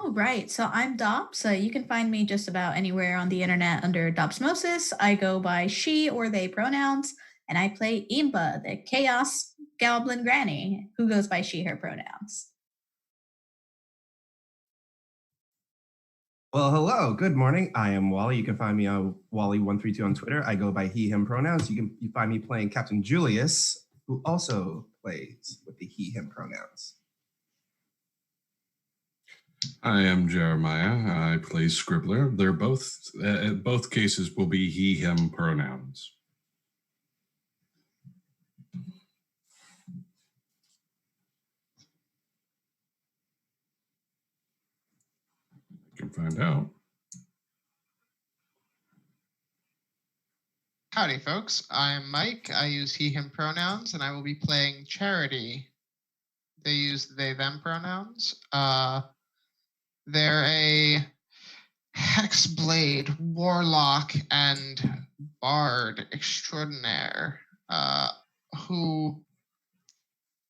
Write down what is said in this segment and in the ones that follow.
Oh, right. So I'm Dob. So you can find me just about anywhere on the internet under Dobsmosis. I go by she or they pronouns, and I play Impa, the Chaos Goblin Granny, who goes by she, her pronouns. Well, hello, good morning. I am Wally. You can find me on Wally132 on Twitter. I go by he, him pronouns. You find me playing Captain Julius, who also plays with the he, him pronouns. I am Jeremiah. I play Scribbler. They're both cases will be he, him pronouns. Can find out. Howdy, folks. I'm Mike. I use he, him pronouns, and I will be playing Charity. They use they, them pronouns. They're a hexblade, warlock, and bard extraordinaire who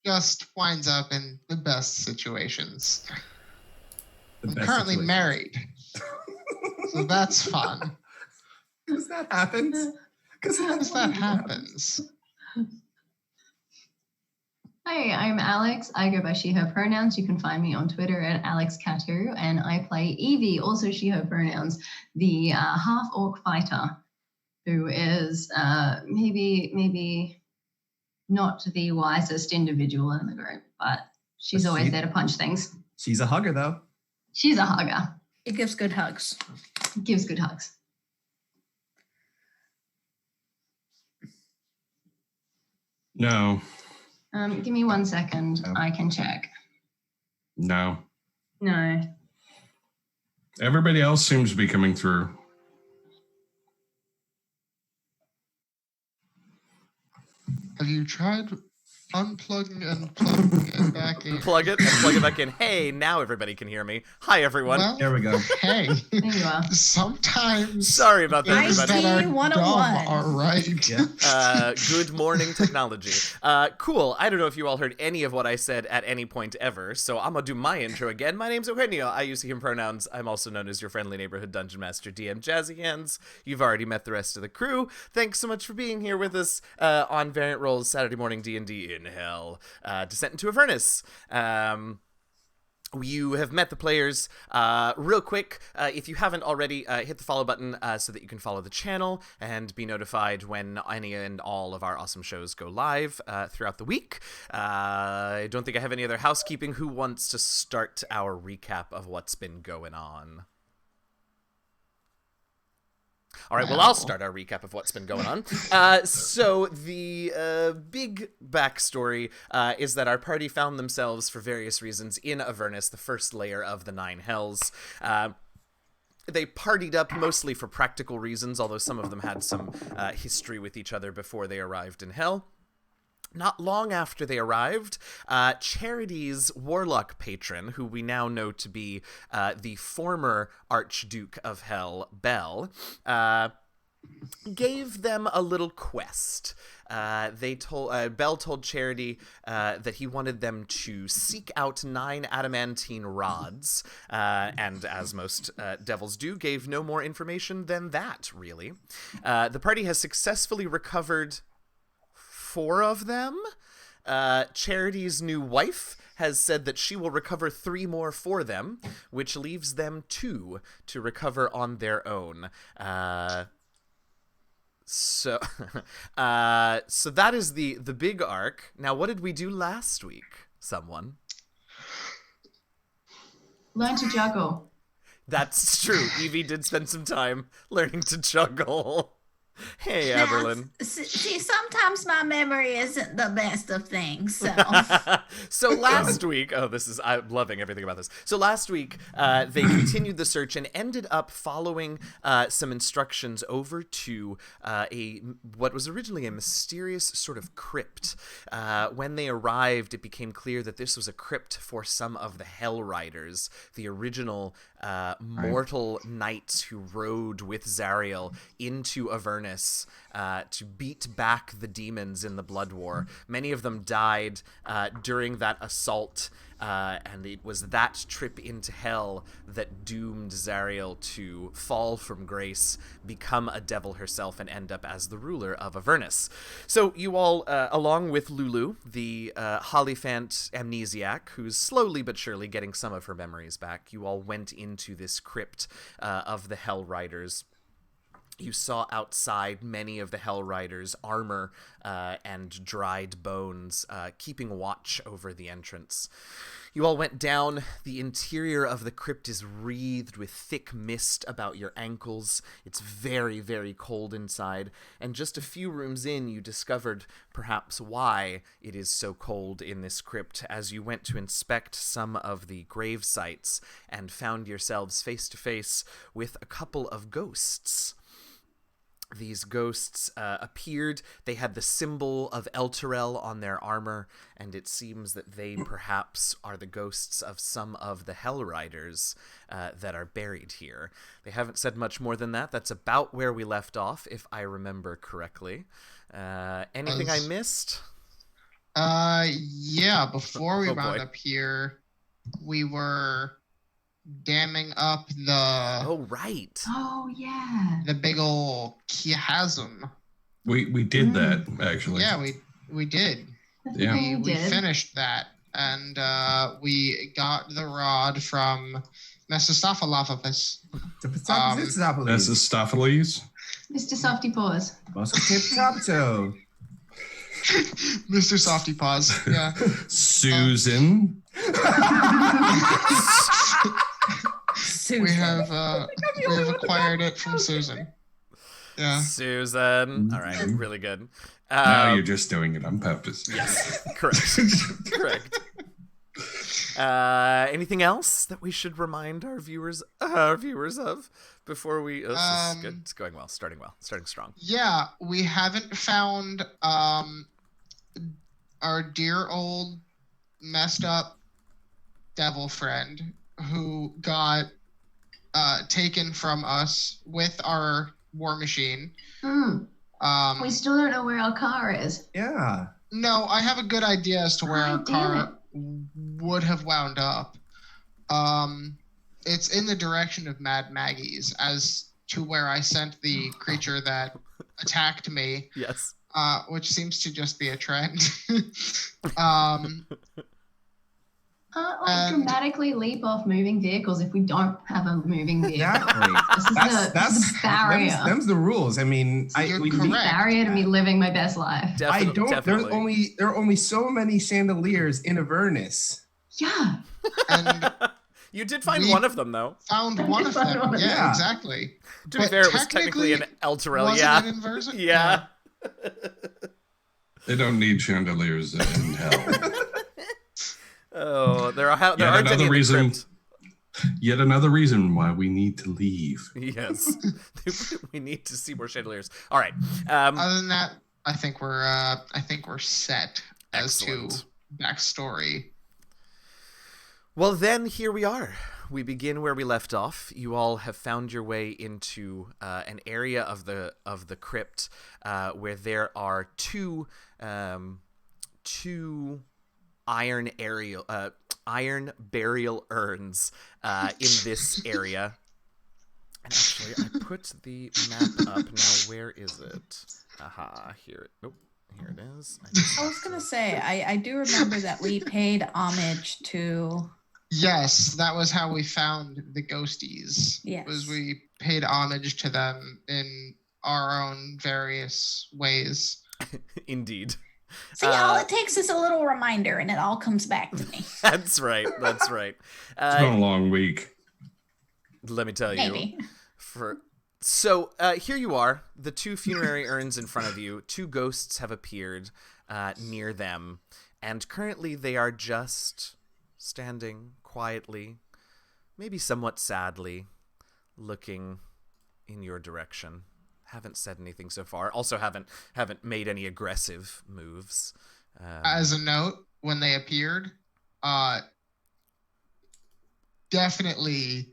just winds up in the best situations. I'm currently married, so that's fun. Because that happens. Because that happens. Hi, I'm Alex. I go by she, her pronouns. You can find me on Twitter at AlexCatu, and I play Evie, also she, her pronouns, the half-orc fighter, who is maybe not the wisest individual in the group, but she's always there to punch things. She's a hugger, though. She's a hugger. It gives good hugs. Gives good hugs. No. Give me 1 second. Oh. I can check. No. No. Everybody else seems to be coming through. Have you tried unplugging and plugging it back in? Plug it and plug it back in. Hey, now everybody can hear me. Hi, everyone. Well, There we go. hey, There you are. sometimes Sorry about that, things everybody. that are 101. dumb are right. Yeah. Good morning, technology. Cool. I don't know if you all heard any of what I said at any point ever, so I'm gonna do my intro again. My name's Eugenio. I use he, him pronouns. I'm also known as your friendly neighborhood dungeon master, DM Jazzy Hands. You've already met the rest of the crew. Thanks so much for being here with us on Variant Roll's Saturday morning D&D in Hell. Descent into Avernus. You have met the players. Real quick, if you haven't already, hit the follow button so that you can follow the channel and be notified when any and all of our awesome shows go live throughout the week. I don't think I have any other housekeeping. Who wants to start our recap of what's been going on? All right, well, I'll start our recap of what's been going on. So the big backstory is that our party found themselves, for various reasons, in Avernus, the first layer of the Nine Hells. They partied up mostly for practical reasons, although some of them had some history with each other before they arrived in Hell. Not long after they arrived, Charity's warlock patron, who we now know to be the former Archduke of Hell, Bell, gave them a little quest. Bell told Charity that he wanted them to seek out 9 adamantine rods, and as most devils do, gave no more information than that, really. The party has successfully recovered 4 of them. Charity's new wife has said that she will recover 3 more for them, which leaves them 2 to recover on their own. So that is the big arc. Now, what did we do last week? Someone? Learn to juggle. That's true. Evie did spend some time learning to juggle. Hey, Everlyn. See, sometimes my memory isn't the best of things, so. So last week, I'm loving everything about this. So last week, they continued the search and ended up following some instructions over to what was originally a mysterious sort of crypt. When they arrived, it became clear that this was a crypt for some of the Hell Riders, the original mortal knights who rode with Zariel into Avernus Avernus to beat back the demons in the Blood War. Many of them died during that assault, and it was that trip into hell that doomed Zariel to fall from grace, become a devil herself, and end up as the ruler of Avernus. So you all, along with Lulu, the Hollyphant amnesiac, who's slowly but surely getting some of her memories back, you all went into this crypt of the Hell Riders. You saw outside many of the Hell Riders' armor and dried bones, keeping watch over the entrance. You all went down. The interior of the crypt is wreathed with thick mist about your ankles. It's very, very cold inside. And just a few rooms in, you discovered perhaps why it is so cold in this crypt as you went to inspect some of the grave sites and found yourselves face to face with a couple of ghosts. These ghosts appeared. They had the symbol of Elturel on their armor, and it seems that they perhaps are the ghosts of some of the Hell Riders that are buried here. They haven't said much more than that. That's about where we left off, if I remember correctly. Anything I missed? Yeah, before we wound boy. up here, we were damming up the Oh, right. Oh, yeah. the big ol' chasm. We did that, actually. Yeah, we did. That's Yeah. the thing We did. finished that, and we got the rod from Mephistopheles. Mephistopheles. Mr. Softy Paws. Muscle-tip-top-toe. Mr. Softy Paws. Yeah. Susan. Susan. We have acquired it from Susan. Yeah. Susan. All right, really good. Now you're just doing it on purpose. Yes, correct. Correct. Anything else that we should remind our viewers of before we? This is good. It's going well. Starting strong. Yeah, we haven't found our dear old messed up devil friend who got taken from us with our war machine. We still don't know where our car is. Yeah. No, I have a good idea as to where our God damn car would have wound up. It's in the direction of Mad Maggie's, as to where I sent the creature that attacked me, Yes. which seems to just be a trend. Dramatically leap off moving vehicles if we don't have a moving vehicle. Exactly. This is a barrier. Them's the rules. I mean, You're we correct. Barrier to me living my best life. I don't. Definitely. There are only so many chandeliers in Avernus. Yeah. And You did find We- one of them, though. found I one did of find them. one of Yeah, them. exactly. To be But fair, it was technically an Elturel. Was Yeah. it an inversion? Yeah. They don't need chandeliers in hell. Oh, there aren't Yet any another in the reason. crypt. Yet another reason why we need to leave. Yes. We need to see more chandeliers. All right. Other than that, I think we're set as Excellent. to backstory. Well, then here we are. We begin where we left off. You all have found your way into an area of the crypt where there are two iron burial urns in this area. And actually, I put the map up. Now, where is it? Aha, here it is. I was gonna say, I do remember that we paid homage to. Yes, that was how we found the ghosties. Yes. Was we paid homage to them in our own various ways. Indeed. See, all it takes is a little reminder, and it all comes back to me. That's right. That's right. It's been a long week. Let me tell you. Maybe. So here you are, the two funerary urns in front of you. Two ghosts have appeared near them, and currently they are just standing quietly, maybe somewhat sadly, looking in your direction. Haven't said anything so far. Also haven't made any aggressive moves. As a note, when they appeared, definitely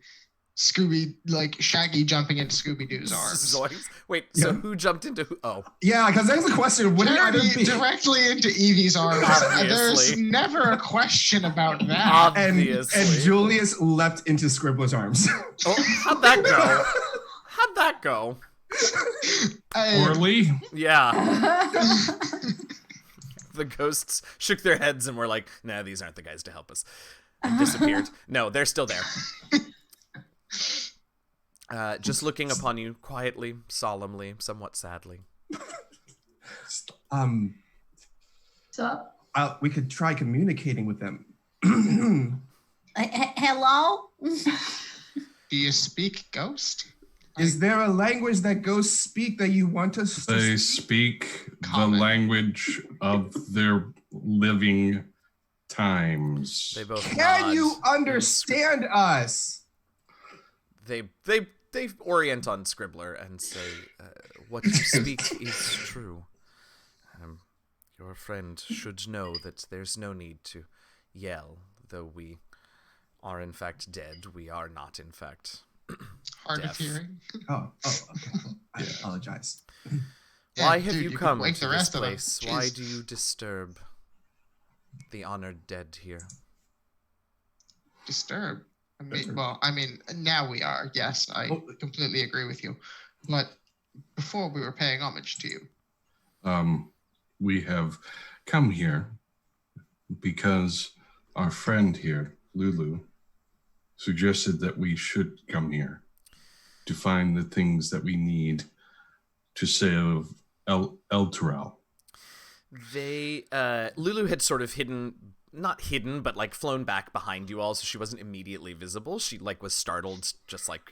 Shaggy jumping into Scooby-Doo's arms. Zoinks. Wait, so Yeah. who jumped into who? Oh, Yeah, because that's the question. Would it either be Directly into Evie's arms. Obviously. There's never a question about that. obviously. and Julius leapt into Scribbler's arms? Oh, how'd that go? How'd that go? Poorly. Yeah. The ghosts shook their heads and were like, nah, these aren't the guys to help us. And disappeared. No, they're still there. Just looking upon you quietly, solemnly, somewhat sadly. So, We could try communicating with them. Hello? Do you speak ghost? Is there a language that ghosts speak that you want us to They speak? speak Common. the language of their living times. They both Can nod. you understand us? They orient on Scribbler and say, what you speak is true. Your friend should know that there's no need to yell, though we are in fact dead. We are not in fact. Hard Deaf. of hearing. Oh, okay. I apologize. Why Yeah, have dude, you could come wake to the this rest of them. place? Why Jeez. do you disturb the honored dead here? Disturb? Now we are. Yes, I Oh. completely agree with you. But before we were paying homage to you. We have come here because our friend here, Lulu, suggested that we should come here to find the things that we need to save Elturel. Lulu had sort of not hidden, but like flown back behind you all, so she wasn't immediately visible. She was startled, just like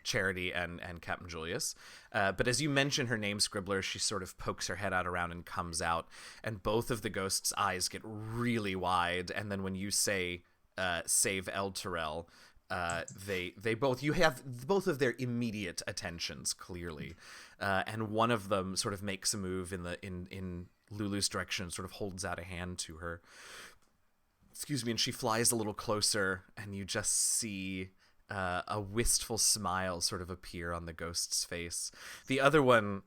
Charity and Captain Julius. But as you mention her name, Scribbler, she sort of pokes her head out around and comes out, and both of the ghosts' eyes get really wide. And then when you say save Elturel, you have both of their immediate attentions clearly, and one of them sort of makes a move in Lulu's direction, sort of holds out a hand to her. Excuse me, and she flies a little closer, and you just see a wistful smile sort of appear on the ghost's face. The other one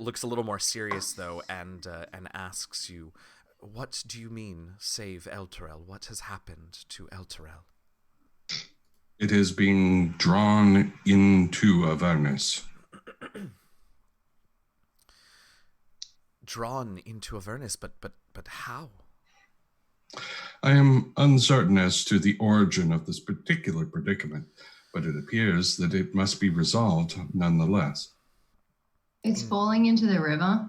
looks a little more serious though, and asks you, "What do you mean, save Elturel? What has happened to Elturel?" It is being drawn into Avernus. Drawn into Avernus, but how? I am uncertain as to the origin of this particular predicament, but it appears that it must be resolved nonetheless. it's falling into the river.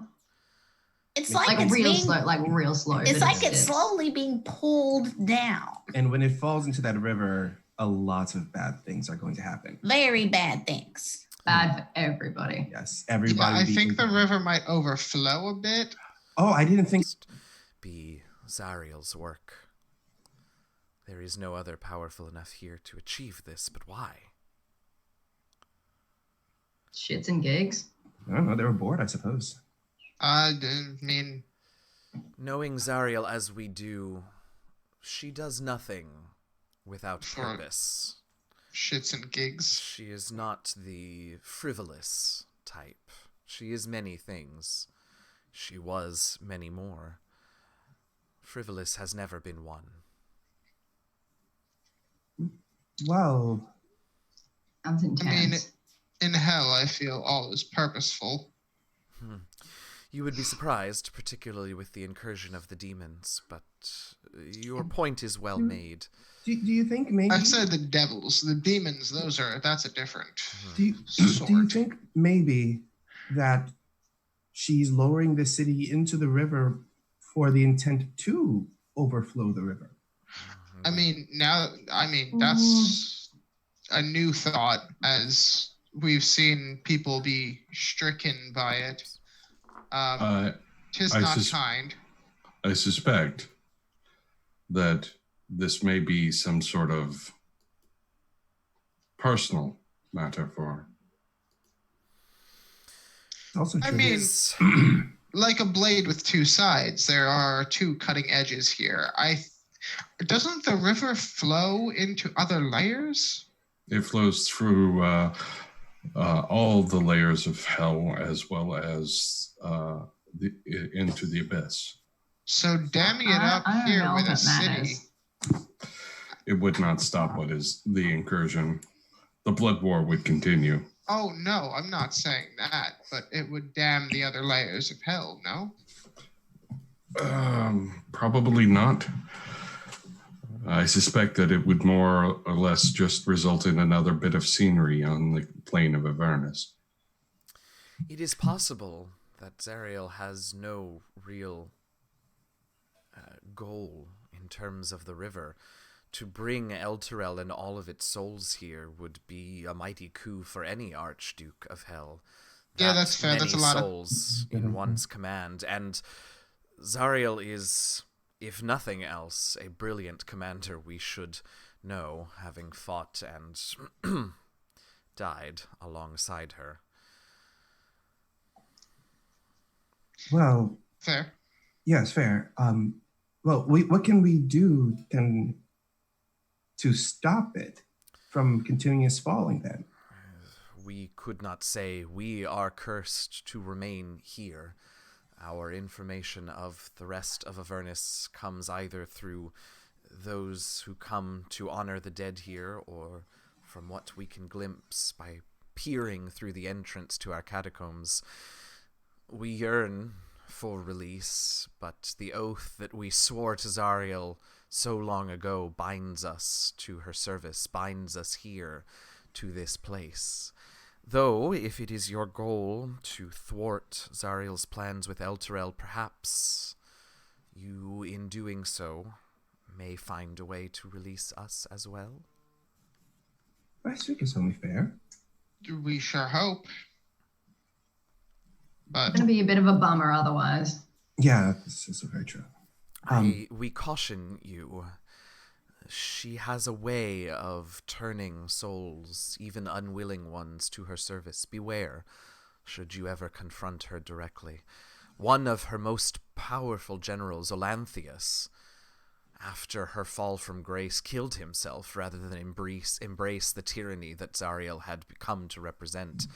It's Like it's real being, slow, real slow. It's but like it's slowly being pulled down. And when it falls into that river, a lot of bad things are going to happen. Very bad things. bad for everybody. Yes, Yeah, everybody. I think the river might overflow a bit. Oh, I didn't think. Must be Zariel's work. There is no other powerful enough here to achieve this, but why? Shits and gigs. I don't know. They were bored, I suppose. I mean, Knowing Zariel as we do, she does nothing without For- purpose. shits and gigs. She is not the frivolous type. She is many things. She was many more. Frivolous has never been one. Well, Sounds intense. I mean, in hell, I feel all is purposeful. You would be surprised, particularly with the incursion of the demons, but your point is well made. do you think maybe? I said the devils, the demons. That's a different Do you sort. think maybe that she's lowering the city into the river for the intent to overflow the river? I mean, that's a new thought, as we've seen people be stricken by it. Tis I not sus- kind. I suspect that this may be some sort of personal matter for her. Also I true. mean, Yes. like a blade with two sides, there are two cutting edges here. Doesn't the river flow into other layers? It flows through all the layers of hell as well as into the abyss. So damming it up I don't here know with if a it city. matters. It would not stop what is the incursion. The blood war would continue. Oh no, I'm not saying that, but it would dam the other layers of hell, no? Probably not. I suspect that it would more or less just result in another bit of scenery on the plain of Avernus. It is possible that Zariel has no real goal in terms of the river. To bring Elturel and all of its souls here would be a mighty coup for any Archduke of Hell. Yeah, that's fair. Many That's a lot of souls in one's command, and Zariel is, if nothing else, a brilliant commander we should know, having fought and died alongside her. Well, fair. yes, fair. Well, what can we do then to stop it from continuous falling then? We could not say. We are cursed to remain here. Our information of the rest of Avernus comes either through those who come to honor the dead here, or from what we can glimpse by peering through the entrance to our catacombs. We yearn for release, but the oath that we swore to Zariel so long ago binds us to her service, binds us here to this place. Though, if it is your goal to thwart Zariel's plans with Elturel, perhaps you, in doing so, may find a way to release us as well. I think it's only fair. We sure hope. But It's going to be a bit of a bummer otherwise. Yeah, this is very true. We caution you. She has a way of turning souls, even unwilling ones, to her service. Beware, should you ever confront her directly. One of her most powerful generals, Olanthius, after her fall from grace, killed himself rather than embrace the tyranny that Zariel had come to represent,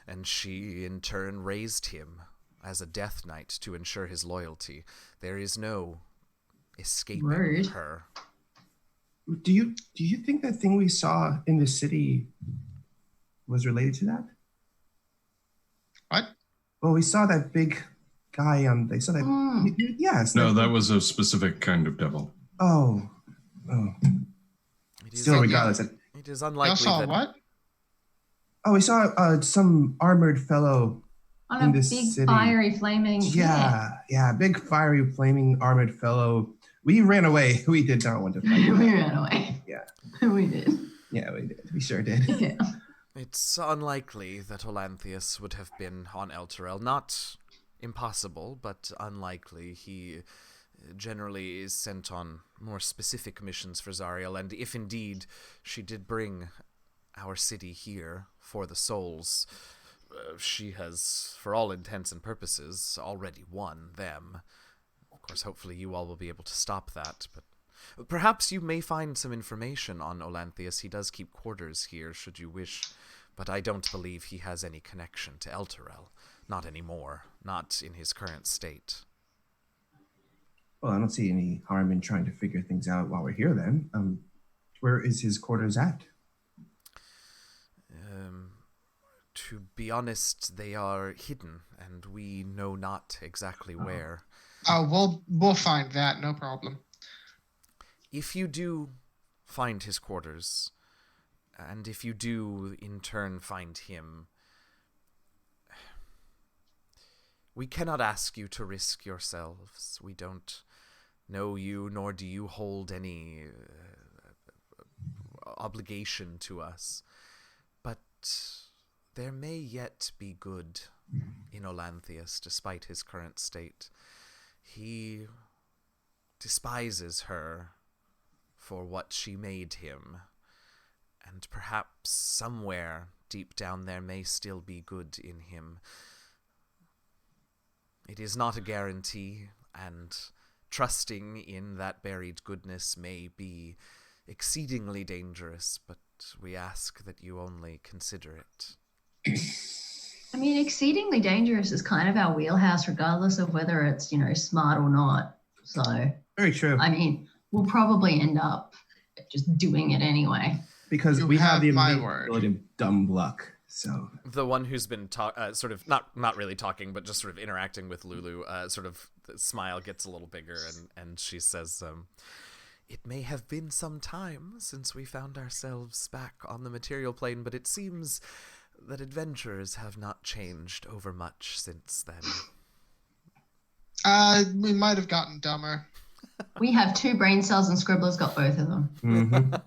and she, in turn, raised him as a death knight to ensure his loyalty. There is no escaping Rude. her. Do you think that thing we saw in the city was related to that? what? Well, we saw that big guy on. They saw that. Yes. No, that was a specific kind of devil. Oh. It is Still, regardless. It is Y'all unlikely saw that what? Oh, we saw some armored fellow On in a this big city. fiery flaming. Yeah, big fiery flaming armored fellow. We ran away. We did not want to fight. We ran away. Yeah. We did. Yeah, we did. We sure did. Yeah. It's unlikely that Olanthius would have been on Elturel. Not impossible, but unlikely. He generally is sent on more specific missions for Zariel, and if indeed she did bring our city here for the souls, she has, for all intents and purposes, already won them. Of course, hopefully you all will be able to stop that, but perhaps you may find some information on Olanthius. He does keep quarters here, should you wish, but I don't believe he has any connection to Elturel. Not anymore. Not in his current state. Well, I don't see any harm in trying to figure things out while we're here then. Where is his quarters at? To be honest, they are hidden, and we know not exactly where. Oh, we'll find that, no problem. If you do find his quarters, and if you do in turn find him, we cannot ask you to risk yourselves. We don't know you, nor do you hold any obligation to us. But there may yet be good in Olanthius, despite his current state. He despises her for what she made him, and perhaps somewhere deep down there may still be good in him. It is not a guarantee, and trusting in that buried goodness may be exceedingly dangerous, but we ask that you only consider it. I mean, exceedingly dangerous is kind of our wheelhouse, regardless of whether it's, smart or not. So, Very true. I mean, we'll probably end up just doing it anyway. Because we have have the my ability of dumb luck. So The one who's been sort of not really talking, but just sort of interacting with Lulu, sort of the smile gets a little bigger, and she says, "It may have been some time since we found ourselves back on the material plane, but it seems that adventurers have not changed over much since then." We might have gotten dumber. We have 2 brain cells and Scribbler's got both of them. mhm.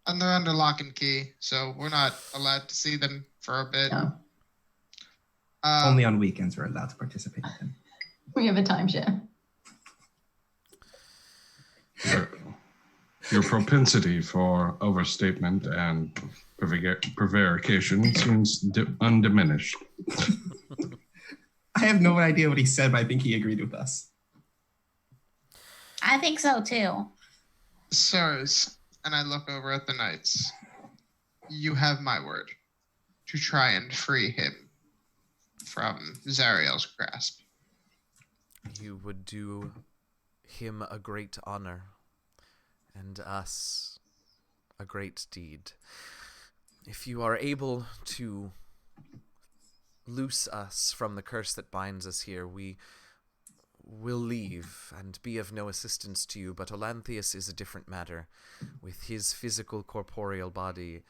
And they're under lock and key, so we're not allowed to see them for a bit. No. Only on weekends we're allowed to participate in them. We have a timeshare. Your propensity for overstatement and prevarication seems undiminished. I have no idea what he said, but I think he agreed with us. I think so too. Sirs, and I look over at the knights. You have my word to try and free him from Zariel's grasp. You would do him a great honor, and us a great deed. If you are able to loose us from the curse that binds us here, we will leave and be of no assistance to you, but Olanthius is a different matter. With his physical corporeal body,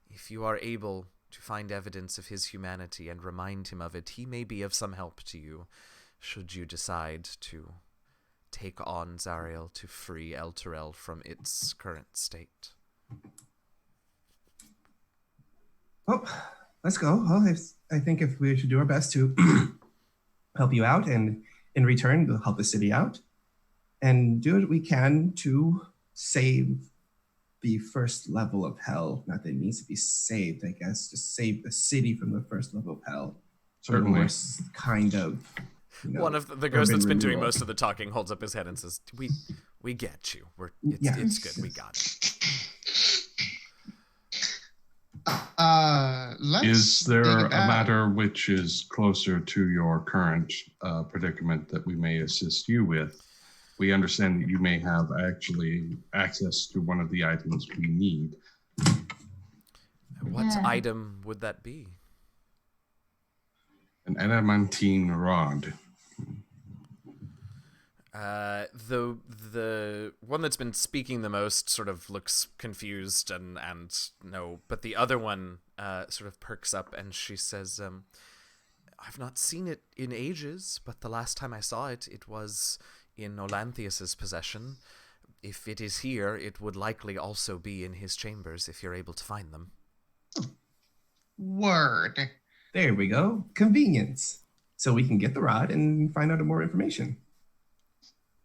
if you are able to find evidence of his humanity and remind him of it, he may be of some help to you, should you decide to take on Zariel to free Elturel from its current state. Well, let's go. Well, I think if we should do our best to help you out, and in return, we'll help the city out, and do what we can to save the first level of hell. Not that it needs to be saved, I guess. Just save the city from the first level of hell. Certainly. Worse kind of. One of the ghosts that's been doing renewal. most of the talking holds up his head and says, "We get you. Yeah. It's good. We got it." Let's Is there dig a about- matter which is closer to your current predicament that we may assist you with? We understand that you may have actually access to one of the items we need. What Yeah. item would that be? An adamantine rod. The one that's been speaking the most sort of looks confused and no, but the other one sort of perks up and she says, "I've not seen it in ages, but the last time I saw it, it was in Olanthius's possession. If it is here, it would likely also be in his chambers if you're able to find them." Word. There we go. Convenience. So we can get the rod and find out more information.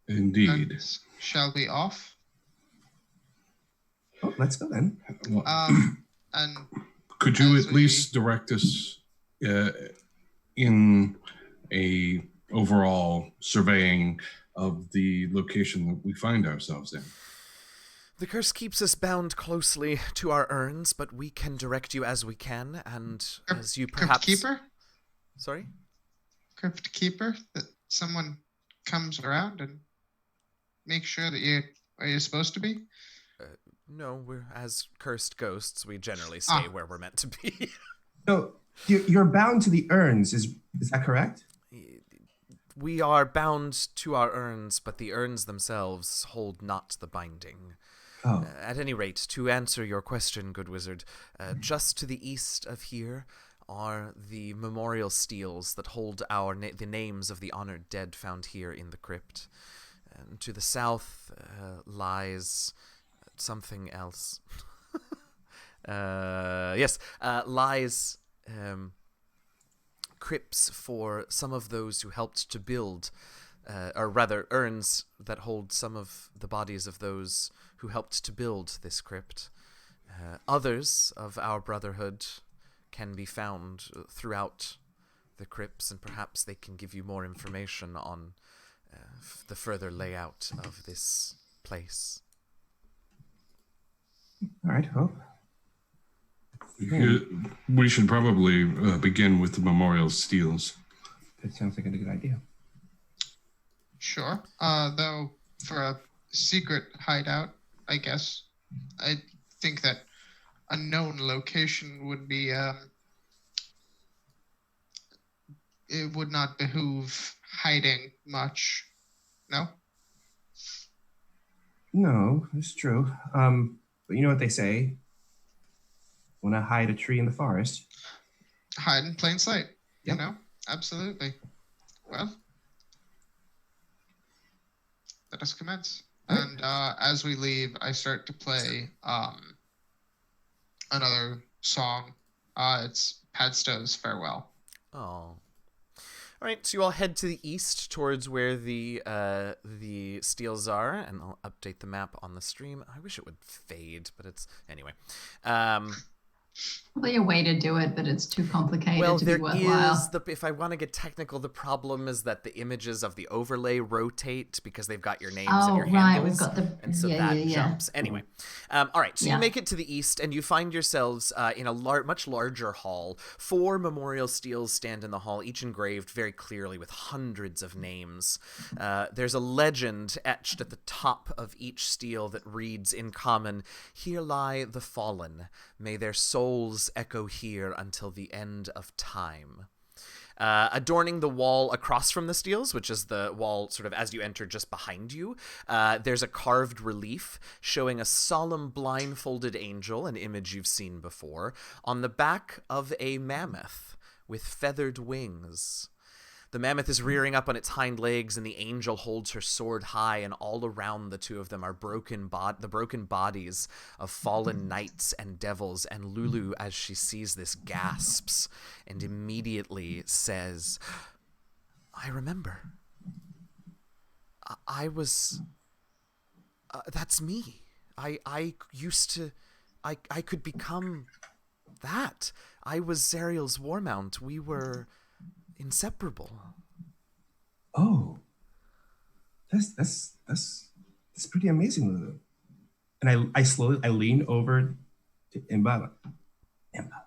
Indeed. Then shall we off? Oh, let's go then. Well, And could you as at least direct us in a overall surveying of the location that we find ourselves in? The curse keeps us bound closely to our urns, but we can direct you as we can, and as you Crypt perhaps... Keeper? Sorry? Crypt Keeper? That someone comes around and makes sure that you're where you're supposed to be? No, we're as cursed ghosts, we generally stay where we're meant to be. So you're bound to the urns, is that correct? We are bound to our urns, but the urns themselves hold not the binding. Oh, At any rate, to answer your question, good wizard, just to the east of here are the memorial steels that hold the names of the honored dead found here in the crypt. And to the south lies something else. Lies crypts for some of those who helped to build, or rather urns that hold some of the bodies of those who helped to build this crypt. Others of our brotherhood can be found throughout the crypts, and perhaps they can give you more information on the further layout of this place. all right. Well, We should probably begin with the memorial steels. That sounds like a good idea. Sure. Though for a secret hideout, I guess, I think that a known location would be, it would not behoove hiding much. No? No, it's true. But you know what they say? When I hide a tree in the forest. Hide in plain sight. Yep. You know? Absolutely. Well, let us commence. Right. And as we leave, I start to play another song. It's Padstow's Farewell. Oh. All right, so you all head to the east towards where the steels are, and I'll update the map on the stream. I wish it would fade, but it's anyway. Probably a way to do it, but it's too complicated Well, to there be worthwhile. is if I want to get technical, the problem is that the images of the overlay rotate because they've got your names and your handles. We've got the and so that jumps. Anyway, all right, so you make it to the east, and you find yourselves in a much larger hall. 4 memorial steels stand in the hall, each engraved very clearly with hundreds of names. There's a legend etched at the top of each steel that reads in common, "Here lie the fallen. May their souls echo here until the end of time." Adorning the wall across from the steels, which is the wall sort of as you enter just behind you, there's a carved relief showing a solemn blindfolded angel, an image you've seen before, on the back of a mammoth with feathered wings. The mammoth is rearing up on its hind legs, and the angel holds her sword high, and all around the two of them are the broken bodies of fallen knights and devils, and Lulu, as she sees this, gasps and immediately says, "I remember. I was... that's me. I used to... I could become that. I was Zariel's war mount. We were... inseparable." Oh, that's pretty amazing, Lulu. And I lean over to Imba. Imba.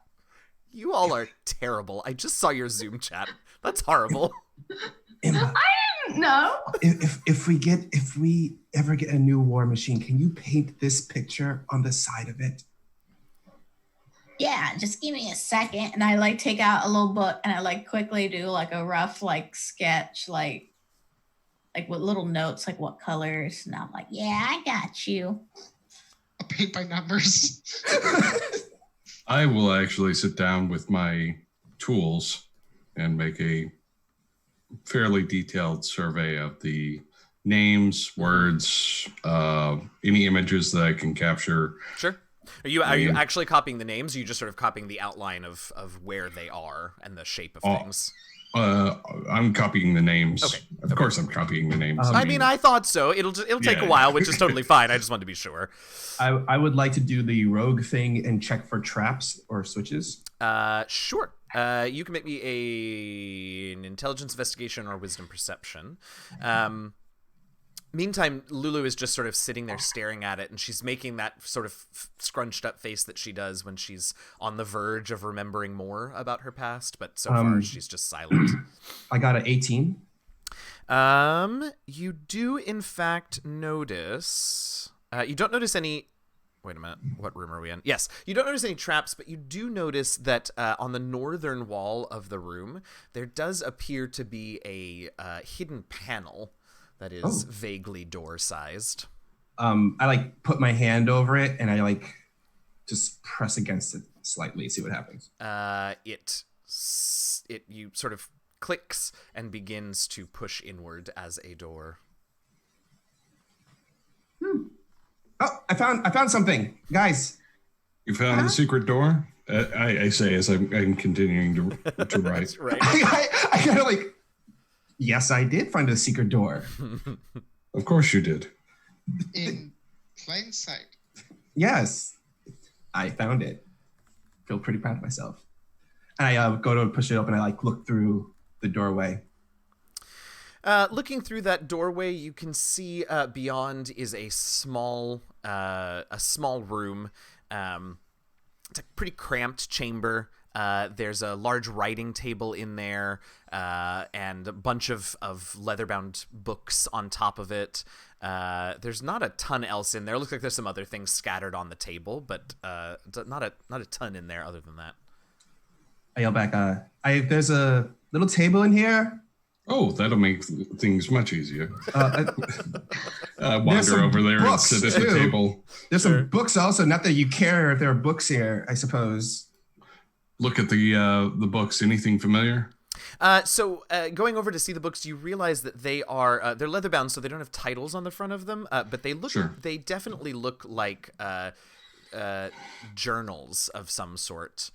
You all are terrible. I just saw your Zoom chat. That's horrible. Imba. I didn't know. If we ever get a new war machine, can you paint this picture on the side of it? Yeah, just give me a second. And I take out a little book and I quickly do a rough sketch, with little notes, what colors. And I'm yeah, I got you. A paint by numbers. I will actually sit down with my tools and make a fairly detailed survey of the names, words, any images that I can capture. Sure. Are you actually copying the names? Or are you just sort of copying the outline of where they are and the shape of things? I'm copying the names. Okay. Of course I'm copying the names. I mean, I thought so. It'll take a while, which is totally fine. I just wanted to be sure. I would like to do the rogue thing and check for traps or switches. Sure. You can make me an intelligence investigation or wisdom perception. Meantime, Lulu is just sort of sitting there staring at it, and she's making that sort of scrunched up face that she does when she's on the verge of remembering more about her past, but so far she's just silent. I got an 18. You do in fact notice, you don't notice any, wait a minute, what room are we in? Yes, you don't notice any traps, but you do notice that on the northern wall of the room, there does appear to be a hidden panel that is vaguely door-sized. I put my hand over it and I just press against it slightly, see what happens. You sort of clicks and begins to push inward as a door. Oh, I found something, guys. You found the secret door? I say as I'm continuing to write. Right. I kind of yes, I did find a secret door. Of course you did. In plain sight. Yes, I found it. Feel pretty proud of myself. And I go to push it open. I look through the doorway. Looking through that doorway, you can see beyond is a small room. it's a pretty cramped chamber. There's a large writing table in there, and a bunch of leather-bound books on top of it. There's not a ton else in there. It looks like there's some other things scattered on the table, but not a ton in there other than that. I yell back, there's a little table in here. Oh, that'll make things much easier. There's Wander some over there and books, sit at the too. table. There's some books also. Not that you care if there are books here, I suppose. Look at the books. Anything familiar? So going over to see the books, you realize that they are they're leather bound, so they don't have titles on the front of them. But they look they definitely look like journals of some sort.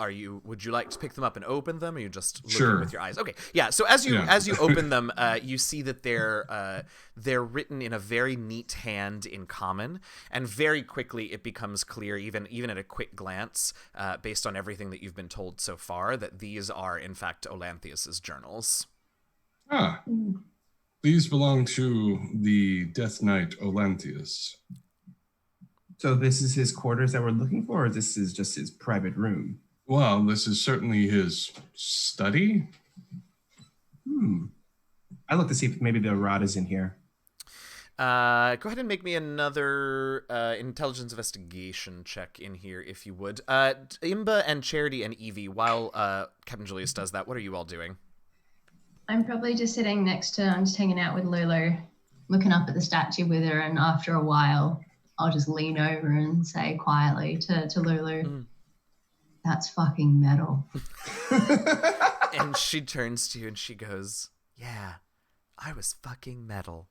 Would you like to pick them up and open them, or are you just looking with your eyes? Okay, yeah. So as you open them, you see that they're written in a very neat hand in common, and very quickly it becomes clear, even at a quick glance, based on everything that you've been told so far, that these are in fact Olanthius's journals. Ah, these belong to the Death Knight Olanthius. So this is his quarters that we're looking for, or this is just his private room? Well, this is certainly his study. I look to see if maybe the rod is in here. Go ahead and make me another intelligence investigation check in here, if you would. Imba and Charity and Evie, while Captain Julius does that, what are you all doing? I'm probably just sitting next to, I'm just hanging out with Lulu, looking up at the statue with her, and after a while, I'll just lean over and say quietly to Lulu, "That's fucking metal." And she turns to you and she goes, "Yeah, I was fucking metal."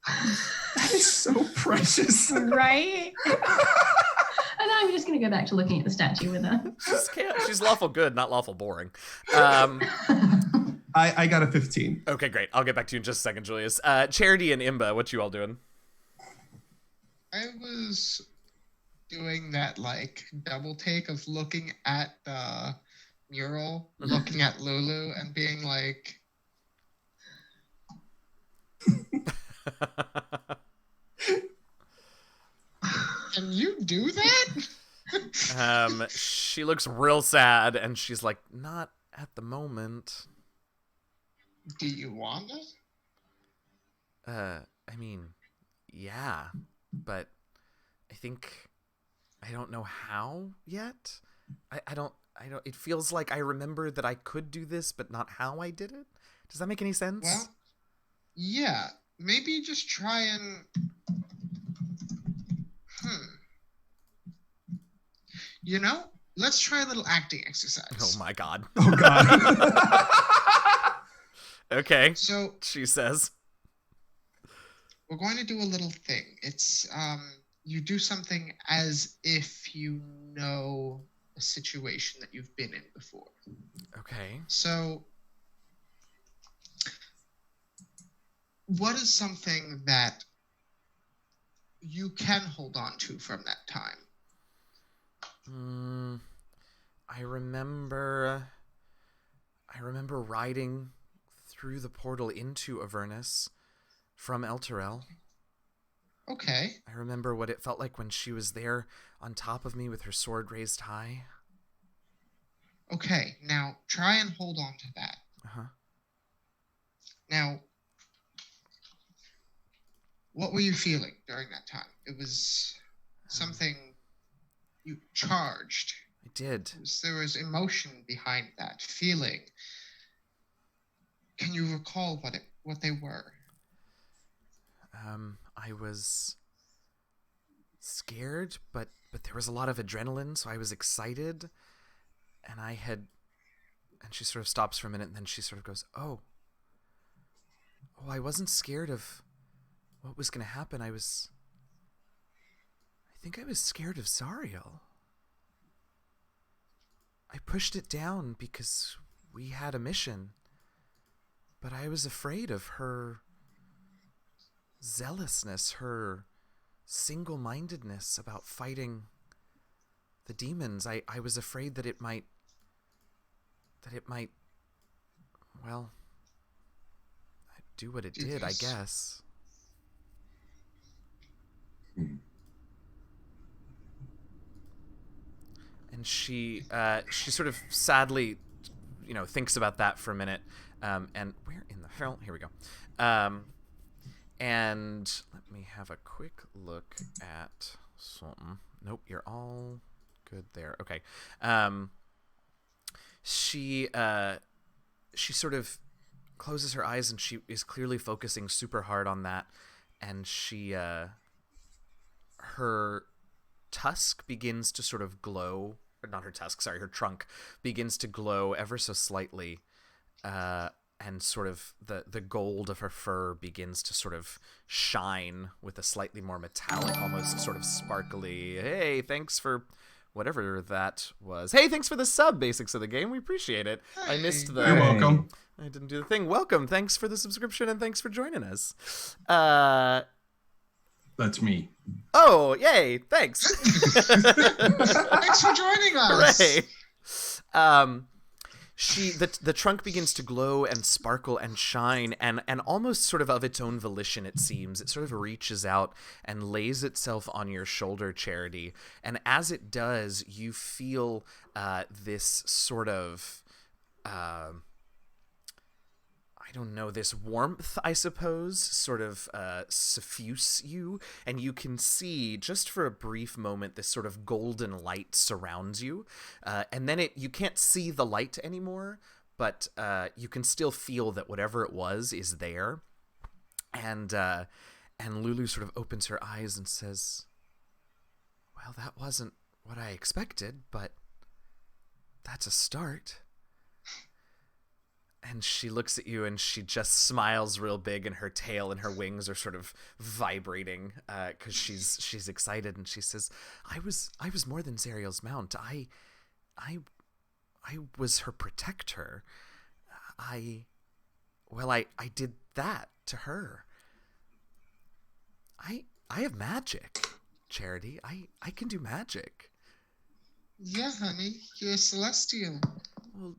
That is so precious. Right? And then I'm just going to go back to looking at the statue with her. She's lawful good, not lawful boring. I got a 15. Okay, great. I'll get back to you in just a second, Julius. Charity and Imba, what you all doing? I was doing that like double take of looking at the mural, looking at Lulu, and being like, "Can you do that?" She looks real sad, and she's like, "Not at the moment." Do you want it? I mean, yeah, but I think I don't know how yet. I don't, it feels like I remember that I could do this, but not how I did it. Does that make any sense? Well, yeah, maybe just try and, you know, let's try a little acting exercise. Oh my god. Oh god. Okay. So she says, we're going to do a little thing. It's you do something as if you know a situation that you've been in before. Okay. So what is something that you can hold on to from that time? I remember riding through the portal into Avernus from Elturel. Okay. I remember what it felt like when she was there on top of me with her sword raised high. Okay, now try and hold on to that. Uh-huh. Now, what were you feeling during that time? It was something you charged. I did. There was emotion behind that feeling. Can you recall what they were? I was scared, but there was a lot of adrenaline, so I was excited, and she sort of stops for a minute, and then she sort of goes, oh, I wasn't scared of what was going to happen. I think I was scared of Zariel. I pushed it down because we had a mission, but I was afraid of her zealousness, her single-mindedness about fighting the demons. I was afraid that it might, well, do what it did, I guess. And she sort of sadly, thinks about that for a minute. And where in the hell? Here we go. And let me have a quick look at something. Nope, you're all good there. Okay. She sort of closes her eyes, and she is clearly focusing super hard on that. And she, her tusk begins to sort of glow. Or not her tusk, sorry, her trunk begins to glow ever so slightly. And sort of the gold of her fur begins to sort of shine with a slightly more metallic, almost sort of sparkly, hey, thanks for whatever that was. Hey, thanks for the sub, Basics of the Game. We appreciate it. I missed the... You're welcome. I didn't do the thing. Welcome. Thanks for the subscription, and thanks for joining us. That's me. Oh, yay. Thanks. Thanks for joining us. Hooray. The trunk begins to glow and sparkle and shine, and almost sort of its own volition, it seems. It sort of reaches out and lays itself on your shoulder, Charity. And as it does, you feel this sort of, this warmth, I suppose, sort of suffuse you, and you can see, just for a brief moment, this sort of golden light surrounds you, and then you can't see the light anymore, but you can still feel that whatever it was is there, and Lulu sort of opens her eyes and says, well, that wasn't what I expected, but that's a start. And she looks at you, and she just smiles real big, and her tail and her wings are sort of vibrating because she's excited. And she says, "I was more than Zariel's mount. I was her protector. I did that to her. I have magic, Charity. I can do magic." Yeah, honey, you're celestial. Well,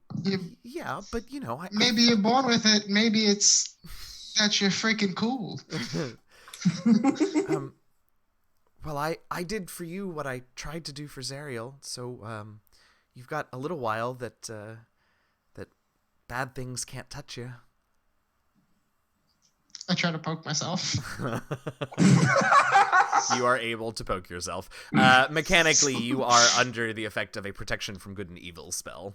yeah, but maybe you're born with it. Maybe it's that you're freaking cool. Well, I did for you what I tried to do for Zariel, so you've got a little while that bad things can't touch you. I try to poke myself. You are able to poke yourself. Mechanically, you are under the effect of a protection from good and evil spell.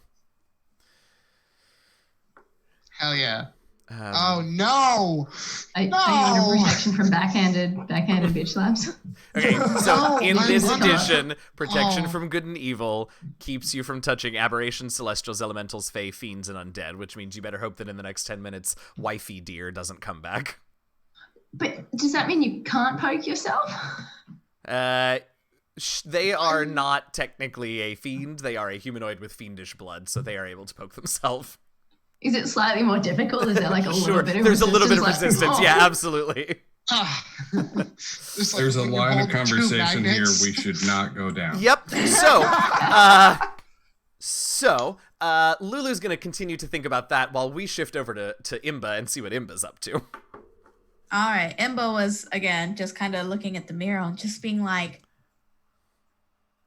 Hell yeah. Oh no! Are you under protection from backhanded bitch slaps? Okay, so in this under. edition, protection from good and evil keeps you from touching aberrations, celestials, elementals, fae, fiends, and undead, which means you better hope that in the next 10 minutes, wifey deer doesn't come back. But does that mean you can't poke yourself? They are not technically a fiend. They are a humanoid with fiendish blood, so they are able to poke themselves. Is it slightly more difficult? Is there like a little bit of There's resistance? a little bit of resistance. Yeah, absolutely. There's a line of conversation here we should not go down. Yep. So, Lulu's going to continue to think about that while we shift over to Imba and see what Imba's up to. All right. Imba was, again, just kind of looking at the mirror and just being like,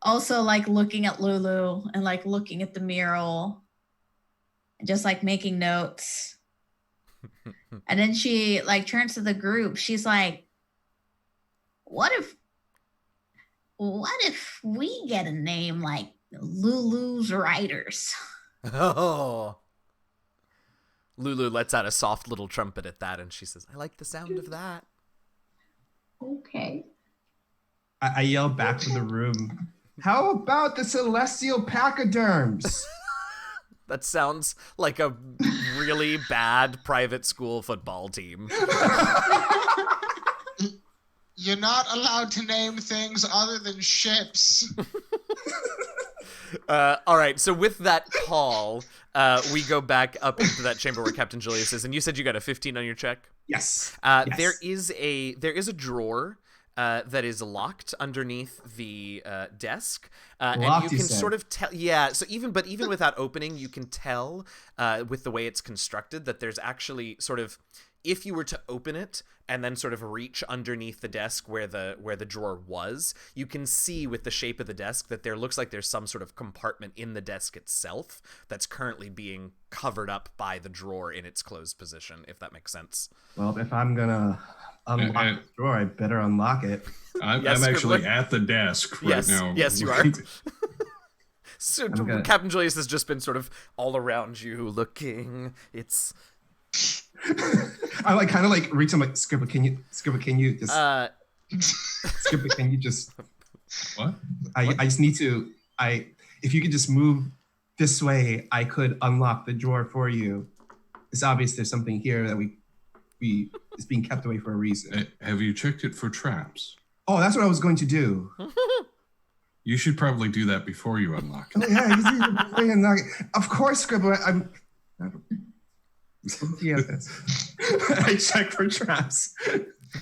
also like looking at Lulu and like looking at the mural and just like making notes. And then she like turns to the group. She's like, what if we get a name like Lulu's Riders? Oh. Lulu lets out a soft little trumpet at that, and she says, I like the sound of that. Okay. I yell back from the room, how about the Celestial Pachyderms? That sounds like a really bad private school football team. You're not allowed to name things other than ships. All right, so with that call, we go back up into that chamber where Captain Julius is, and you said you got a 15 on your check? Yes. Yes. There is a drawer that is locked underneath the desk, and you can sort of tell. Yeah, so even without opening, you can tell with the way it's constructed that there's actually sort of if you were to open it and then sort of reach underneath the desk where the drawer was, you can see with the shape of the desk that there looks like there's some sort of compartment in the desk itself that's currently being covered up by the drawer in its closed position, if that makes sense. Well, if I'm gonna unlock the drawer, I better unlock it. I'm Yes, actually Scribbler. at the desk right Yes, now. yes, you are. So Okay. Captain Julius has just been sort of all around you looking. It's I like kind of like reach. I'm like, Scribbler, can you just Scribbler, can you just? What? I just need to. If you could just move this way, I could unlock the drawer for you. It's obvious there's something here that we is being kept away for a reason. Have you checked it for traps? Oh, that's what I was going to do. You should probably do that before you unlock it. Oh, yeah, you unlock it. Of course, Scribbler. Yeah, I check for traps.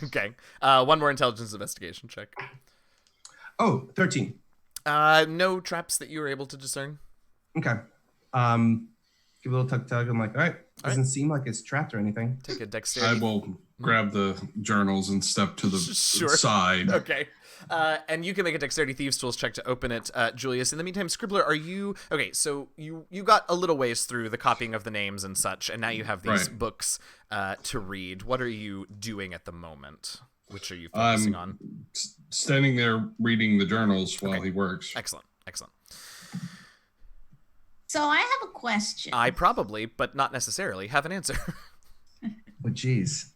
okay. One more intelligence investigation check. Oh, 13. No traps that you were able to discern. Okay. Give a little tug. I'm like, all right. Doesn't seem like it's trapped or anything. Take a I dexterity. will grab the journals and step to the Sure. side. Okay. And you can make a dexterity thieves tools check to open it, Julius. In the meantime, Scribbler, are you okay? So you got a little ways through the copying of the names and such, and now you have these Right. books to read. What are you doing at the moment? Which are you focusing on? Standing there reading the journals while he works. Excellent. So I have a question. I probably, but not necessarily, have an answer. Oh, jeez.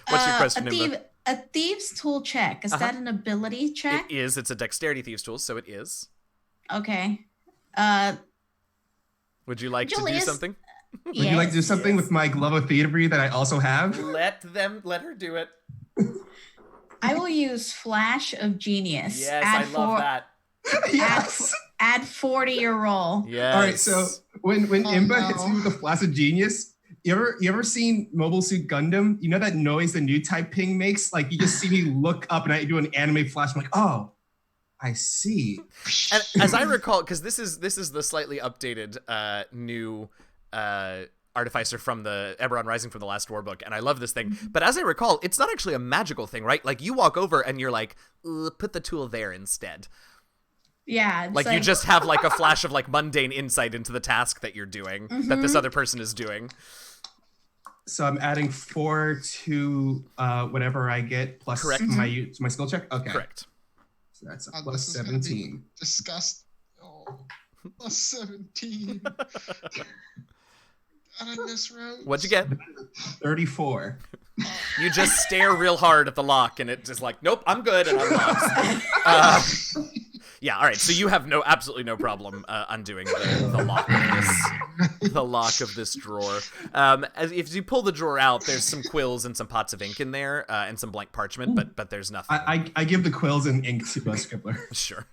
What's your question, Nimba? A thieves tool check. Is that an ability check? It is. It's a dexterity thieves tool, so it is. Okay. Would you like to do Julius? something? Would you like to do something with my glove of thievery that I also have? Let her do it. I will use Flash of Genius. Yes, Add I love that. Yes. Add 4 to your roll. Yes. All right. So when Imba no. hits me with the flash of genius, you ever seen Mobile Suit Gundam? You know that noise the new type ping makes? Like you just see me look up and I do an anime flash. I'm like, oh, I see. And as I recall, because this is the slightly updated new artificer from the Eberron Rising from the Last War book, and I love this thing. But as I recall, it's not actually a magical thing, right? Like you walk over and you're like, put the tool there instead. Yeah. It's Like you just have like a flash of like mundane insight into the task that you're doing, that this other person is doing. So I'm adding 4 to whatever I get plus Correct. my skill check. Okay. Correct. So that's a Oh, plus this is gonna be 17. Disgust. Oh, plus 17. Out of this road. What'd you get? 34. You just stare real hard at the lock, and it's just like, nope, I'm good, and unlocks. Yeah, all right. So you have absolutely no problem undoing the lock of this drawer. If you pull the drawer out, there's some quills and some pots of ink in there, and some blank parchment, but there's nothing. I give the quills and ink to Scribbler. Sure.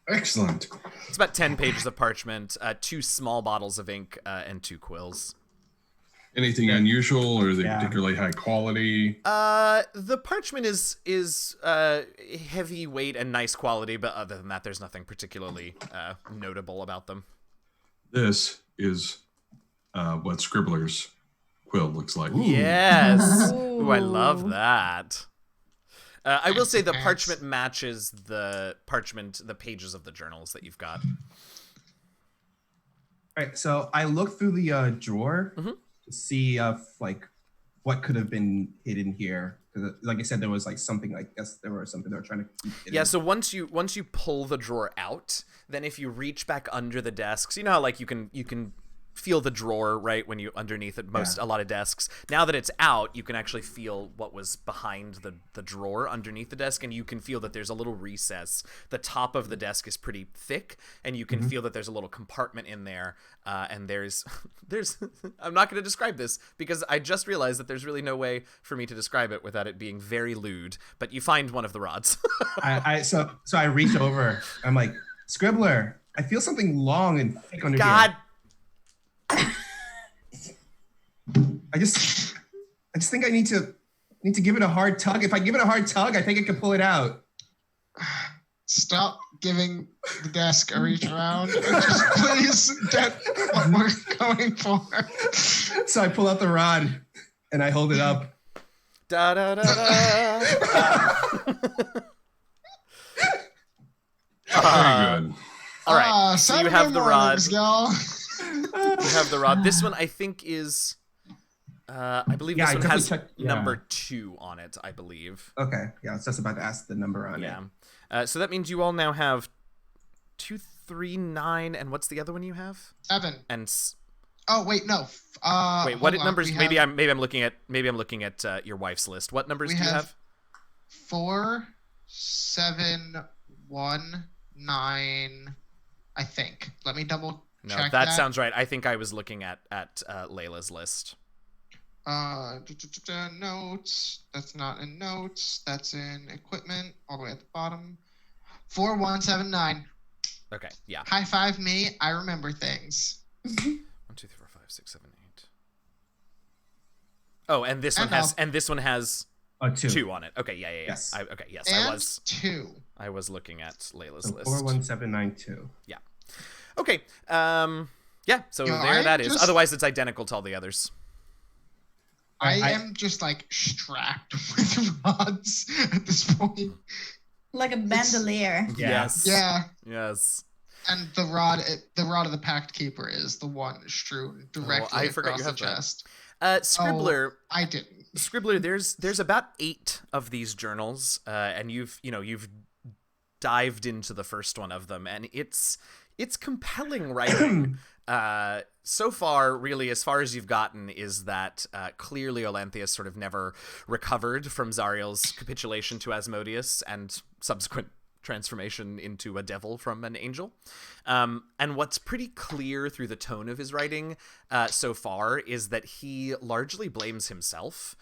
Excellent. It's about 10 pages of parchment, 2 small bottles of ink, and 2 quills. Anything unusual, or is it Yeah. particularly high quality? The parchment is heavy weight and nice quality, but other than that, there's nothing particularly notable about them. This is what Scribbler's quill looks like. Yes. Ooh, I Ooh. love that. I will say the parchment matches the pages of the journals that you've got. All right, so I looked through the drawer to see if what could have been hidden here. Because, like I said, there was something. I guess there was something they were trying to keep hidden. Yeah. So once you pull the drawer out, then if you reach back under the desks, you know how you can feel the drawer right when you underneath it a lot of desks. Now that it's out, you can actually feel what was behind the drawer underneath the desk, and you can feel that there's a little recess. The top of the desk is pretty thick, and you can feel that there's a little compartment in there, and there's I'm not going to describe this because I just realized that there's really no way for me to describe it without it being very lewd, but you find one of the rods. So I reach over. I'm like, Scribbler, I feel something long and thick under God. here. I just think I need to give it a hard tug. If I give it a hard tug, I think I can pull it out. Stop giving the desk a reach around and just please get what we're going for. So I pull out the rod and I hold it up. Da da da da. Very good. All right. So you have the rod. Y'all. You have the rod. This one I think is. I believe this one has number 2 on it. I believe. Okay. Yeah, I was just about to ask the number on it. Yeah. So that means you all now have 2, 3, 9, and what's the other one you have? 7. And. Oh wait, no. Wait, what numbers? Maybe I'm looking at your wife's list. What numbers do you have? 4, 7, 1, 9. I think. Let me double check. No, that sounds right. I think I was looking at Layla's list. Notes. That's not in notes. That's in equipment, all the way at the bottom. 4, 1, 7, 9. Okay, yeah. High five me. I remember things. 1, 2, 3, 4, 5, 6, 7, 8. Oh, and this one has 2 on it. Okay, yeah. Yes. Yes. And I was 2. I was looking at Layla's list. 41792. Yeah. Okay. Yeah. So there that is. Otherwise, it's identical to all the others. I am just like strapped with rods at this point. Like a bandolier. Yes. Yeah. Yes. And the rod of the Pact Keeper is the one strewn directly across the chest. Scribbler. I didn't. Scribbler, there's about 8 of these journals, and you've dived into the first one of them, and it's compelling writing. So far, really, as far as you've gotten, is that clearly Olanthius sort of never recovered from Zariel's capitulation to Asmodeus and subsequent transformation into a devil from an angel. And what's pretty clear through the tone of his writing so far is that he largely blames himself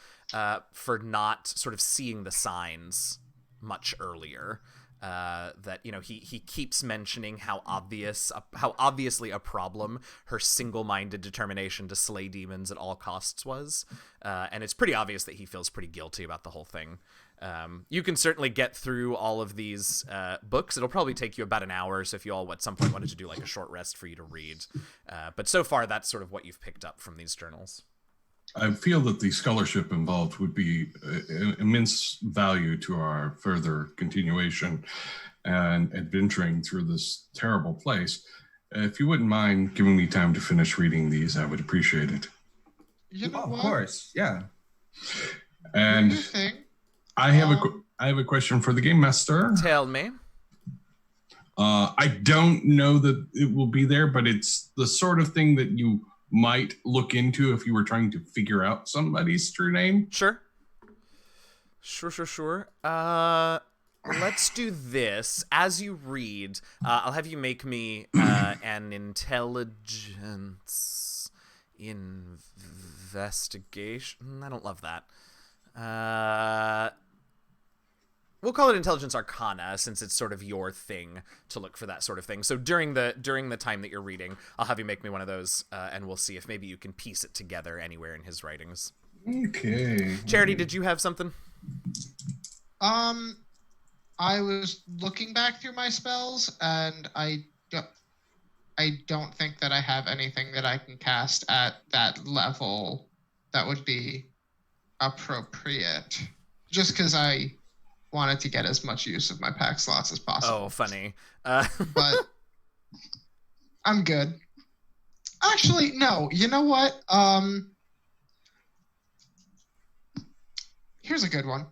for not sort of seeing the signs much earlier. That he keeps mentioning how obviously a problem her single-minded determination to slay demons at all costs was, and it's pretty obvious that he feels pretty guilty about the whole thing. You can certainly get through all of these books. It'll probably take you about an hour, so if you all at some point wanted to do like a short rest for you to read, but so far that's sort of what you've picked up from these journals. I feel that the scholarship involved would be immense value to our further continuation and adventuring through this terrible place. If you wouldn't mind giving me time to finish reading these, I would appreciate it. Of course, yeah. And I have a question for the game master. Tell me. I don't know that it will be there, but it's the sort of thing that you might look into if you were trying to figure out somebody's true name. Sure. Let's do this. As you read, I'll have you make me an intelligence investigation. I don't love that. We'll call it Intelligence Arcana, since it's sort of your thing to look for that sort of thing. So during the time that you're reading, I'll have you make me one of those, and we'll see if maybe you can piece it together anywhere in his writings. Okay. Charity, did you have something? I was looking back through my spells, and I don't think that I have anything that I can cast at that level that would be appropriate. Just because I wanted to get as much use of my pack slots as possible. Oh, funny. But I'm good. Actually, no. You know what? Here's a good one.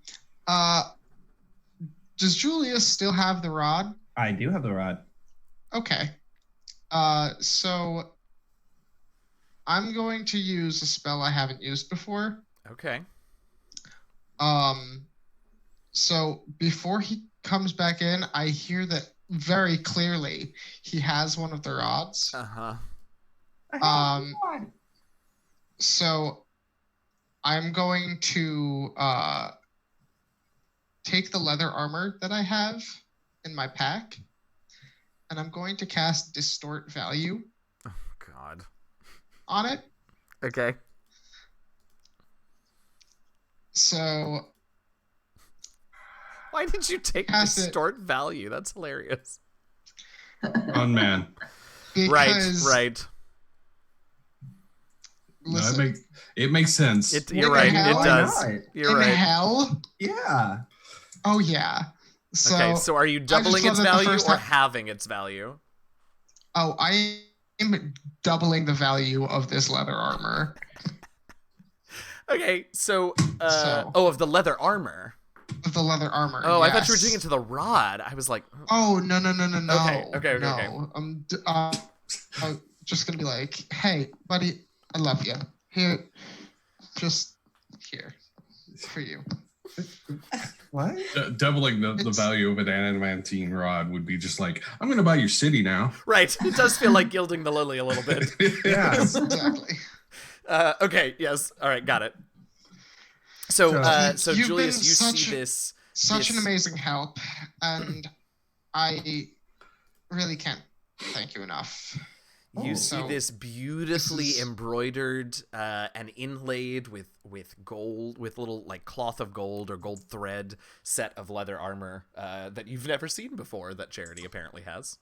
Does Julius still have the rod? I do have the rod. Okay. So I'm going to use a spell I haven't used before. Okay. So before he comes back in, I hear that very clearly he has one of the rods. So I'm going to take the leather armor that I have in my pack, and I'm going to cast Distort Value. Oh, God. On it. Okay. So... Why did you take Distort Value? That's hilarious. On man. Because Right. No, listen, it makes sense. You're right. hell? It Why does. not? You're in right. hell. Yeah. Oh yeah. So, Okay, so are you doubling love its that the value first or time- halving its value? Oh, I am doubling the value of this leather armor. Okay, so So- of the leather armar. Of the leather armor. Oh, I thought you were yes. doing it to the rod. I was like, Oh no. Okay. No. I'm just gonna be like, hey, buddy, I love you. Here, just here for you. What? Doubling the value of an adamantine rod would be just like, I'm going to buy your city now. right. It does feel like gilding the lily a little bit. Yeah. Exactly. Okay, yes. All right, got it. So You've Julius, been you such see this. Such an this- amazing help, and I really can't thank you enough. You Oh. see So, this beautifully this is- embroidered and inlaid with gold, with little like cloth of gold or gold thread set of leather armor that you've never seen before. That Charity apparently has.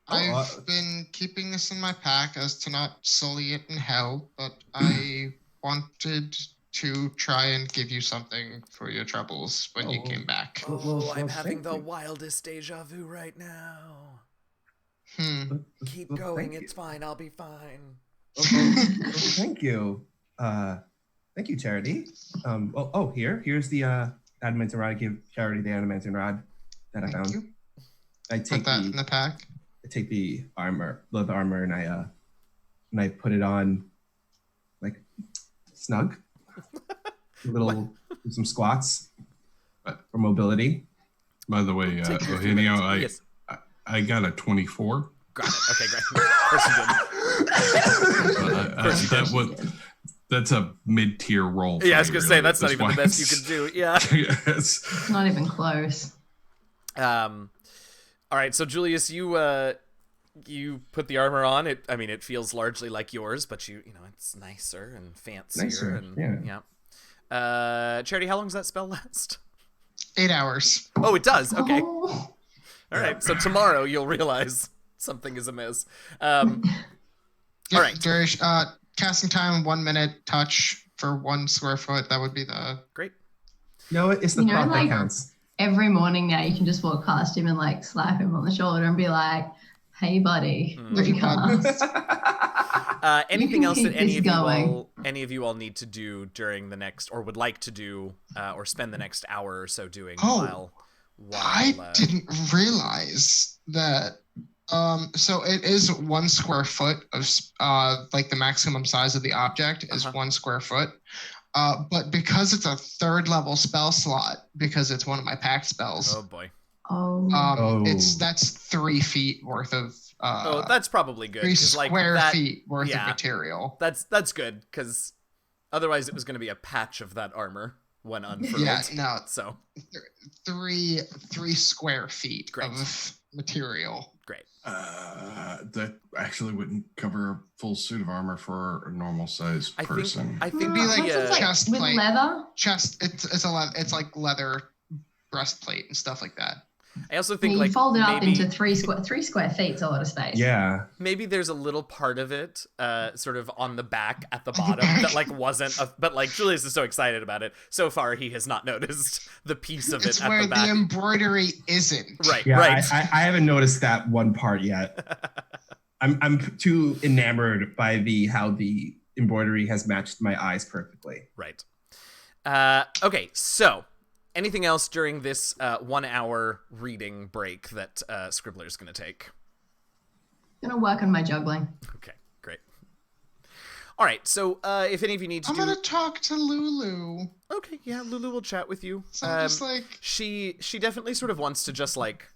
I've been keeping this in my pack as to not sully it in hell, but I wanted to try and give you something for your troubles when you Oh. came back. Well, I'm having thank the you. wildest deja vu right now. Hmm. Keep Well, going. thank It's fine. I'll be fine. Thank you. Thank you, Charity. Here's the adamantine rod. I give Charity the adamantine rod that I Thank found. you. I Put take that in the pack. the leather armor, and I put it on like snug. Do some squats for mobility. By the way, Take you a few Eugenio, minutes. Yes. I got a 24. Got it. Okay, great. Of course you did. That's a mid-tier roll. For Yeah, I was me, gonna say really, that's at not even this the best you point. could do. Yeah. Yes. It's not even close. All right. So Julius, you put the armor on. It feels largely like yours, but it's nicer and fancier. Nicer, and, yeah. Charity, how long does that spell last? 8 hours. Oh, it does. Okay. Oh. All right. So tomorrow you'll realize something is amiss. Yeah, All right. Casting time 1 minute. Touch for 1 square foot. That would be the. Great. No, it's the You know, thought like- that counts. Every morning now, you can just walk past him and like slap him on the shoulder and be like, "Hey, buddy, recast." Anything can else that keep this going. any of you all need to do during the next, or would like to do, or spend the next hour or so doing Oh, while I didn't realize that. So it is 1 square foot of like the maximum size of the object is 1 square foot. But because it's a 3rd level spell slot, because it's one of my pack spells, Oh boy. Oh, that's 3 feet worth of That's probably good. 3 'cause, like, square that- feet worth yeah. of material. That's good because otherwise it was going to be a patch of that armor when unfurled. Yeah, no, So 3 square feet Great. of material. great. That actually wouldn't cover a full suit of armor for a normal sized I person. think It'd be like the, What's it chest with plate. leather. Chest, it's like leather breastplate and stuff like that. I also Yeah, think you like fold it up maybe, into 3 square feet's a lot of space. Yeah. maybe there's a little part of it sort of on the back at the On the bottom back. that like wasn't but like Julius is so excited about it so far he has not noticed the piece of It's it at where the the back. embroidery isn't. Right, Yeah, right. I haven't noticed that one part yet. I'm too enamored by how the embroidery has matched my eyes perfectly. Right. Okay, so anything else during this 1 hour reading break that Scribbler's going to take? Gonna work on my juggling. Okay, great. All right, so if any of you need to I'm gonna talk to Lulu. Okay, yeah, Lulu will chat with you. So I'm just like, She definitely sort of wants to just like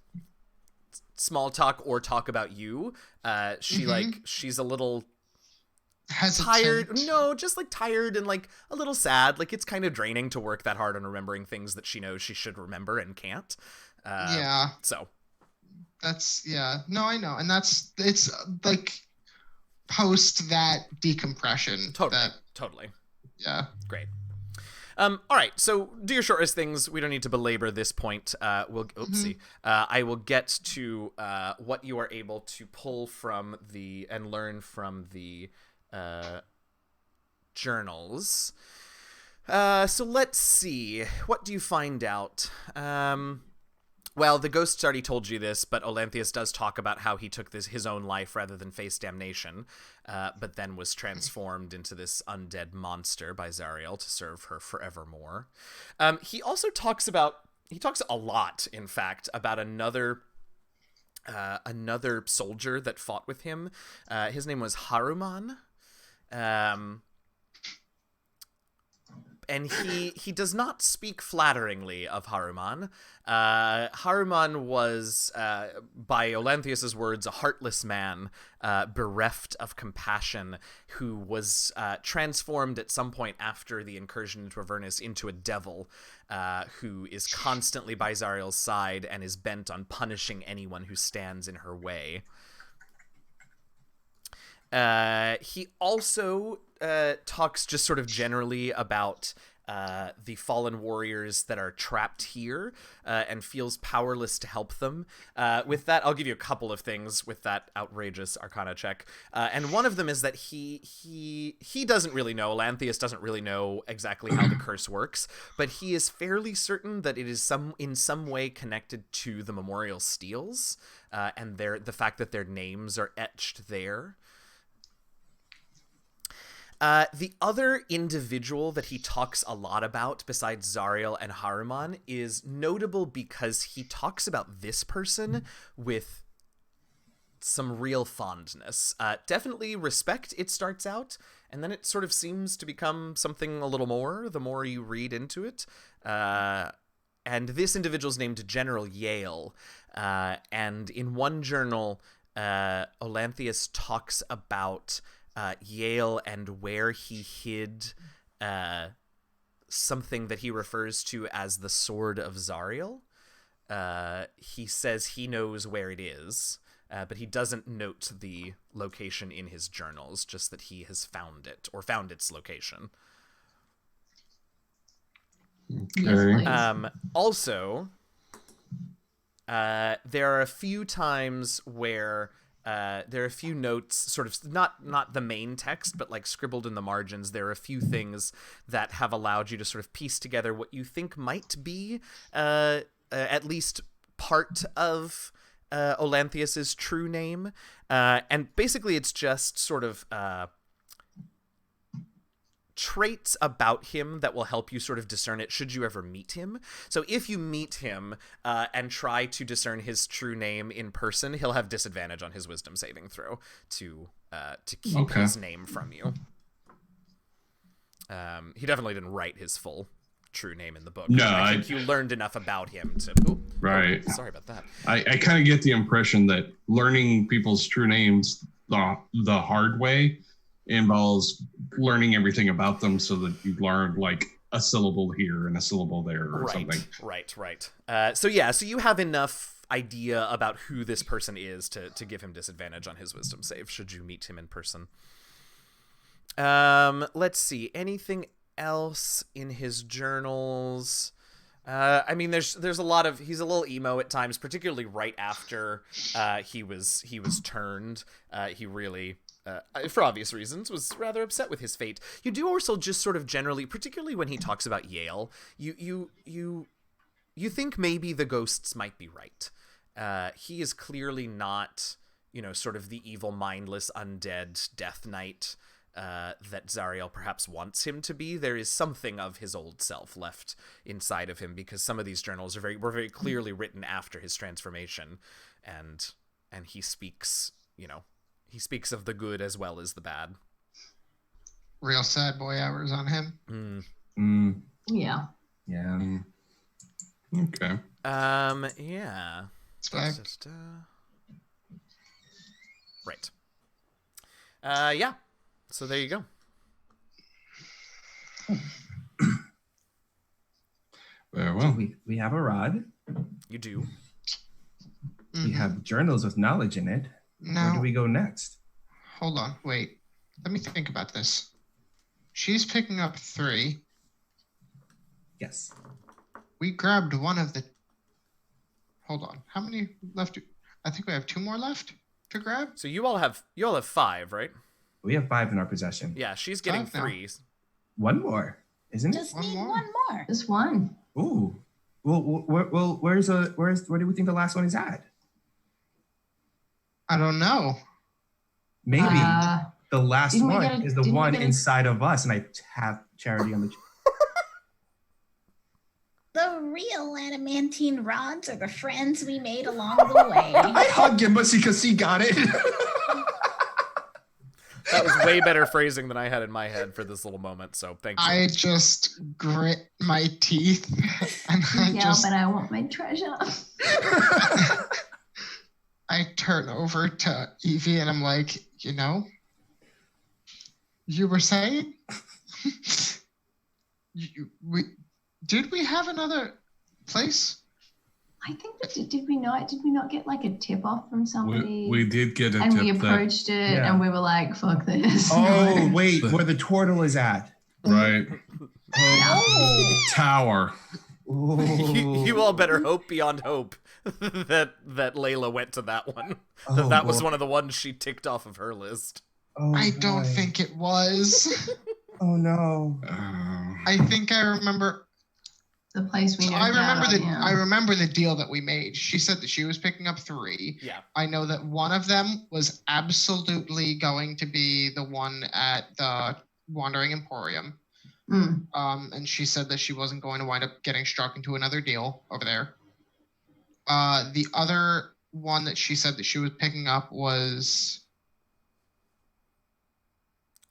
small talk or talk about you. She's a little hesitant. tired. No, just like tired and like a little sad. Like it's kind of draining to work that hard on remembering things that she knows she should remember and can't. Yeah, So No, I know, and it's like post that decompression. totally, That totally yeah. great. All right, so do your shortest things. We don't need to belabor this point. I will get to what you are able to pull from and learn from the journals. So let's see. What do you find out? Well, the ghosts already told you this, but Olanthius does talk about how he took his own life rather than face damnation, but then was transformed into this undead monster by Zariel to serve her forevermore. He also talks a lot, in fact, about another soldier that fought with him. His name was Haruman. And he does not speak flatteringly of Haruman. Haruman was, by Olanthius' words, a heartless man, bereft of compassion, who was transformed at some point after the incursion into Avernus into a devil, who is constantly by Zariel's side and is bent on punishing anyone who stands in her way. He also talks just sort of generally about the fallen warriors that are trapped here and feels powerless to help them. With that, I'll give you a couple of things with that outrageous Arcana check. And one of them is that he doesn't really know, Olanthius doesn't really know exactly how the curse works, but he is fairly certain that it is in some way connected to the memorial steels and the fact that their names are etched there. The other individual that he talks a lot about besides Zariel and Haruman is notable because he talks about this person with some real fondness. Definitely respect, it starts out, and then it sort of seems to become something a little more the more you read into it. And this individual's named General Yale, and in one journal, Olanthius talks about Yale and where he hid something that he refers to as the Sword of Zariel. He says he knows where it is, but he doesn't note the location in his journals, just that he has found it, or found its location. Okay. Also, there are a few times where there are a few notes, sort of not the main text, but like scribbled in the margins. There are a few things that have allowed you to sort of piece together what you think might be at least part of Olanthius's true name. And basically it's just sort of traits about him that will help you sort of discern it should you ever meet him. So if you meet him and try to discern his true name in person, he'll have disadvantage on his wisdom saving throw to keep his name from you. He definitely didn't write his full true name in the book. No, I think you learned enough about him to... Right. Oh, sorry about that. I kind of get the impression that learning people's true names the hard way involves learning everything about them so that you learn like a syllable here and a syllable there or something. Right. So you have enough idea about who this person is to give him disadvantage on his wisdom save should you meet him in person. Let's see. Anything else in his journals? I mean, there's a lot of... He's a little emo at times, particularly right after he was turned. He really... for obvious reasons, was rather upset with his fate. You do also just sort of generally, particularly when he talks about Yale, you think maybe the ghosts might be right. He is clearly not, sort of the evil, mindless, undead Death Knight that Zariel perhaps wants him to be. There is something of his old self left inside of him because some of these journals were very clearly written after his transformation, and he speaks, he speaks of the good as well as the bad. Real sad boy hours on him. Yeah. Yeah. Okay. Yeah. Respect. Right. Yeah. So there you go. Very So well. we have a rod. You do. We have journals with knowledge in it. Where do Now, we go next? hold on, wait. Let me think about this. She's picking up 3. Yes. We grabbed one of the. Hold on. How many left? I think we have 2 more left to grab. So you all have 5, right? We have 5 in our possession. Yeah, she's getting 5 now. 3. One more, isn't it? Just One need more. one more. Just one. Ooh. Well, where do we think the last one is at? I don't know. Maybe Uh, the last didn't we one get a- is the didn't we one get a- inside of us, and I tap Charity on the. The real adamantine rods are the friends we made along the way. I hugged him because he got it. That was way better phrasing than I had in my head for this little moment, so thank you. I just grit my teeth and I yeah, just but I want my treasure. I turn over to Evie and I'm like, you were saying? Did we have another place? I think that did we not get like a tip off from somebody? We did get a and tip we that, approached it Yeah. and we were like, fuck this. Oh wait, where the turtle is at? right, Oh, tower. Ooh. You all better hope beyond hope that Layla went to that one. Oh, that was boy. one of the ones she ticked off of her list. Oh, I don't boy. think it was. Oh no. I think I remember. The place we So know. I remember yeah. the deal that we made. She said that she was picking up 3. Yeah. I know that one of them was absolutely going to be the one at the Wandering Emporium. Mm. And she said that she wasn't going to wind up getting struck into another deal over there. The other one that she said that she was picking up was.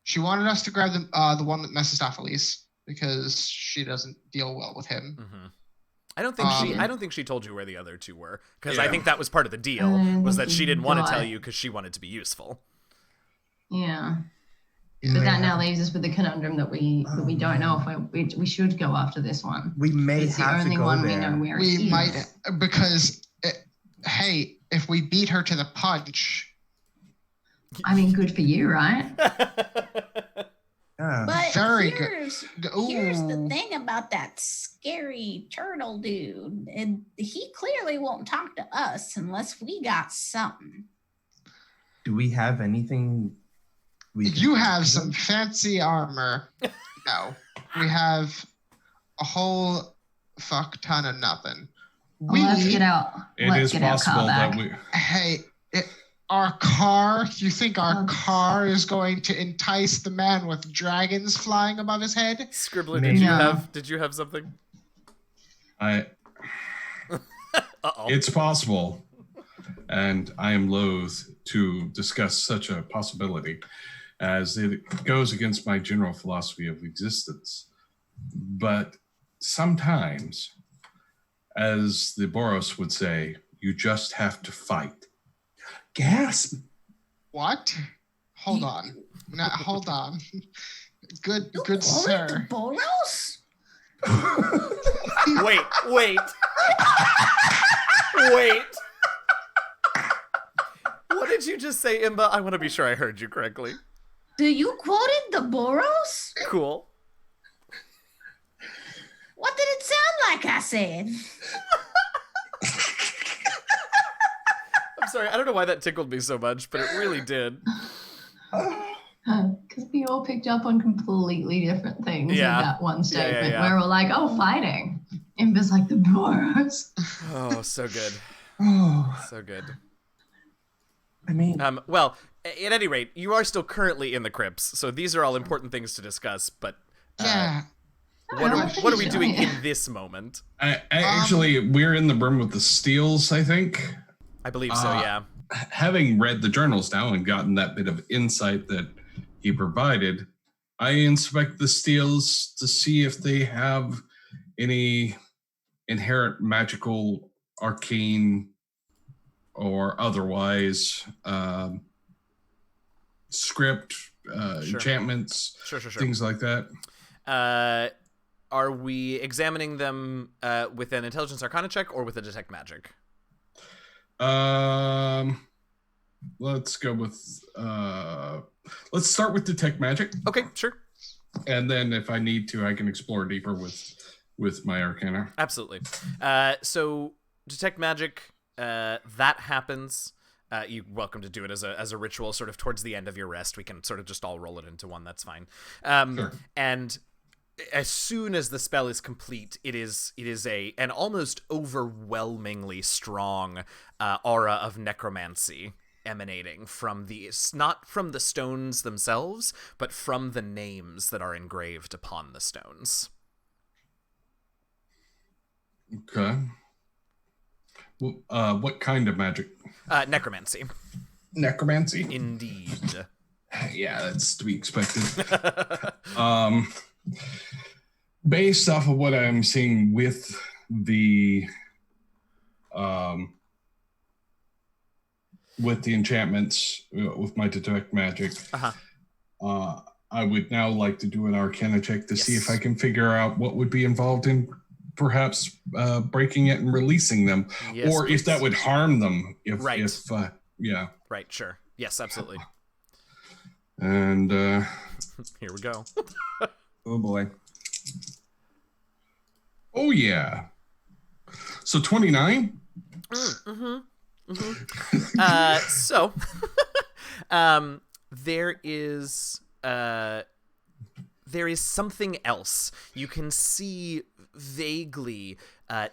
She wanted us to grab the one with Mephistopheles because she doesn't deal well with him. Mm-hmm. I don't think she told you where the other 2 were, because I Yeah. think that was part of the deal, was that she didn't want to tell you because she wanted to be useful. Yeah. But that now leaves us with the conundrum that we don't know if we should go after this one. We may It's the have to only go one there. we know where it We is. might, because, hey, if we beat her to the punch, I mean, good for you, right? Yeah. but Very here's the thing about that scary turtle dude. And he clearly won't talk to us unless we got something. Do we have anything? You have some fancy armor. No, we have a whole fuck ton of nothing. Well, let's get out. It let's is get our car possible that back. we. Hey, our car. You think our Oh. car is going to entice the man with dragons flying above his head? Scribbler, Maybe. did you have something? Uh-oh. It's possible, and I am loath to discuss such a possibility, as it goes against my general philosophy of existence. But sometimes, as the Boros would say, you just have to fight. Gasp. What? Hold on. Now, hold on. Good You good call it the sir. Boros? Wait. Wait. What did you just say, Imba? I want to be sure I heard you correctly. Do you quoted the Boros? Cool. What did it sound like I said? I'm sorry, I don't know why that tickled me so much, but it really did. Because we all picked up on completely different things Yeah. in that one statement yeah. where we're like, oh, fighting. Imba's like, the Boros. Oh, so good. Oh, So good. I mean, Well, at any rate, you are still currently in the crypts, so these are all important things to discuss, but Yeah. what are we doing Yeah. in this moment? Actually, we're in the room with the steels, I think. I believe so, yeah. Having read the journals now and gotten that bit of insight that he provided, I inspect the steels to see if they have any inherent magical, arcane, or otherwise script, Sure. enchantments, Sure. things like that. Are we examining them with an intelligence arcana check or with a detect magic? Let's go with let's start with detect magic, Okay, sure. and then if I need to, I can explore deeper with with my arcana. Absolutely. So detect magic, that happens. You're welcome to do it as a ritual sort of towards the end of your rest. We can sort of just all roll it into one. That's fine. Sure. And as soon as the spell is complete, it is an almost overwhelmingly strong aura of necromancy emanating from not from the stones themselves, but from the names that are engraved upon the stones. Okay. Well, what kind of magic? Necromancy. Necromancy? Indeed. Yeah, that's to be expected. Based off of what I'm seeing with the enchantments, with my detect magic, I would now like to do an arcana check to see if I can figure out what would be involved in perhaps breaking it and releasing them, or if that would harm them. Yeah. Right, sure. Yes, absolutely. And here we go. Oh boy. Oh yeah. So 29? So there is something else. You can see vaguely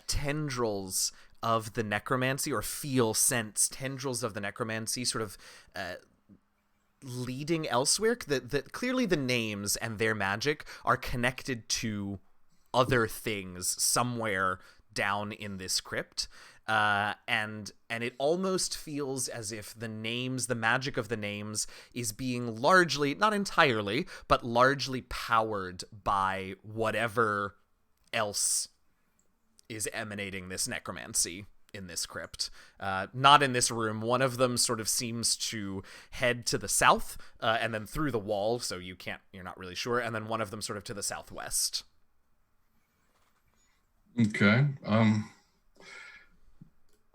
tendrils of the necromancy, or sense tendrils of the necromancy sort of leading elsewhere. That clearly the names and their magic are connected to other things somewhere down in this crypt. And it almost feels as if the magic of the names is being largely, not entirely, but largely powered by whatever else is emanating this necromancy in this crypt. Not in this room. One of them sort of seems to head to the south, and then through the wall, so you're not really sure, and then one of them sort of to the southwest. Okay.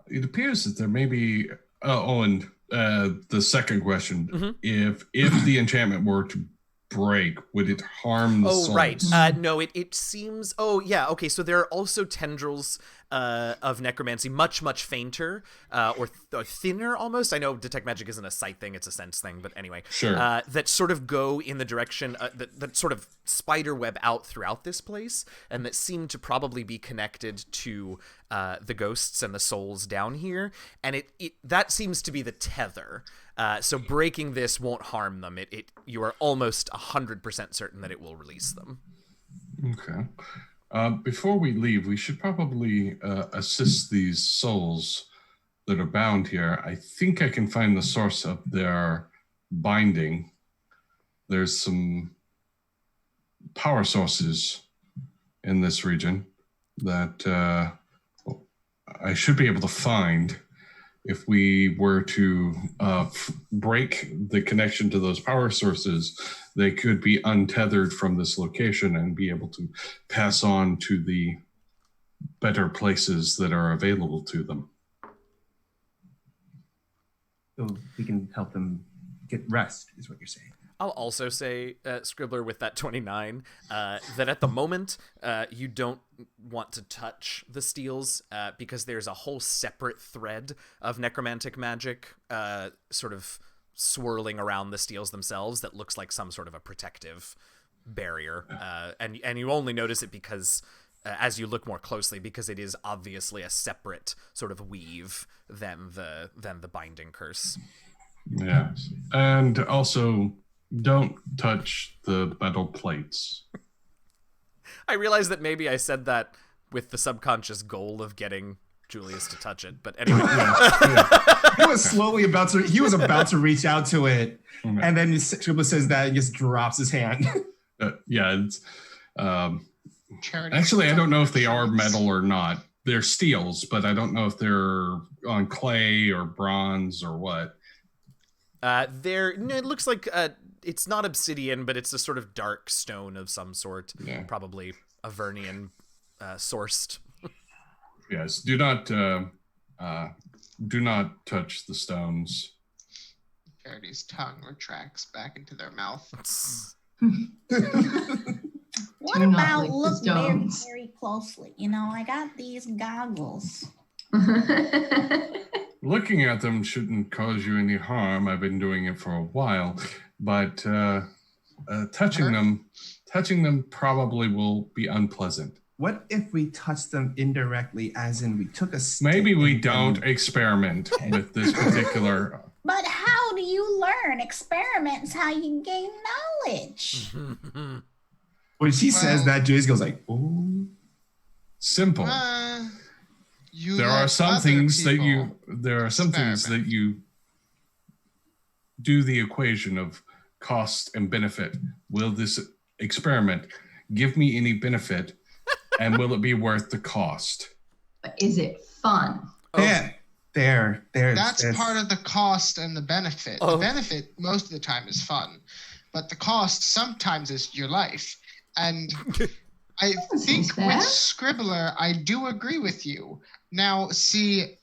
It appears that there may be. And the second question: if the enchantment were to break, would it harm the souls? Right. No, it seems. Oh, yeah. Okay, so there are also tendrils of necromancy, much fainter, or thinner almost. I know detect magic isn't a sight thing; it's a sense thing. But anyway, sure. That sort of go in the direction that sort of spider web out throughout this place, and that seem to probably be connected to the ghosts and the souls down here. And that seems to be the tether. So breaking this won't harm them. You are almost 100% certain that it will release them. Okay. Before we leave, we should probably assist these souls that are bound here. I think I can find the source of their binding. There's some power sources in this region that I should be able to find. If we were to break the connection to those power sources, they could be untethered from this location and be able to pass on to the better places that are available to them. So we can help them get rest, is what you're saying. I'll also say, Scribbler, with that 29, that at the moment, you don't want to touch the steels because there's a whole separate thread of necromantic magic sort of swirling around the steels themselves that looks like some sort of a protective barrier. And you only notice it because, as you look more closely, because it is obviously a separate sort of weave than the binding curse. Yeah. And also, don't touch the metal plates. I realize that maybe I said that with the subconscious goal of getting Julius to touch it, but anyway. He was slowly about to reach out to it, and then Scribbler says that and just drops his hand. It's actually, I don't know if they are metal or not. They're steels, but I don't know if they're on clay or bronze or what. It looks like it's not obsidian, but it's a sort of dark stone of some sort, probably Avernian sourced. Yes, do not touch the stones. Verity's tongue retracts back into their mouth. What Do not about lick the look very, stones. very closely? You know, I got these goggles. Looking at them shouldn't cause you any harm. I've been doing it for a while, but touching them probably will be unpleasant. What if we touch them indirectly, as in we took a stick? Maybe we and don't experiment with this particular. But how do you learn? Experiments how you gain knowledge. When she says that, Jace goes like, "Oh." Simple. There are some things that you do the equation of cost and benefit. Will this experiment give me any benefit, and will it be worth the cost? But is it fun? That's part of the cost and the benefit. The benefit most of the time is fun, but the cost sometimes is your life. And I think with Scribbler, I do agree with you. Now, see,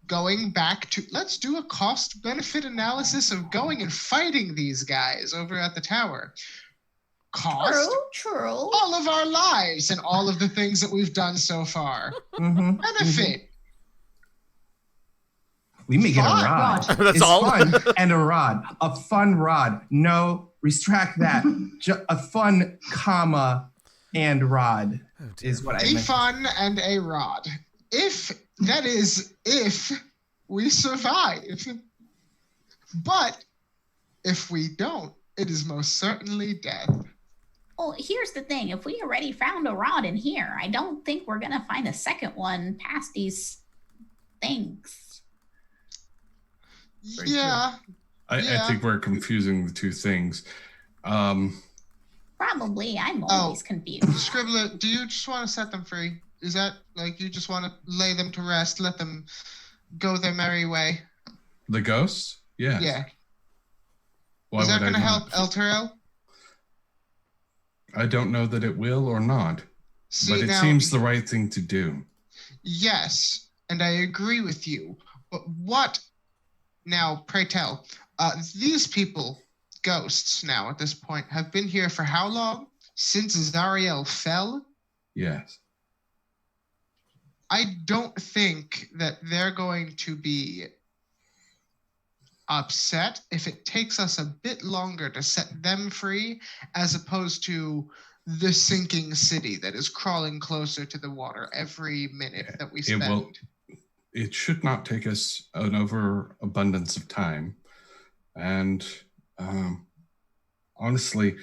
going back to, let's do a cost-benefit analysis of going and fighting these guys over at the tower. Cost? True. All of our lives and all of the things that we've done so far. Benefit. We may get a Fun. rod. That's It's all? fun and a rod. A fun rod. No, retract that. A fun, comma, and rod is what I A meant. fun and a rod. If we survive. But if we don't, it is most certainly death. Well, here's the thing. If we already found a rod in here, I don't think we're going to find a second one past these things. Yeah. I think we're confusing the two things. Probably. I'm always confused. Scribbler, do you just want to set them free? Is that like you just want to lay them to rest, let them go their merry way? The ghosts? Yes. Yeah. Why Is that would I going to not? help Elturel? I don't know that it will or not, but it now, seems the right thing to do. Yes, and I agree with you. But what? Now, pray tell, these people, ghosts now at this point, have been here for how long? Since Zariel fell? Yes. I don't think that they're going to be upset if it takes us a bit longer to set them free as opposed to the sinking city that is crawling closer to the water every minute that we spend. It should not take us an overabundance of time. And honestly,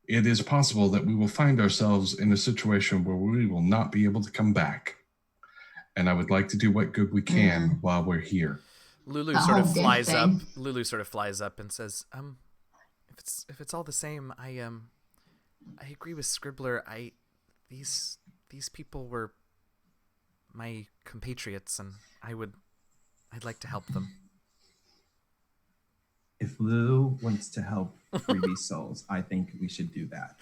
it is possible that we will find ourselves in a situation where we will not be able to come back. And I would like to do what good we can while we're here. Lulu sort of flies up. Lulu sort of flies up and says, if it's all the same, I agree with Scribbler. These people were my compatriots, and I'd like to help them. If Lulu wants to help free these souls, I think we should do that.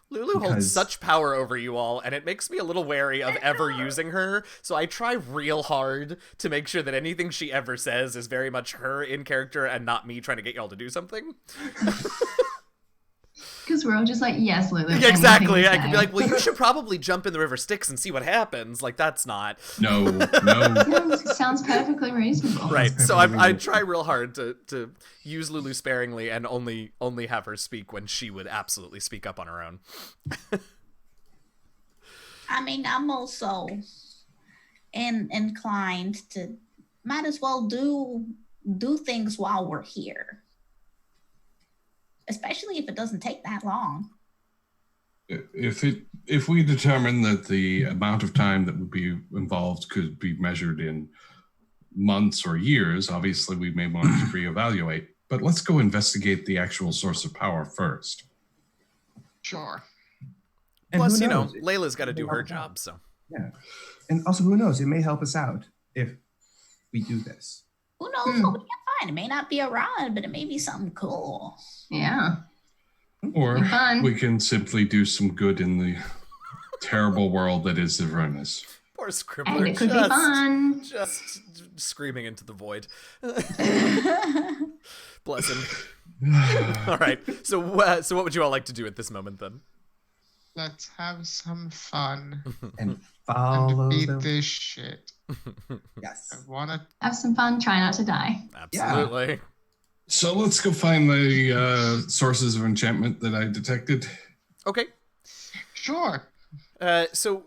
Lulu holds such power over you all, and it makes me a little wary of ever using her, so I try real hard to make sure that anything she ever says is very much her in character and not me trying to get y'all to do something. Because we're all just like, yes, Lulu. Yeah, exactly. I could be like, well, you should probably jump in the river Styx and see what happens. Like, that's not... No. Sounds perfectly reasonable. Right, so I try real hard to use Lulu sparingly and only have her speak when she would absolutely speak up on her own. I mean, I'm also inclined to might as well do things while we're here. Especially if it doesn't take that long. If we determine that the amount of time that would be involved could be measured in months or years, obviously we may want to reevaluate. But let's go investigate the actual source of power first. Sure. And plus, who knows? Layla's got to do her job, so. Yeah. And also, who knows? It may help us out if we do this. Who knows what we can find? It may not be a rod, but it may be something cool. Yeah. Or we can simply do some good in the terrible world that is Avernus. Poor Scribbler. And it could be fun. Just screaming into the void. Bless him. All right. So what would you all like to do at this moment then? Let's have some fun And follow and beat the... this shit. Yes. I wanna. Have some fun. Try not to die. Absolutely. So let's go find the sources of enchantment that I detected. Okay. Sure. So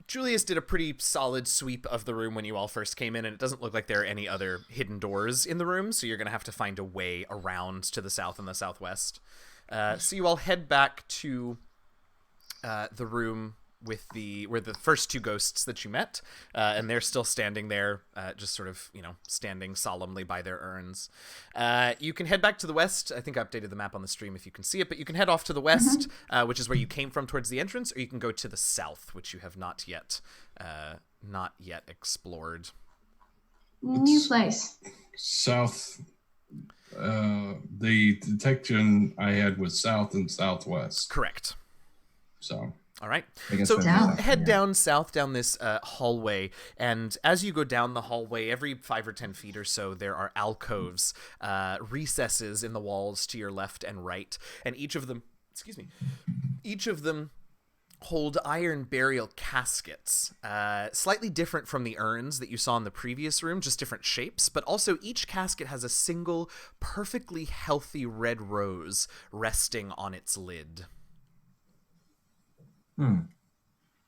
Julius did a pretty solid sweep of the room when you all first came in, and it doesn't look like there are any other hidden doors in the room, so you're going to have to find a way around to the south and the southwest. So you all head back to the room with where the first two ghosts that you met, and they're still standing there, just sort of, standing solemnly by their urns. You can head back to the west. I think I updated the map on the stream if you can see it, but you can head off to the west, which is where you came from towards the entrance, or you can go to the south, which you have not yet explored. New place. South. The detection I had was south and southwest. Correct. So. All right. I guess So that's you south, head yeah. down south down this hallway, and as you go down the hallway, every 5 or 10 feet or so, there are alcoves, recesses in the walls to your left and right, and each of them hold iron burial caskets, slightly different from the urns that you saw in the previous room, just different shapes, but also each casket has a single, perfectly healthy red rose resting on its lid.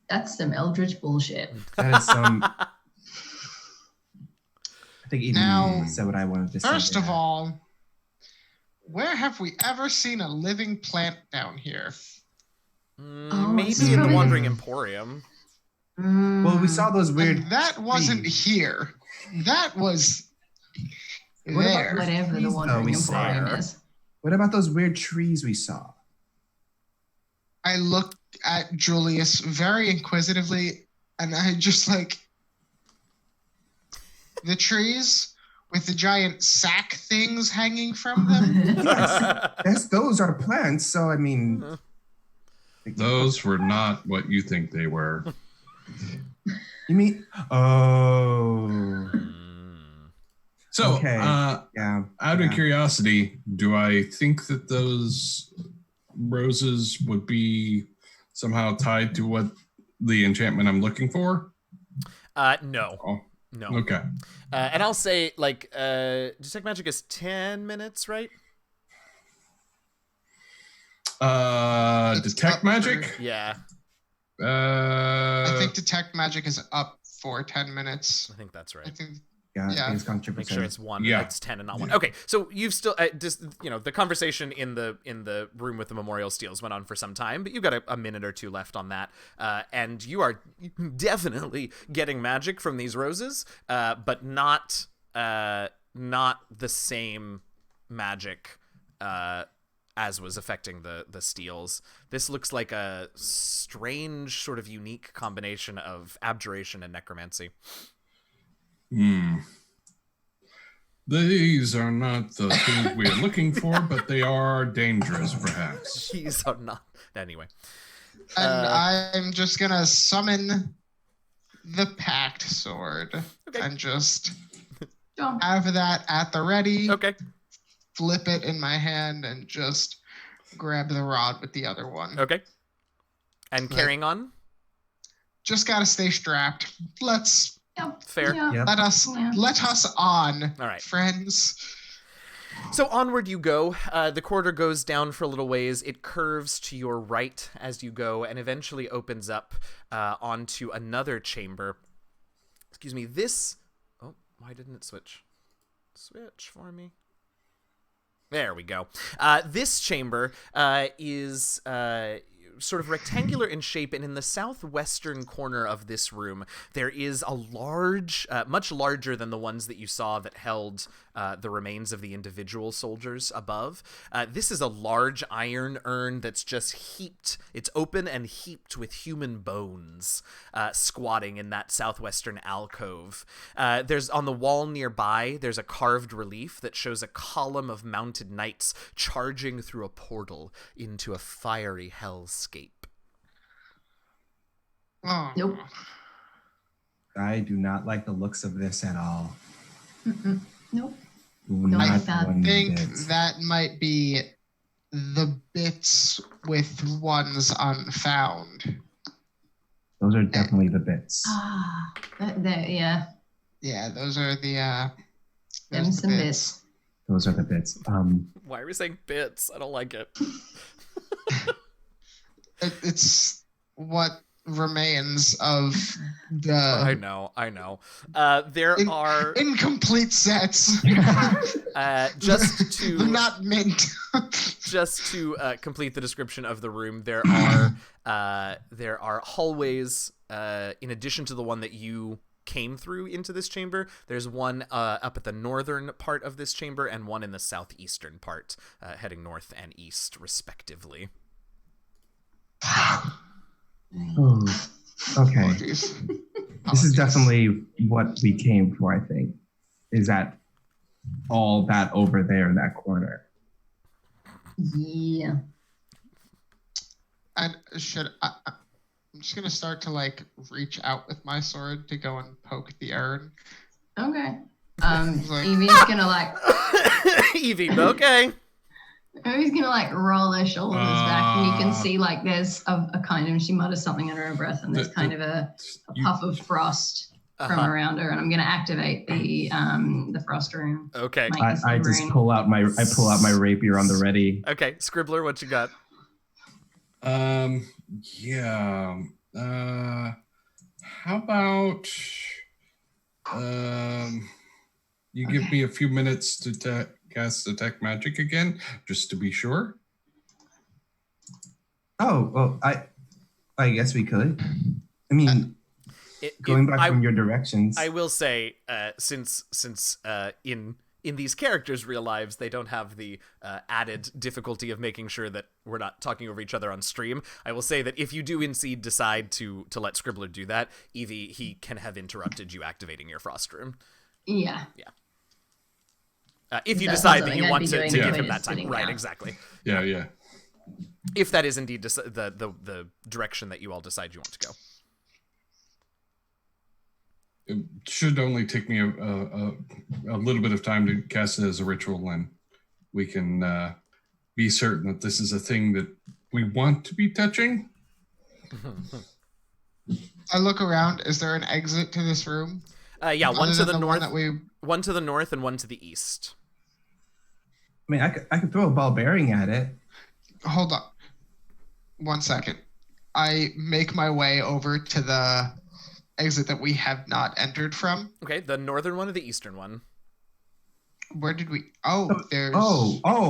That's some eldritch bullshit. That is some... I think Eden Now, said what I wanted to say. First of there. all, where have we ever seen a living plant down here? Maybe this is in the probably- Wandering Emporium. Well, we saw those weird... And that wasn't trees. here. That was What about there. Whatever the Trees, Wandering though, we Emporium saw. is. What about those weird trees we saw? I looked at Julius very inquisitively, and I just the trees with the giant sack things hanging from them. Yes, those are plants, so I mean... Those were not what you think they were. You mean... Oh... So, Okay. Yeah. out of curiosity, do I think that those roses would be somehow tied to what the enchantment I'm looking for? No. Oh, No. okay. And I'll say, Detect Magic is 10 minutes, right? It's Detect up magic? for- Yeah, I think Detect Magic is up for 10 minutes. I think that's I right. think Yeah, Yeah. I think it's gone 2%. Make sure it's 1. Yeah. It's 10 and not 1. Okay, so you've still just the conversation in the room with the memorial steels went on for some time, but you've got a minute or two left on that, and you are definitely getting magic from these roses, but not the same magic as was affecting the steels. This looks like a strange, sort of unique combination of abjuration and necromancy. These are not the things we are looking for, but they are dangerous, perhaps. These are not. Anyway. And I'm just gonna summon the Pact Sword Okay. and just Sure. have that at the ready. Okay. Flip it in my hand and just grab the rod with the other one. Okay. And carrying on? Just gotta stay strapped. Let's Yep. Fair. Yeah. Yep. let us on, All right. friends. So onward you go. The corridor goes down for a little ways. It curves to your right as you go and eventually opens up onto another chamber. Excuse me. Oh, why didn't it switch? Switch for me. There we go. This chamber is sort of rectangular in shape, and in the southwestern corner of this room, there is a large, much larger than the ones that you saw that held the remains of the individual soldiers above. This is a large iron urn that's just heaped. It's open and heaped with human bones, squatting in that southwestern alcove. There's on the wall nearby, there's a carved relief that shows a column of mounted knights charging through a portal into a fiery hellscape. Oh. Nope. I do not like the looks of this at all. Nope. Not like that. one I think bit. that might be the bits with ones unfound. Those are definitely the bits. Ah, yeah. Yeah, those are the Them those are the some bits. Those are the bits. Why are we saying bits? I don't like it. It's what remains of the I know. There are incomplete sets. just to Not mint. just to complete the description of the room, there are hallways in addition to the one that you came through into this chamber. There's one up at the northern part of this chamber and one in the southeastern part, heading north and east respectively. Oh, okay. Apologies. This is definitely what we came for, I think. Is that all that over there in that corner? Yeah. And I'm just gonna start to like reach out with my sword to go and poke the urn. Okay. Like- Evie's gonna like Evie, okay. Evie's gonna like roll her shoulders back, and you can see like there's a kind of, she mutters something under her breath, and there's kind of a puff of frost from around her, and I'm gonna activate the frost rune. Okay. I just pull out my rapier on the ready. Okay, Scribbler, what you got? Yeah. How about you give me a few minutes to cast detect magic again, just to be sure? Oh, well, I guess we could. I mean, going back from your directions. I will say, since in these characters' real lives, they don't have the added difficulty of making sure that we're not talking over each other on stream. I will say that if you do indeed decide to let Scribbler do that, Evie, he can have interrupted you activating your frost rune. Yeah. If you That's decide not that you something want I'd to be give doing him if that it's time. sitting Right, down. exactly. Yeah. If that is indeed the direction that you all decide you want to go. It should only take me a little bit of time to cast it as a ritual, and we can be certain that this is a thing that we want to be touching. I look around. Is there an exit to this room? Yeah, one Other to than the north, one that one to the north, and one to the east. I mean, I could throw a ball bearing at it. Hold on. 1 second. I make my way over to the exit that we have not entered from. Okay, the northern one or the eastern one? Where did we? Oh, there's.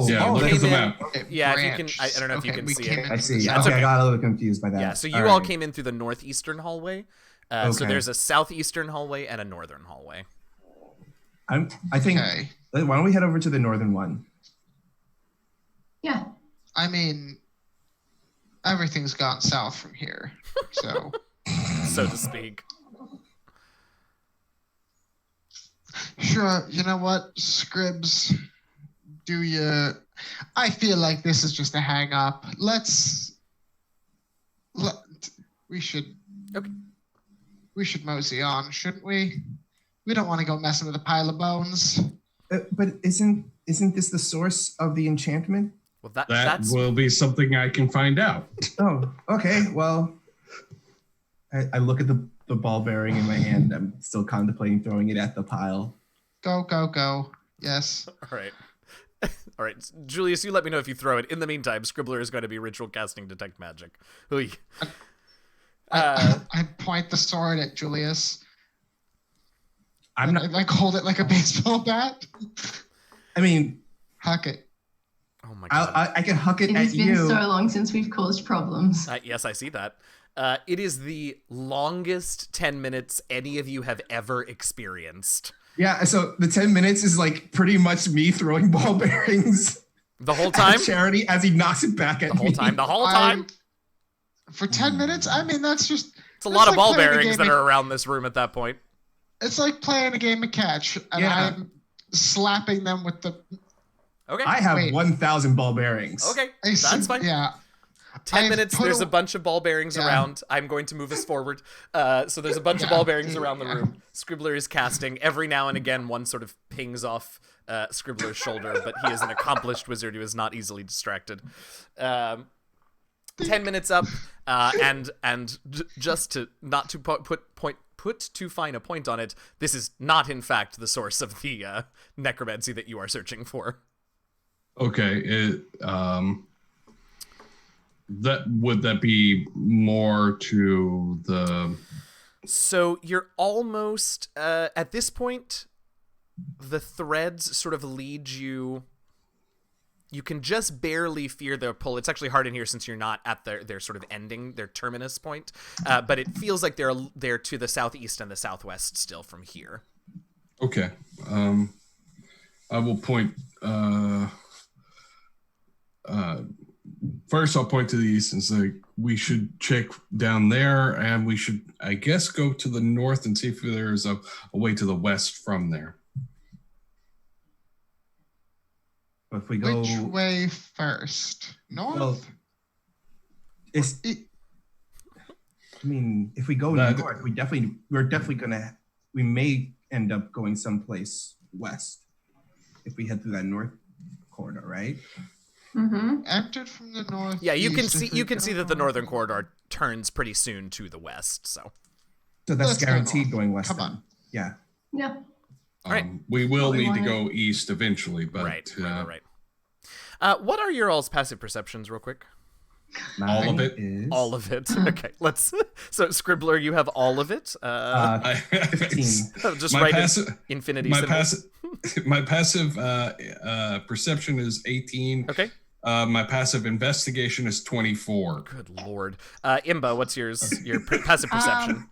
Yeah, look came at the in- map. it Yeah, if you can, branched. I don't know if you Okay, can we see came it. in I from see. the Okay, That's I okay. got a little confused by that. Yeah, so you All all right. came in through the northeastern hallway. So Okay. there's a southeastern hallway and a northern hallway. I think. Okay. Why don't we head over to the northern one? Yeah. I mean, everything's gone south from here. So, So to speak. sure, you know what? Scribs, do you. I feel like this is just a hang up. We should. Okay. We should mosey on, shouldn't we? We don't want to go messing with a pile of bones. But isn't this the source of the enchantment? Well, That that's will be something I can find out. Oh, okay. Well, I look at the ball bearing in my hand. I'm still contemplating throwing it at the pile. Go, go, go. Yes. all right. All right, Julius, you let me know if you throw it. In the meantime, Scribbler is going to be ritual casting detect magic. Hui. I point the sword at Julius. I'm I not. like hold it like a baseball bat. I mean, Huck it. Oh my god. I can huck it It at has been you. so long since we've caused problems. Yes, I see that. It is the longest 10 minutes any of you have ever experienced. Yeah. So the 10 minutes is like pretty much me throwing ball bearings The whole time? at Charity as he knocks it back at The whole me. time? The whole time? For 10 minutes? I mean, that's just. It's a that's lot of like ball playing a bearings game that of- are around this room at that point. It's like playing a game of catch, and Yeah. I'm slapping them with the. Okay. I have Wait. 1,000 ball bearings. Okay. I That's assume- fine. Yeah. 10 I've minutes, put there's a- a bunch of ball bearings Yeah. around. I'm going to move us forward. So there's a bunch of ball bearings around the room. Scribbler is casting. Every now and again, one sort of pings off Scribbler's shoulder, but he is an accomplished wizard who is not easily distracted. 10 minutes up, just to not to put too fine a point on it, this is not in fact the source of the necromancy that you are searching for. Okay. That be more to the... So you're almost at this point, the threads sort of lead you. You can just barely fear their pull. It's actually hard in here since you're not at their sort of ending, their terminus point. But it feels like they're to the southeast and the southwest still from here. Okay. I will point. First, I'll point to the east and say we should check down there, and we should, I guess, go to the north and see if there's a way to the west from there. If we go, Which way first? North? well, it's. I mean, if we go That- north, we may end up going someplace west if we head through that north corridor, right? Mm-hmm. Entered from the north. Yeah, you can see that the northern corridor turns pretty soon to the west. So So that's Let's go guaranteed north. going west. Come then. on. Yeah. Yeah. Right. We will What we need to wanted. go east eventually, but right. What are your all's passive perceptions, real quick? All of Mine it? is All of it. Okay, let's. So Scribbler, you have all of it. 15. Just my write passive, infinity my symbols. my passive perception is 18. Okay. My passive investigation is 24. Good lord. Imba, what's yours? Your passive perception.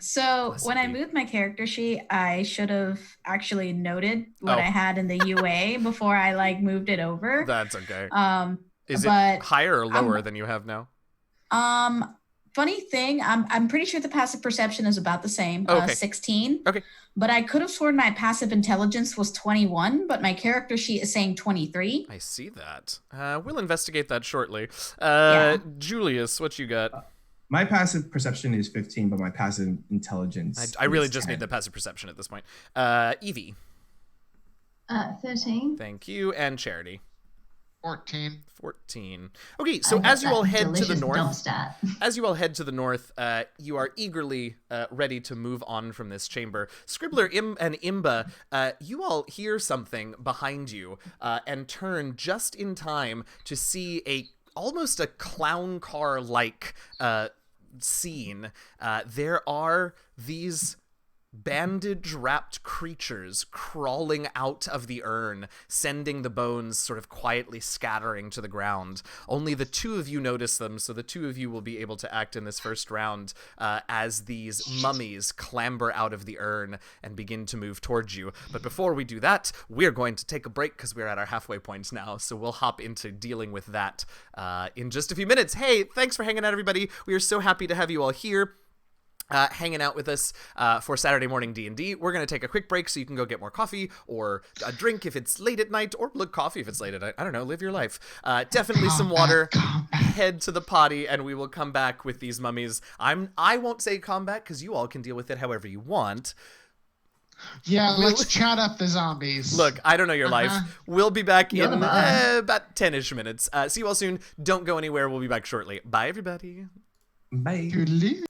So Must when I be. moved my character sheet, I should have actually noted what Oh. I had in the UA before I moved it over. That's okay. Is it but higher or lower than you have now? Funny thing, I'm pretty sure the passive perception is about the same, Oh, okay. 16. Okay. But I could have sworn my passive intelligence was 21, but my character sheet is saying 23. I see that. We'll investigate that shortly. Yeah. Julius, what you got? My passive perception is 15, but my passive intelligence. I really is just 10. need the passive perception at this point. Evie, 13. thank you, and Charity, 14. 14. Okay, I so got as you that all head to the delicious north, dump stat. as you all head to the north, you are eagerly ready to move on from this chamber. Scribbler and Imba, you all hear something behind you and turn just in time to see almost a clown car like scene. There are these bandage wrapped creatures crawling out of the urn, sending the bones sort of quietly scattering to the ground. Only the two of you notice them, so the two of you will be able to act in this first round as these mummies clamber out of the urn and begin to move towards you. But before we do that, we're going to take a break because we're at our halfway point now, so we'll hop into dealing with that in just a few minutes. Hey, thanks for hanging out, everybody. We are so happy to have you all here. Hanging out with us for Saturday morning D&D. We're going to take a quick break so you can go get more coffee or a drink if it's late at night, or look, coffee if it's late at night. I don't know, live your life. Definitely some water. Head to the potty, and we will come back with these mummies. I won't say combat because you all can deal with it however you want. Yeah, let's chat up the zombies. Look, I don't know your life. We'll be back You're in the boss. about 10-ish minutes. See you all soon. Don't go anywhere. We'll be back shortly. Bye, everybody. Bye. Toodaloo.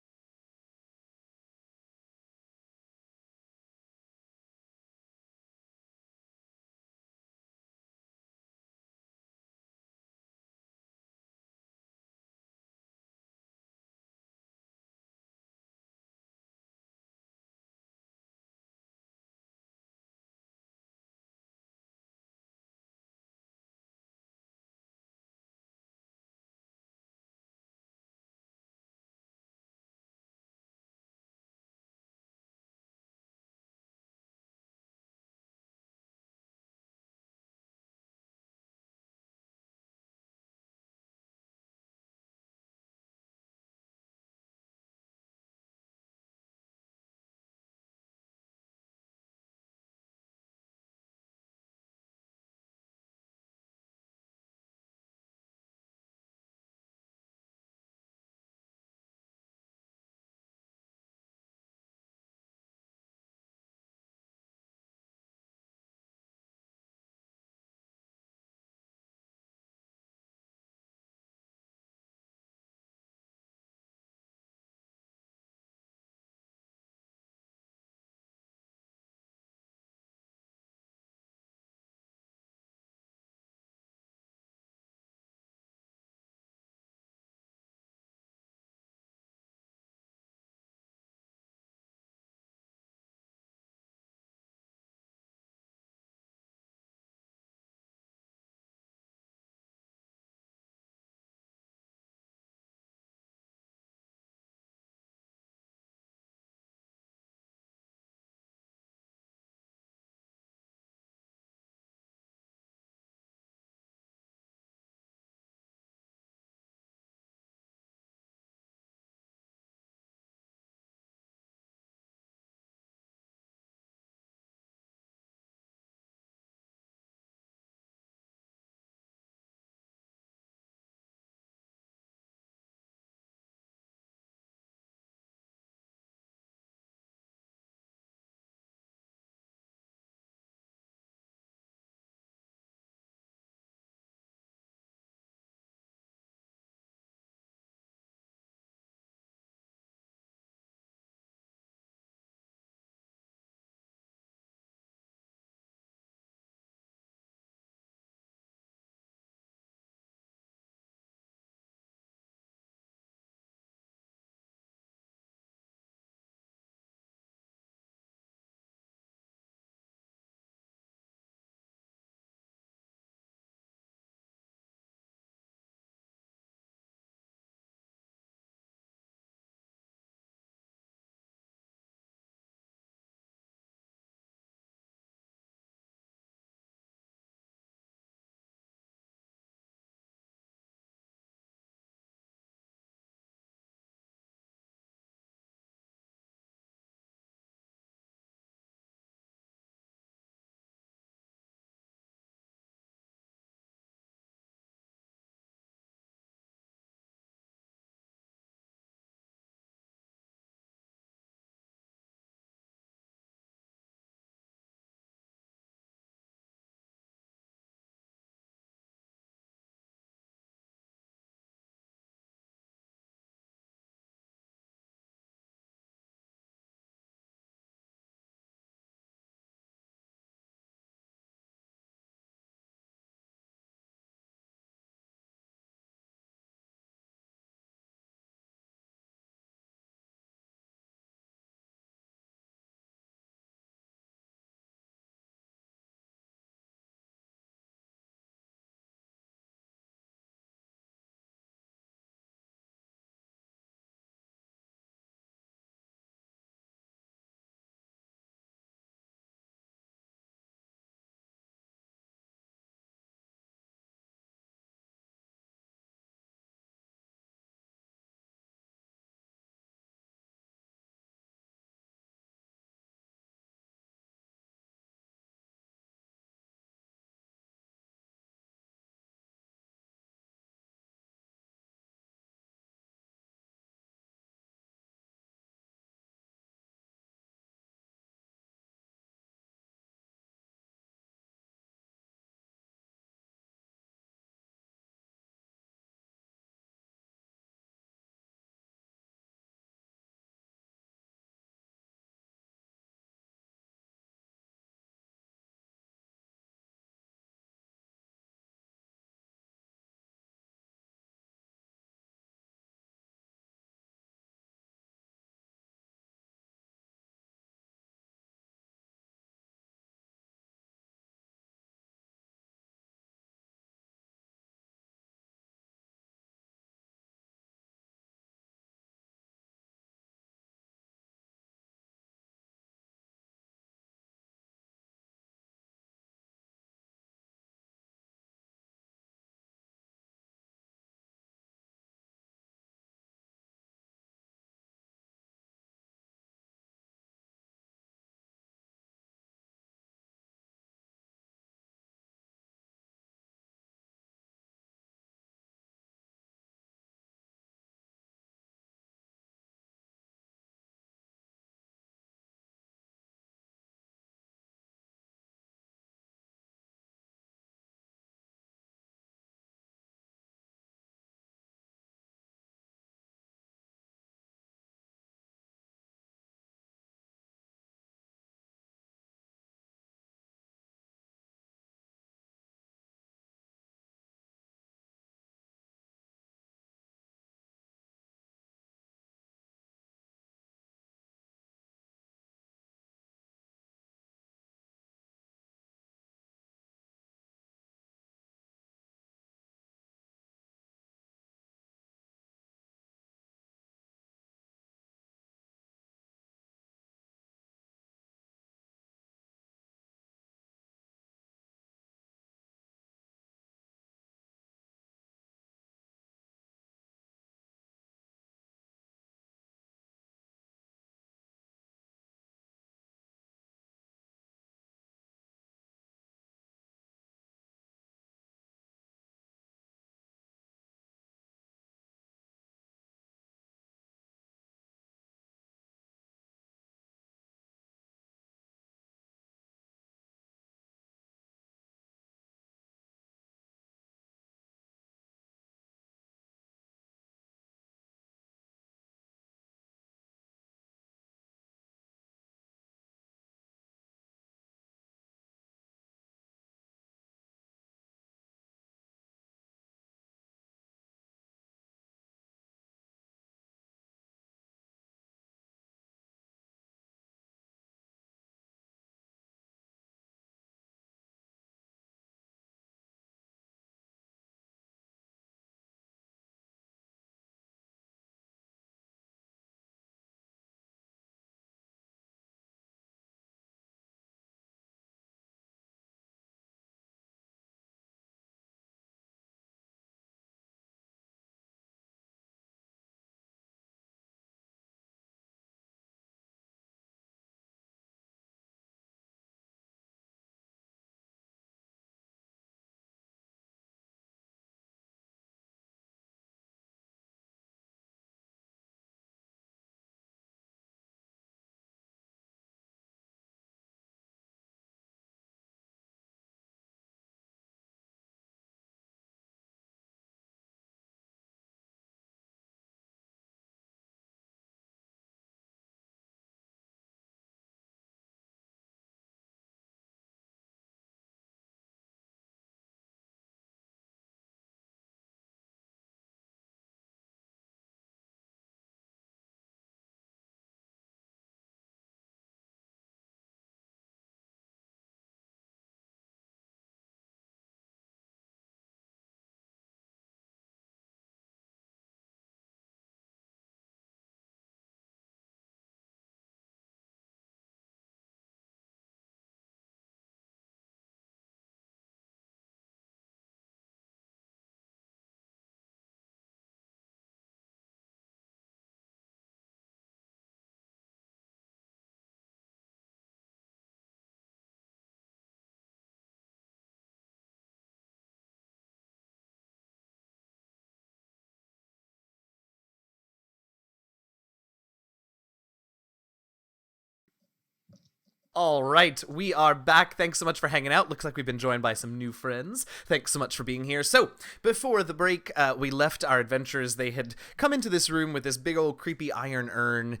All right, we are back. Thanks so much for hanging out. Looks like we've been joined by some new friends. Thanks so much for being here. So, before the break, we left our adventurers. They had come into this room with this big old creepy iron urn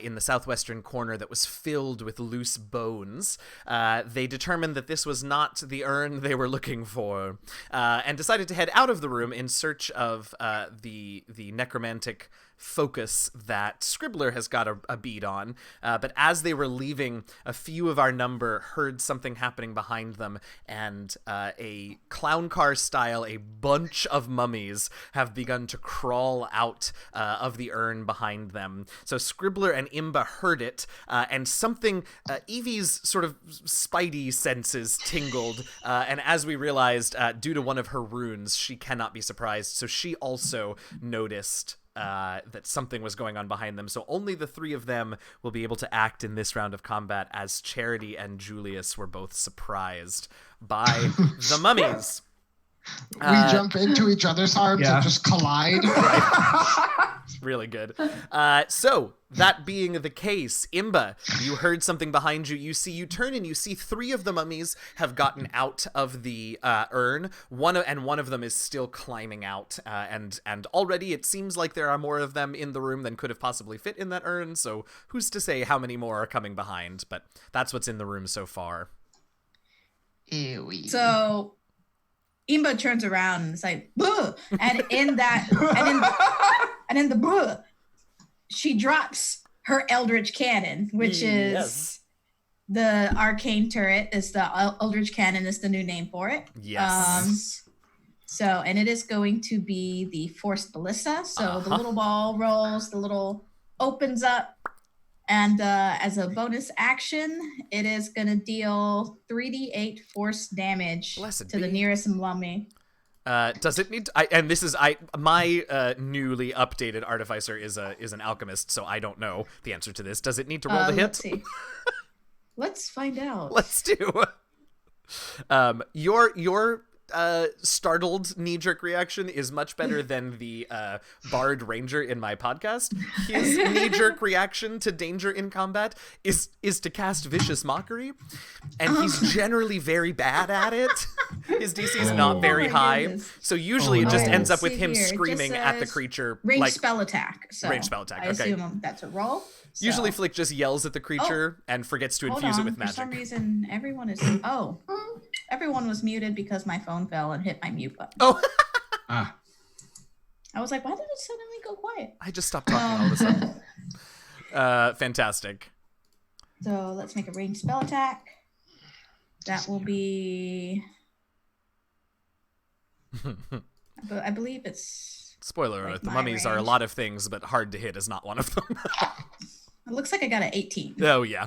in the southwestern corner that was filled with loose bones. They determined that this was not the urn they were looking for, and decided to head out of the room in search of the necromantic focus that Scribbler has got a bead on. But as they were leaving, a few of our number heard something happening behind them, and a clown car style, a bunch of mummies have begun to crawl out of the urn behind them. So Scribbler and Imba heard it, and something, Evie's sort of spidey senses tingled, and as we realized, due to one of her runes, she cannot be surprised, so she also noticed that something was going on behind them. So only the three of them will be able to act in this round of combat, as Charity and Julius were both surprised by the mummies. We jump into each other's arms and just collide. Really good. So, that being the case, Imba, you heard something behind you. You turn and you see three of the mummies have gotten out of the urn. One of them is still climbing out. And already it seems like there are more of them in the room than could have possibly fit in that urn. So, who's to say how many more are coming behind? But that's what's in the room so far. Ew. So Imba turns around and is like, "Buh!" And in that, and in the "buh," she drops her Eldritch Cannon, which is the arcane turret. Is the Eldritch Cannon is the new name for it. Yes. So, and it is going to be the Forced Ballista. So the little ball rolls, the little opens up. And as a bonus action, it is going to deal 3d8 force damage to the nearest mummy. Does it need? And this is my newly updated artificer is an alchemist, so I don't know the answer to this. Does it need to roll the hit? Let's see. Let's find out. Let's do. Your startled knee-jerk reaction is much better than the Bard Ranger in my podcast. His knee-jerk reaction to danger in combat is to cast Vicious Mockery, and he's generally very bad at it. His DC is not very high, goodness. So usually it just ends up with See him here, it screaming just at the says creature. Range spell attack. So range spell attack, I okay. assume that's a roll. So. Usually Flick just yells at the creature and forgets to infuse it with magic. For some reason, everyone was muted because my phone fell and hit my mute button. Oh. I was like, why did it suddenly go quiet? I just stopped talking all of a sudden. Fantastic. So let's make a ranged spell attack. That will be... I believe it's... Spoiler alert, like the my mummies are a range. lot of things, but hard to hit is not one of them. It looks like I got an 18. Oh, yeah.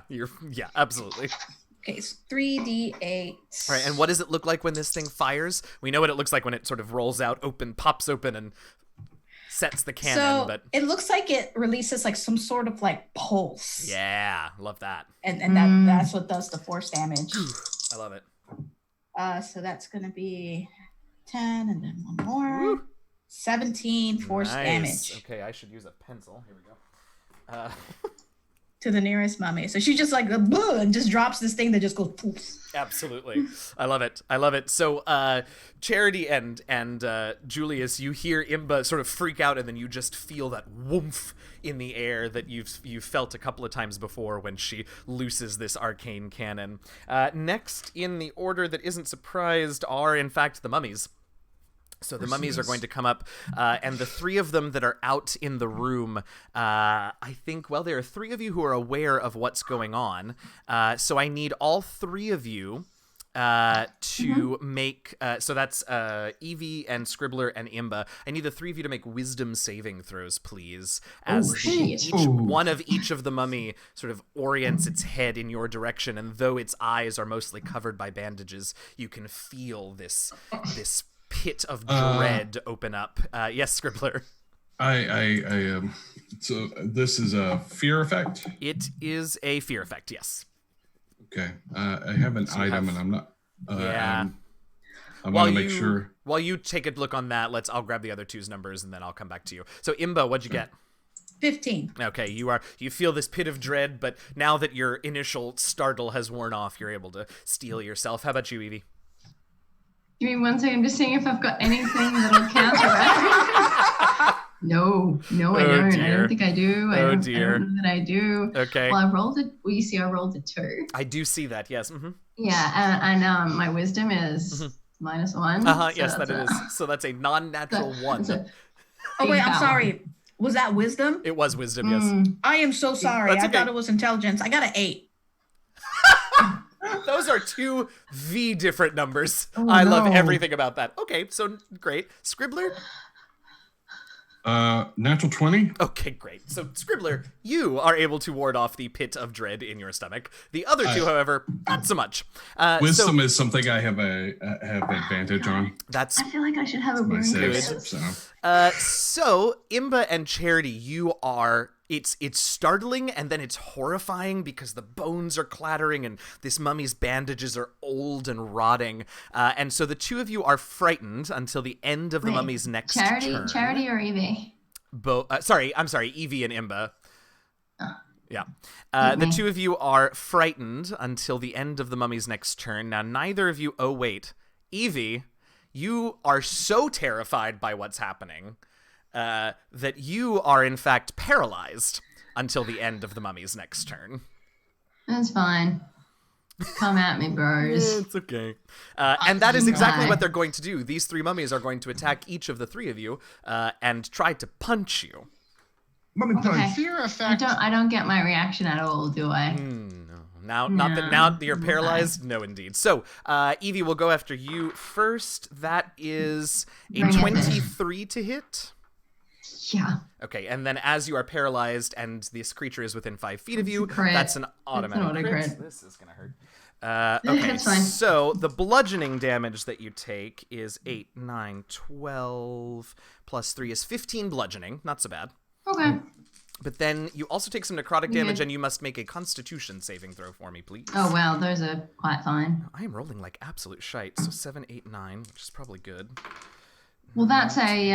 Absolutely. Okay, it's 3d8. All right, and what does it look like when this thing fires? We know what it looks like when it sort of rolls out, pops open, and sets the cannon, So but... it looks like it releases like some sort of like pulse. Yeah, love that. And that's what does the force damage. I love it. So that's going to be 10 and then one more. Woo. 17 force damage Okay, I should use a pencil. Here we go. to the nearest mummy. So she just like and just drops this thing that just goes poof. Absolutely. I love it. So Charity and Julius, you hear Imba sort of freak out, and then you just feel that woomph in the air that you've felt a couple of times before when she looses this arcane cannon. Next in the order that isn't surprised are in fact the mummies. So the mummies are going to come up, and the three of them that are out in the room, I think, well, there are three of you who are aware of what's going on. So I need all three of you to make, so that's Evie and Scribbler and Imba. I need the three of you to make wisdom saving throws, please, as one of each of the mummy sort of orients its head in your direction, and though its eyes are mostly covered by bandages, you can feel this pit of dread open up. Yes, Scribbler. So this is a fear effect? It is a fear effect, yes. Okay. I have an item and I'm not... yeah. I want to make sure... While you take a look on that, I'll grab the other two's numbers and then I'll come back to you. So, Imba, what'd you get? 15. Okay, you feel this pit of dread, but now that your initial startle has worn off, you're able to steel yourself. How about you, Evie? Give me 1 second, just seeing if I've got anything that'll counteract. No, I don't. Dear. I don't think I do. I don't know that I do. Okay. Well, I rolled it. Well, you see, I rolled a 2. I do see that. Yes. Mm-hmm. Yeah, and my wisdom is -1. So yes, that it is. So that's a non-natural 1. Oh wait, I'm sorry. Was that wisdom? It was wisdom. Yes. I am so sorry. That's I okay. thought it was intelligence. I got an 8. Those are 2 different numbers. Oh, I love no. everything about that. Okay, so great. Scribbler? Natural 20. Okay, great. So, Scribbler, you are able to ward off the pit of dread in your stomach. The other 2, however, not so much. Wisdom is something I have advantage on. That's I feel like I should have a My brain. saves. So. so Imba and Charity, you are. It's startling and then it's horrifying because the bones are clattering and this mummy's bandages are old and rotting. And so the 2 of you are frightened until the end of the mummy's next turn. Charity or Evie? I'm sorry, Evie and Imba. Oh. Yeah. The 2 of you are frightened until the end of the mummy's next turn. Now, neither of you... Oh, wait. Evie, you are so terrified by what's happening that you are, in fact, paralyzed until the end of the mummy's next turn. That's fine. Come at me, bros. It's okay. And that is exactly what they're going to do. These 3 mummies are going to attack each of the 3 of you and try to punch you. Mummy punch. Okay. Fear effect. I don't get my reaction at all, do I? Now that you're paralyzed, no, indeed. So, Evie will go after you first. That is a Bring it. 23 to hit. Yeah. Okay, and then as you are paralyzed and this creature is within 5 feet of you, Crit. that's an automatic auto crit. crit. This is gonna hurt. Okay, That's fine. so the bludgeoning damage that you take is 8, 9, 12, plus 3 is 15 bludgeoning. Not so bad. Okay. But then you also take some necrotic damage, Okay. and you must make a Constitution saving throw for me, please. Oh, wow. Those are quite fine. I am rolling like absolute shite. So 7, 8, 9, which is probably good. Well, that's a,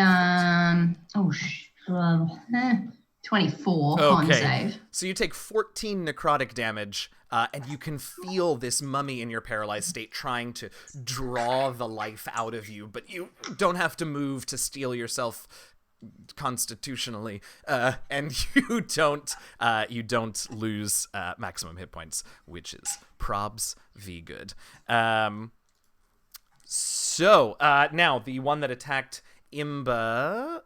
24 con save. So you take 14 necrotic damage, and you can feel this mummy in your paralyzed state trying to draw the life out of you, but you don't have to move to steel yourself constitutionally, and you don't lose maximum hit points, which is probs v good. So now the one that attacked Imba,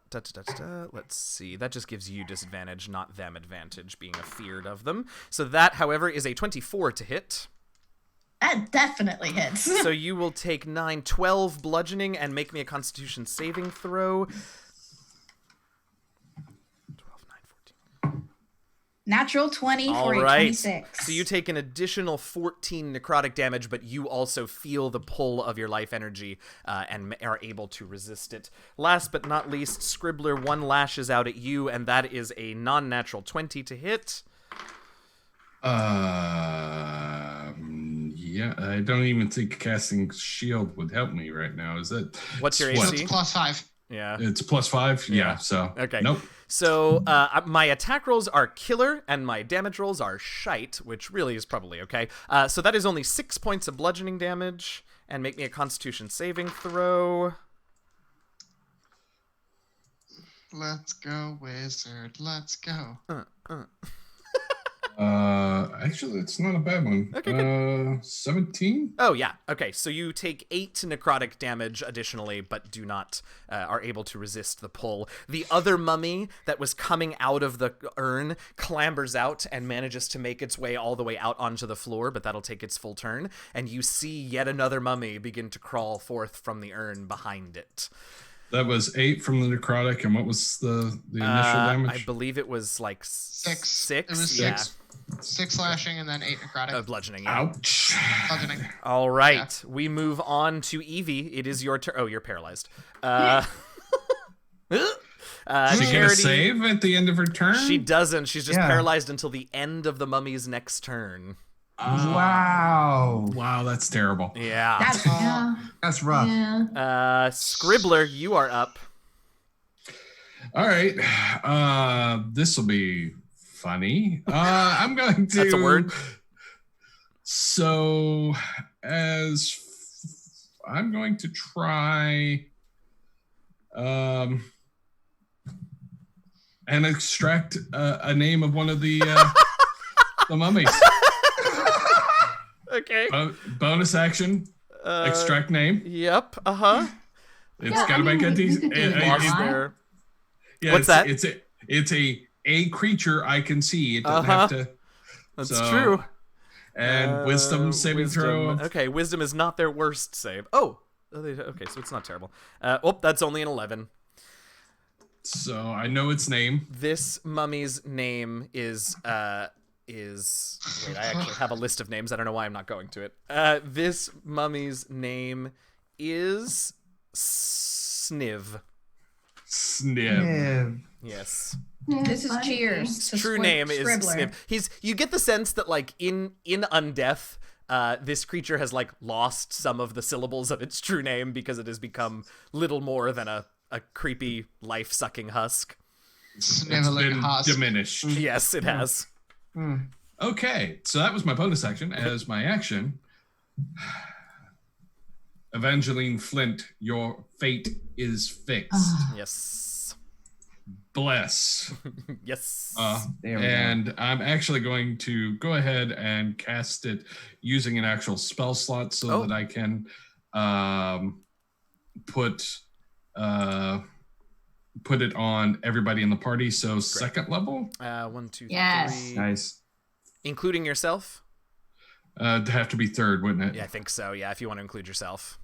let's see, that just gives you disadvantage, not them advantage, being afeared of them. So that, however, is a 24 to hit. That definitely hits. So you will take 9, 12 bludgeoning and make me a Constitution saving throw. 12, 9, 14. Natural 20 for All a right. 26. So you take an additional 14 necrotic damage, but you also feel the pull of your life energy and are able to resist it. Last but not least, Scribbler, 1 lashes out at you, and that is a non-natural 20 to hit. Yeah, I don't even think casting shield would help me right now. Is that What's your what? AC? It's +5. Yeah. It's +5. Yeah. So Okay. Nope. So my attack rolls are killer and my damage rolls are shite, which really is probably okay. So that is only 6 points of bludgeoning damage, and make me a Constitution saving throw. Let's go, wizard. Let's go. Actually, it's not a bad one. Okay, 17. Oh yeah. Okay. So you take 8 necrotic damage additionally, but do not are able to resist the pull. The other mummy that was coming out of the urn clambers out and manages to make its way all the way out onto the floor, but that'll take its full turn. And you see yet another mummy begin to crawl forth from the urn behind it. That was 8 from the necrotic, and what was the initial damage? I believe it was like 6. 6. It was Yeah. 6. 6 slashing and then 8 necrotic. Bludgeoning. Yeah. Ouch. Bludgeoning. All right, we move on to Evie. It is your turn. Oh, you're paralyzed. She get a save at the end of her turn? She doesn't. She's just Yeah. paralyzed until the end of the mummy's next turn. Wow. Wow, that's terrible. Yeah. That's Yeah. That's rough. Yeah. Scribbler, you are up. All right. This will be funny. I'm going to. That's a word. So, I'm going to try, and extract a name of one of the mummies. Okay. Bonus action. Extract name. Yep. Uh-huh. It's got to make a decent. There. Yeah, What's that? It's a creature I can see. It doesn't have to. That's true. And wisdom saving throw. Okay, wisdom is not their worst save. Okay, so it's not terrible. That's only an 11. So I know its name. This mummy's name is wait, I actually have a list of names. I don't know why I'm not going to it. This mummy's name is Sniv. Sniv. Yes. This is Cheers. His true name is Sniv. You get the sense that like in Undeath, this creature has like lost some of the syllables of its true name because it has become little more than a creepy life-sucking husk. Sniveling husk. Diminished. Yes, it has. Okay, so that was my bonus action. As my action, Evangeline Flint, your fate is fixed. Yes. Bless. Yes. And I'm actually going to go ahead and cast it using an actual spell slot so that I can put it on everybody in the party. So great. Second level. 1, 2, yes. 3. Nice. Including yourself? It'd have to be third, wouldn't it? Yeah, I think so. Yeah, if you want to include yourself.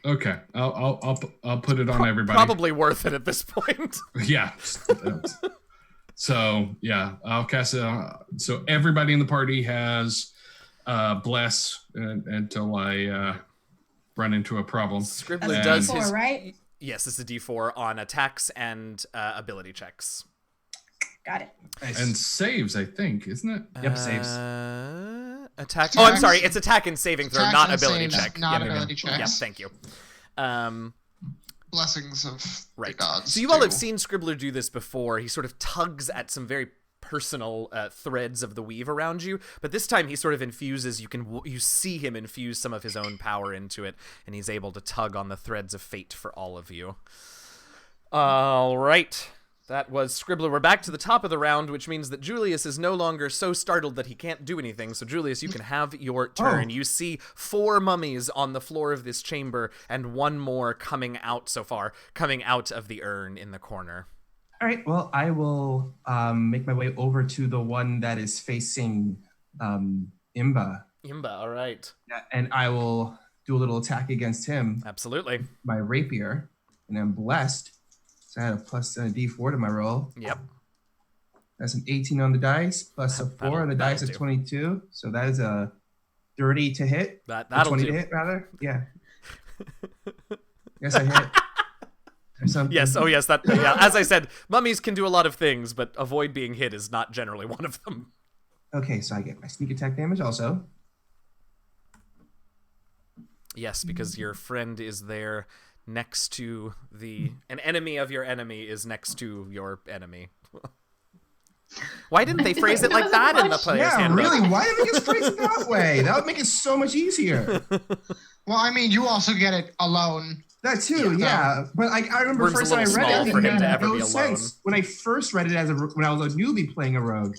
Okay, I'll put it on everybody. Probably worth it at this point. Yeah. So yeah, I'll cast it on. So everybody in the party has bless until I run into a problem. Scribbler does D4, his right? Yes, it's a D4 on attacks and ability checks. Got it. Nice. And saves, I think, isn't it? Yep, saves. Attack. Oh, I'm sorry. It's attack and saving throw, not ability saves, check. Not yeah, ability checks. Yeah, thank you. Blessings of the gods. So you all have seen Scribbler do this before. He sort of tugs at some very personal threads of the weave around you, but this time he sort of infuses. You see him infuse some of his own power into it, and he's able to tug on the threads of fate for all of you. All right. That was Scribbler. We're back to the top of the round, which means that Julius is no longer so startled that he can't do anything. So, Julius, you can have your turn. You see 4 mummies on the floor of this chamber, and 1 more coming out of the urn in the corner. All right. Well, I will make my way over to the one that is facing Imba. Imba, all right. Yeah, and I will do a little attack against him. Absolutely. My rapier, and I'm blessed. So I had a plus and a D4 to my roll. Yep. That's an 18 on the dice, plus a 4 on the dice is 22. So that is a 30 to hit. That'll 20 do. to hit, rather. Yeah. Yes, I hit. Or something. Yes. Oh, yes. Yeah. As I said, mummies can do a lot of things, but avoid being hit is not generally one of them. Okay, so I get my sneak attack damage also. Yes, because your friend is there next to an enemy of your enemy is next to your enemy. Why didn't they phrase it like that in the player's handbook? Really? Why did they just phrase it that way? That would make it so much easier. Well, I mean, you also get it alone. That too, yeah. But I remember Room's first a time I little read small it, for it him to made ever no be alone. sense when I first read it when I was a newbie playing a rogue.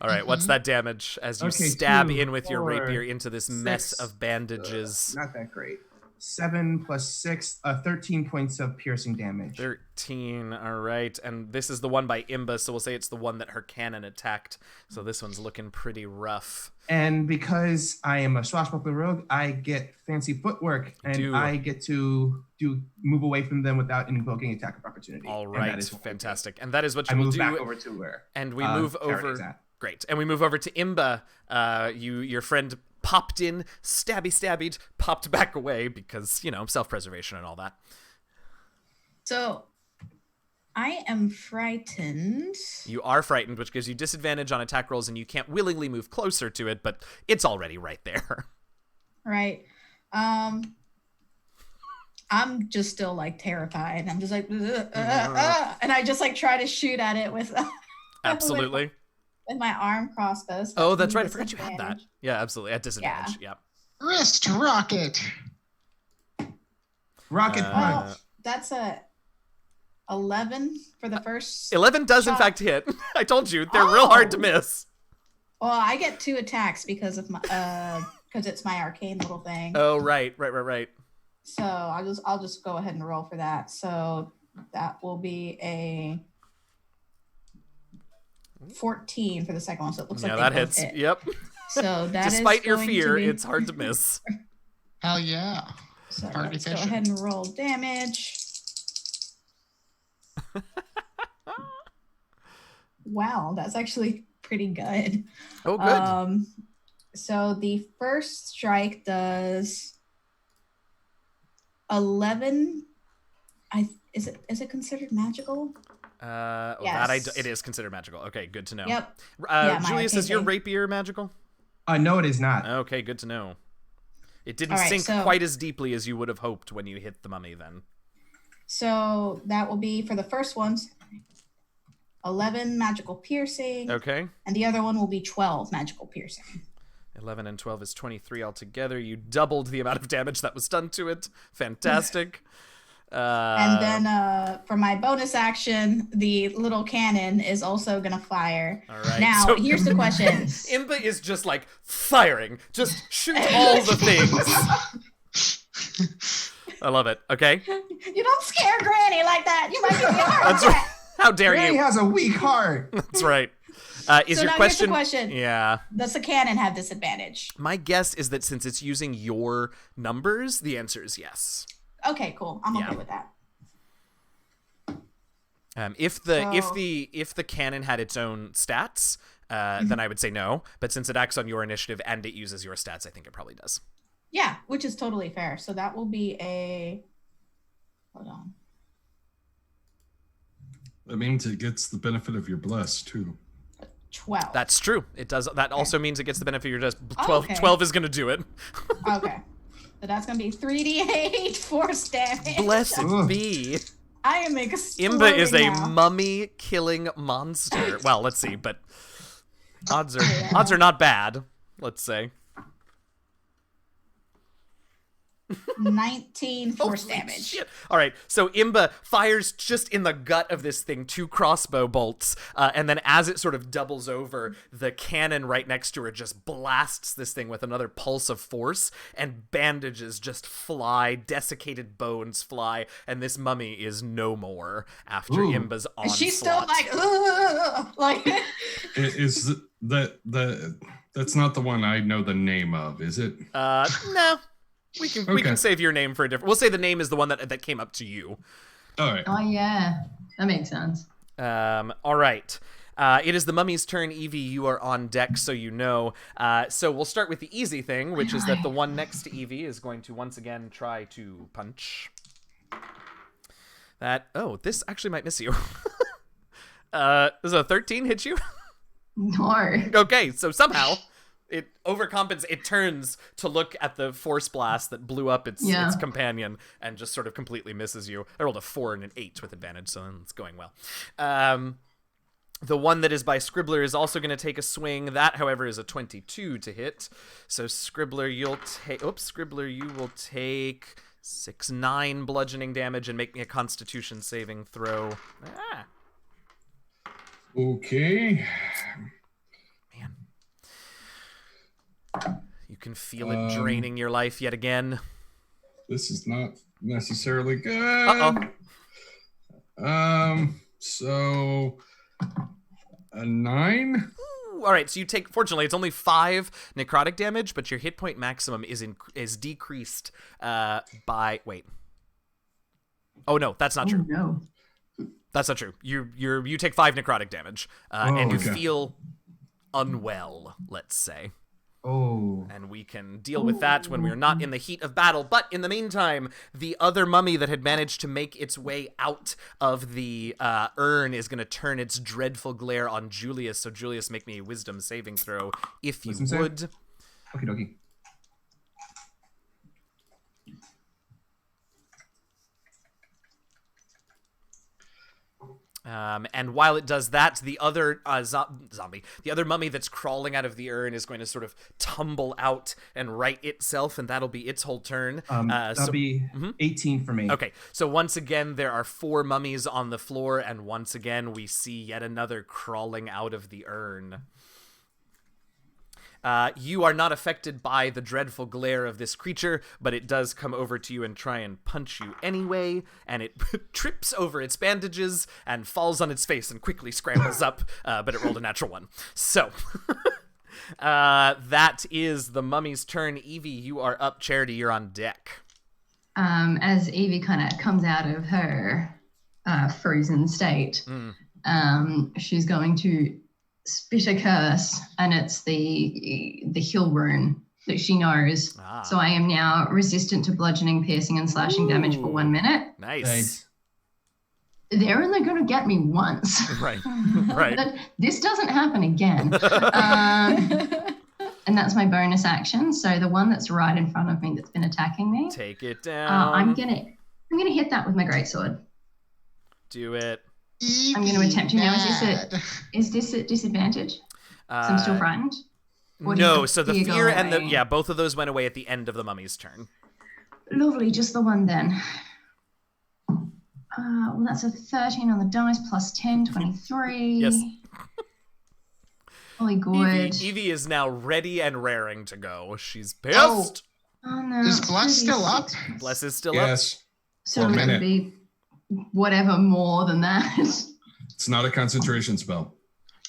All right, what's that damage as you Okay, stab 2, in with your 4, rapier into this mess 6, of bandages? Not that great. 7 plus 6, 13 points of piercing damage. 13, all right. And this is the one by Imba, so we'll say it's the one that her cannon attacked. So this one's looking pretty rough. And because I am a swashbuckler rogue, I get fancy footwork, and I get to move away from them without invoking attack of opportunity. All right, fantastic. And that is what you will do. I move back over to where. And we move over. Great. And we move over to Imba. Your friend popped in, stabby, popped back away because, self-preservation and all that. So I am frightened. You are frightened, which gives you disadvantage on attack rolls, and you can't willingly move closer to it, but it's already right there. Right. I'm just still like terrified. I'm just like, and I just like try to shoot at it with Absolutely. with my arm crossbow. So Oh, that's right. I forgot you had that. disadvantage. Yeah, absolutely. At disadvantage. Yeah. Wrist rocket. Rocket punch. Oh, that's a 11 for the first. 11 does in shot. fact hit. I told you they're real hard to miss. Well, I get 2 attacks because of my because it's my arcane little thing. Oh, right. So I'll just go ahead and roll for that. So that will be a 14 for the second one. So it looks like that they both hits. hit. Yep. So that is Despite your going to fear, be- it's hard to miss. Hell yeah. So Hard let's efficient. go ahead and roll damage. Wow, that's actually pretty good. Oh, good. So the first strike does 11. Is it considered magical? That it is considered magical. Okay, good to know. Yep. Yeah, my Julius, arcane is your thing. rapier magical? No, it is not. Okay, good to know. It didn't All right, sink so- quite as deeply as you would have hoped when you hit the mummy then. So that will be for the first ones 11 magical piercing, Okay. and the other one will be 12 magical piercing. 11 and 12 is 23 altogether. You doubled the amount of damage that was done to it. Fantastic. And then for my bonus action, the little cannon is also gonna fire. All right. Now, so here's the question. Imba is just like firing. Just shoot all the things. I love it. Okay. You don't scare Granny like that. You might give me a heart That's right. attack. How dare Granny you? has a weak heart. That's right. Is So your now question? here's the question. Yeah. Does the cannon have disadvantage? My guess is that since it's using your numbers, the answer is yes. Okay, cool. I'm Yeah. okay with that. If the cannon had its own stats, then I would say no. But since it acts on your initiative and it uses your stats, I think it probably does. Yeah, which is totally fair. So that will be a. Hold on. That means it gets the benefit of your bless too. 12. That's true. It does. That also means it gets the benefit of your just Oh, 12. okay. 12 is going to do it. Okay. So that's gonna be 3d8 force damage. Blessed Ugh. be. I am exploding Imba is a now. mummy killing monster. Well, let's see, but odds are not bad. Let's say. 19 force Holy damage. shit. All right, so Imba fires just in the gut of this thing 2 crossbow bolts, and then as it sort of doubles over, the cannon right next to her just blasts this thing with another pulse of force, and bandages just fly, desiccated bones fly, and this mummy is no more after Ooh. Imba's onslaught. She's still like, ugh, like. Is that's not the one I know the name of, is it? No. We can Okay. save your name for a different. We'll say the name is the one that came up to you. All right. Oh yeah, that makes sense. All right. It is the mummy's turn. Evie, you are on deck, so you know. So we'll start with the easy thing, which is that the one next to Evie is going to once again try to punch. This actually might miss you. Does a 13 hit you? No. Okay, so somehow it overcompensates. It turns to look at the force blast that blew up its companion and just sort of completely misses you. I rolled a 4 and an 8 with advantage, so it's going well. The one that is by Scribbler is also going to take a swing. That, however, is a 22 to hit. So Scribbler, you will take 6-9 bludgeoning damage and make me a Constitution saving throw. Okay. Man. You can feel it draining your life yet again. This is not necessarily good. Uh-oh. So a 9. Ooh, all right, so you take. Fortunately, it's only 5 necrotic damage, but your hit point maximum is decreased by. Wait. Oh no, that's not true. No. That's not true. You take 5 necrotic damage, and you okay. feel unwell. Let's say. Oh. And we can deal with that when we're not in the heat of battle. But in the meantime, the other mummy that had managed to make its way out of the urn is going to turn its dreadful glare on Julius. So Julius, make me a wisdom saving throw, if you Wisdom save? would. Okie dokie. And while it does that, the other the other mummy that's crawling out of the urn is going to sort of tumble out and right itself, and that'll be its whole turn. That'll be 18 for me. Okay, so once again, there are 4 mummies on the floor, and once again, we see yet another crawling out of the urn. You are not affected by the dreadful glare of this creature, but it does come over to you and try and punch you anyway, and it trips over its bandages and falls on its face and quickly scrambles up, but it rolled a natural 1. So, that is the mummy's turn. Evie, you are up. Charity, you're on deck. As Evie kind of comes out of her frozen state, she's going to spit a curse, and it's the hill rune that she knows. So I am now resistant to bludgeoning, piercing, and slashing damage for 1 minute. Nice. They're only going to get me once. Right. This doesn't happen again. And that's my bonus action. So the one that's right in front of me that's been attacking me. Take it down. I'm gonna hit that with my greatsword. Do it. I'm going to attempt to now. Is this at disadvantage? So I'm still frightened? No, so the fear and both of those went away at the end of the mummy's turn. Lovely, just the one then. Well, that's a 13 on the dice plus 10, 23. Yes. Holy good. Evie is now ready and raring to go. She's pissed. Oh no. Is Bless still up? Bless is still Yes. So For a it would minute. be whatever more than that. It's not a concentration spell.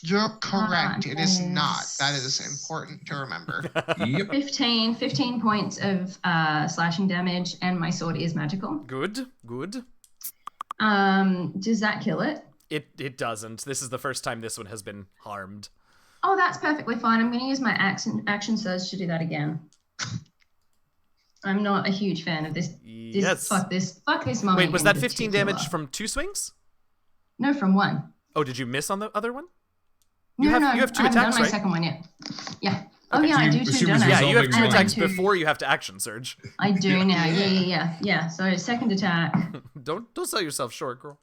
You're correct. It is not. Nice. That is important to remember. Yep. 15 points of slashing damage, and my sword is magical. Good. Does that kill it? It doesn't. This is the first time this one has been harmed. Oh, that's perfectly fine. I'm going to use my action surge to do that again. I'm not a huge fan of this. Yes. Fuck this mummy. Wait, was in that 15 particular. damage from 2 swings? No, from 1. Oh, did you miss on the other one? No, you have 2 I haven't attacks, done my right? second one yet. Yeah. Oh, Okay. yeah, So I you- do too, she don't was I? Yeah, you have 2 Resolving attacks one. before you have to action surge. I do now. Yeah. So second attack. Don't sell yourself short, girl.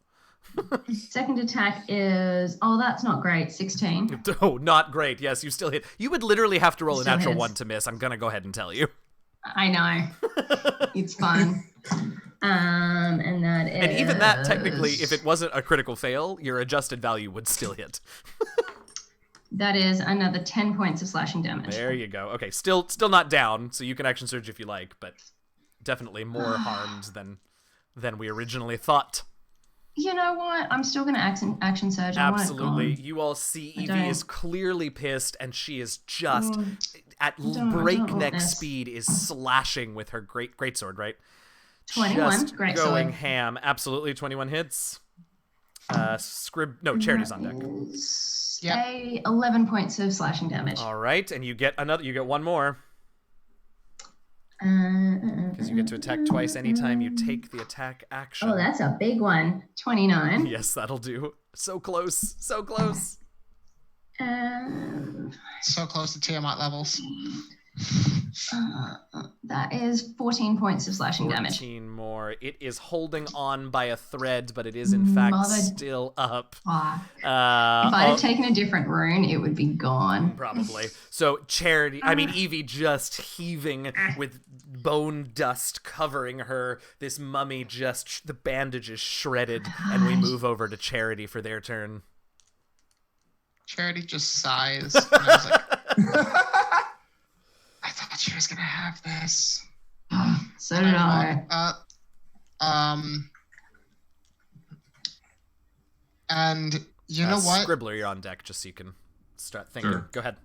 Second attack is, that's not great, 16. Oh, not great. Yes, you still hit. You would literally have to roll a Still natural hits. 1 to miss. I'm going to go ahead and tell you. I know. It's fun. And that is... And even that, technically, if it wasn't a critical fail, your adjusted value would still hit. That is another 10 points of slashing damage. There you go. Okay, still not down, so you can action surge if you like, but definitely more harmed than we originally thought. You know what? I'm still going to action surge. I want it Absolutely. gone. You all see I Evie don't. is clearly pissed, and she is just at I don't breakneck want this. speed is slashing with her greatsword, right? 21, Just great going sword. ham. Absolutely, 21 hits. Charity's on deck. Yep. 11 points of slashing damage. All right, and you get one more because you get to attack twice anytime you take the attack action. Oh, that's a big one. 29. Yes, that'll do. So close, so close. So close to Tiamat levels. That is 14 points of slashing damage. 14 more. It is holding on by a thread, but it is in fact still up. Fuck. If I'd have taken a different rune, it would be gone. Probably. So Evie just heaving with bone dust covering her. This mummy the bandage is shredded, and we move over to Charity for their turn. Charity just sighs. And I was like, I thought she was gonna have this. So did I. And you know what? Scribbler, you're on deck, just so you can start thinking. Sure. Go ahead.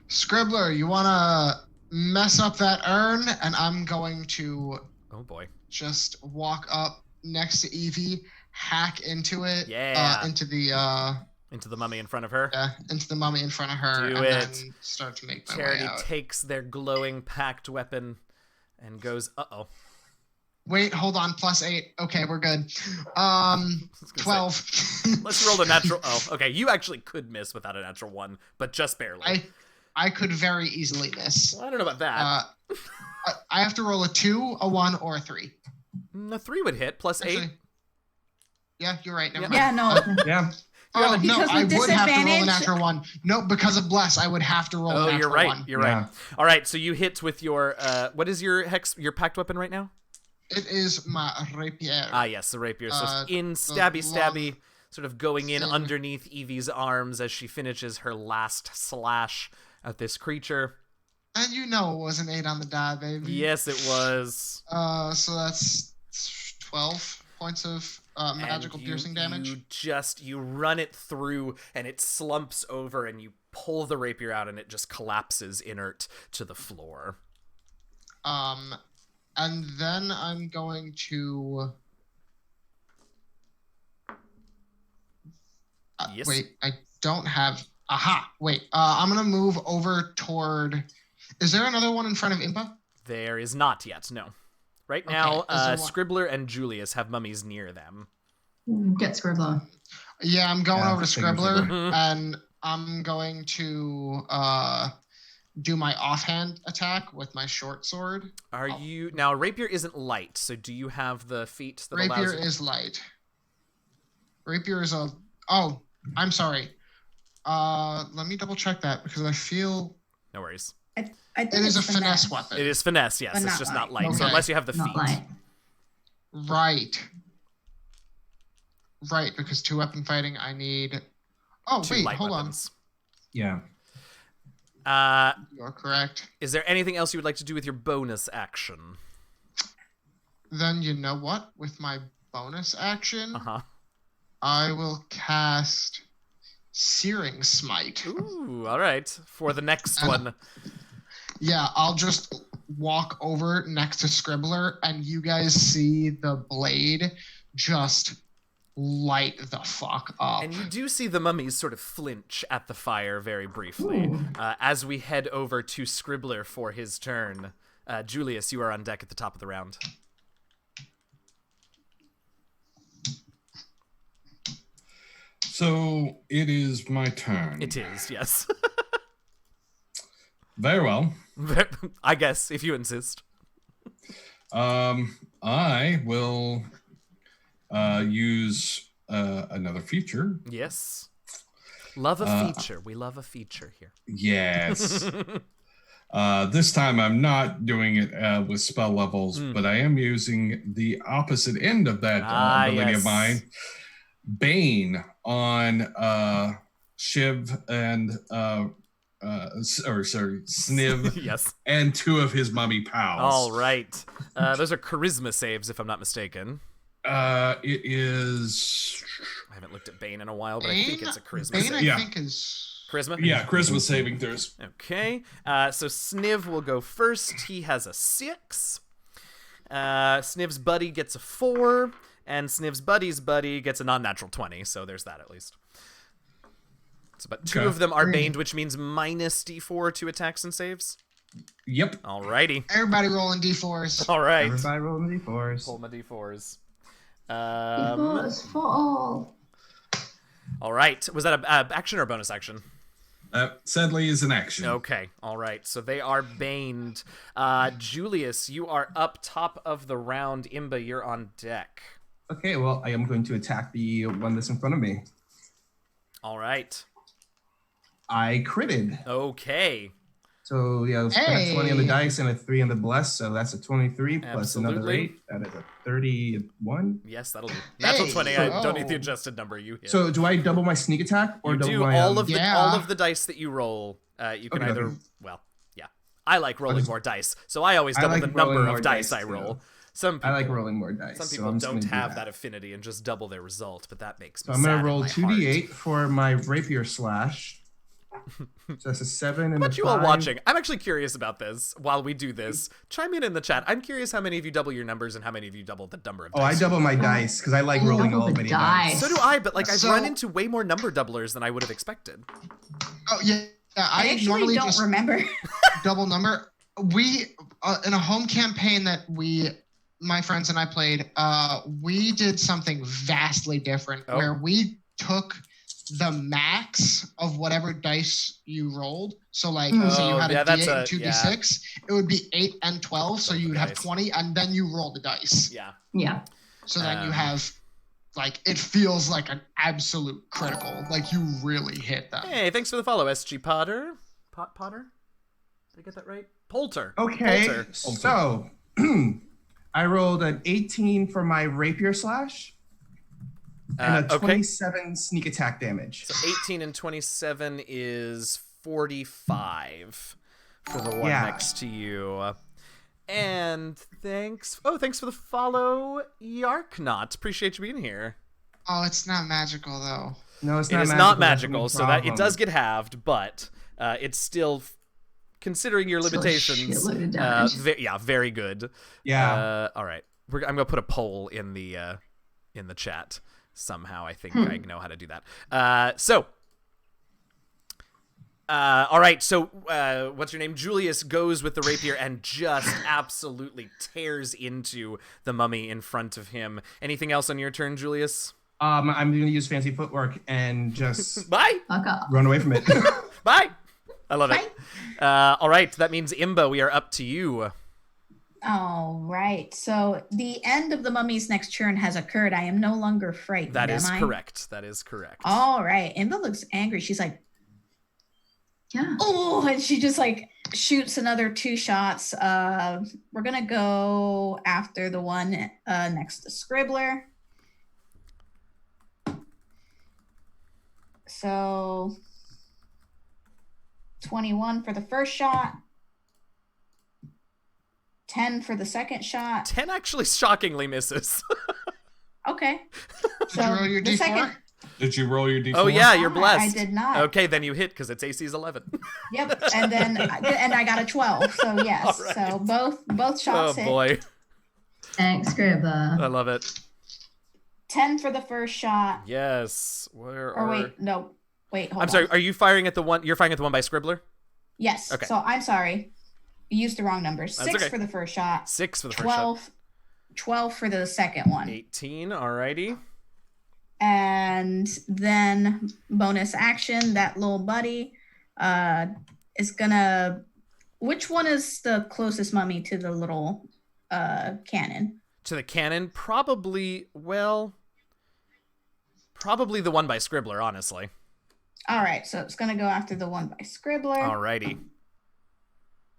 Scribbler, you wanna mess up that urn, and I'm going to Oh boy. just walk up next to Evie, hack into it. Yeah. Into the mummy in front of her. into the mummy in front of her, Do and it. then start to make my Charity way out. takes their glowing packed weapon and goes, uh-oh. Wait, hold on. +8. Okay, we're good. gonna 12. Let's roll the natural. Oh, okay. You actually could miss without a natural 1, but just barely. I could very easily miss. Well, I don't know about that. I have to roll a 2, a 1, or a 3. A 3 would hit, +8. Actually, Yeah, you're right. Never Yeah, mind. no. Yeah. Oh, no, Because I with would have to roll a disadvantage- natural one. No, because of Bless, I would have to roll a Oh, natural you're right. one. You're Yeah. right. All right, so you hit with your what is your your packed weapon right now? It is my rapier. Ah, yes, the rapier. So in the stabby, long, sort of going in thin- underneath Evie's arms as she finishes her last slash at this creature. And you know it was an 8 on the die, baby. Yes, it was. So that's 12 points of magical And piercing damage. You run it through, and it slumps over, and you pull the rapier out, and it just collapses inert to the floor. And then I'm going to. Yes. Wait, I don't have. Aha! Wait, I'm gonna move over toward. Is there another one in front of Impa? There is not yet, no. Right Okay, now, is there one- Scribbler and Julius have mummies near them. Get Scribbler. Yeah, I'm going Yeah, over to figure Scribbler, Scribbler. and I'm going to do my offhand attack with my short sword. Are you now? Rapier isn't light, so do you have the feat that Rapier allows you? is light. Rapier is a. Oh, I'm sorry. Let me double check that because I feel No worries. I think it is a it's finesse weapon. It is finesse, yes. But It's not just light. not light. So Okay. unless you have the Not feat. light. Right, because 2 weapon fighting, I need. Oh Two wait, light hold weapons. Yeah. Uh, on. You're correct. is there anything else you would like to do with your bonus action? Then you know what? With my bonus action, Uh-huh. I will cast Searing Smite. Ooh, all right. For the next one. Yeah, I'll just walk over next to Scribbler, and you guys see the blade just light the fuck up. And you do see the mummies sort of flinch at the fire very briefly. As we head over to Scribbler for his turn. Julius, you are on deck at the top of the round. So it is my turn. It is, yes. Very well. I guess, if you insist. I will use another feature. Yes. Love a feature. We love a feature here. Yes. This time I'm not doing it with spell levels, but I am using the opposite end of that ability of mine. Bane on Shiv and Sniv Yes. and 2 of his mummy pals. All right. Those are charisma saves, if I'm not mistaken. It is I haven't looked at Bane in a while, but I think it's a charisma Bane, save. I Yeah. think is. Charisma? yeah, Christmas saving throws. Okay. So Sniv will go first. He has a 6. Sniv's buddy gets a 4. And Sniv's buddy's buddy gets a non-natural 20. So there's that at least. So, but 2 Okay. of them are baned, which means minus D4 to attacks and saves. Yep. Alrighty. Everybody rolling d4s. All right. Everybody rolling the d4s. Pull my D4s. Because for all. All right. Was that a action or a bonus action? Sadly is an action. Okay. All right. So they are baned. Julius, you are up top of the round. Imba, you're on deck. Okay, well, I am going to attack the one that's in front of me. All right. I critted. Okay. So, yeah, I got 20 on the Hey. dice and a 3 on the bless, so that's a 23 plus another Absolutely. 8. That is a 31. Yes, that'll do. Natural Hey, 20. I don't need the oh. adjusted number. You hit. So, do I double my sneak attack or you double do my all of the Yeah. all of the dice that you roll. You can Okay, either okay. well, yeah. I like rolling just- more dice, so I always I double like the number rolling of more dice dice, I too. roll. Some people, I like rolling more dice. Some so people I'm just don't gonna do have that. that affinity and just double their result, but that makes So me I'm sad going in to roll my 2d8 heart. for my rapier slash. So that's a 7 and But a you all 5. watching, I'm actually curious about this. While we do this, chime in the chat. I'm curious how many of you double your numbers and how many of you double the number of Oh, I dice. double my dice because I like rolling Double all the many dice. dice. So do I, but like I've So- run into way more number doublers than I would have expected. Oh yeah, I I actually normally don't just remember. double number. We in a home campaign that my friends and I played, we did something vastly different Oh. where we took the max of whatever dice you rolled. So like, say you Oh, had yeah, a that's D8 a- and 2d6, it would be 8 and 12. So Roll the you would have dice. 20, and then you roll the dice. Yeah. Yeah. So then you Um, have like it feels like an absolute critical. Like you really hit them. Hey, thanks for the follow, SG Potter. Potter? Did I get that right? Polter. Okay, Polter. so I rolled an 18 for my rapier slash and a 27 sneak attack damage. So 18 and 27 is 45 for the one next to you. And thanks for the follow, Yarknot. Appreciate you being here. Oh, it's not magical though. No, it's It not is magical. not That's magical, the so that it problem. does get halved, but it's still, considering your Still a limitations, shitload of damage. very good. Yeah. All right, I'm gonna put a poll in the chat somehow. I think I know how to do that. All right, so what's your name? Julius goes with the rapier and just absolutely tears into the mummy in front of him. Anything else on your turn, Julius? I'm going to use fancy footwork and just Bye. Fuck up. run away from it. Bye. I love it. All right, that means Imba, we are up to you. All right. So the end of the mummy's next turn has occurred. I am no longer frightened. That is am I? correct. That is correct. All right. Imba looks angry. She's like, Yeah. oh, and she just like shoots another 2 shots. We're gonna go after the one next to Scribbler. So 21 for the first shot. 10 for the second shot. 10 actually shockingly misses. Okay. Did you roll your the D4? second, Did you roll your d4? Oh yeah, you're I blessed. did not. Okay, then you hit because it's AC's 11. Yep. And then I got a 12. So yes. All right. So both Oh shots hit. boy, Thanks, Scribber. I love it. 10 for the first shot. Yes. Where Or are... wait, no. Wait, hold I'm on. sorry. Are you firing at the one? You're firing at the one by Scribbler. Yes. Okay. So I'm sorry. You used the wrong number. 6 okay. for the first shot. 6 for the first shot. 12 for the second one. 18. Alrighty. And then bonus action, that little buddy is gonna. Which one is the closest mummy to the little cannon? To the cannon, probably. Well, probably the one by Scribbler. Honestly. All right, so it's gonna go after the one by Scribbler. Alrighty.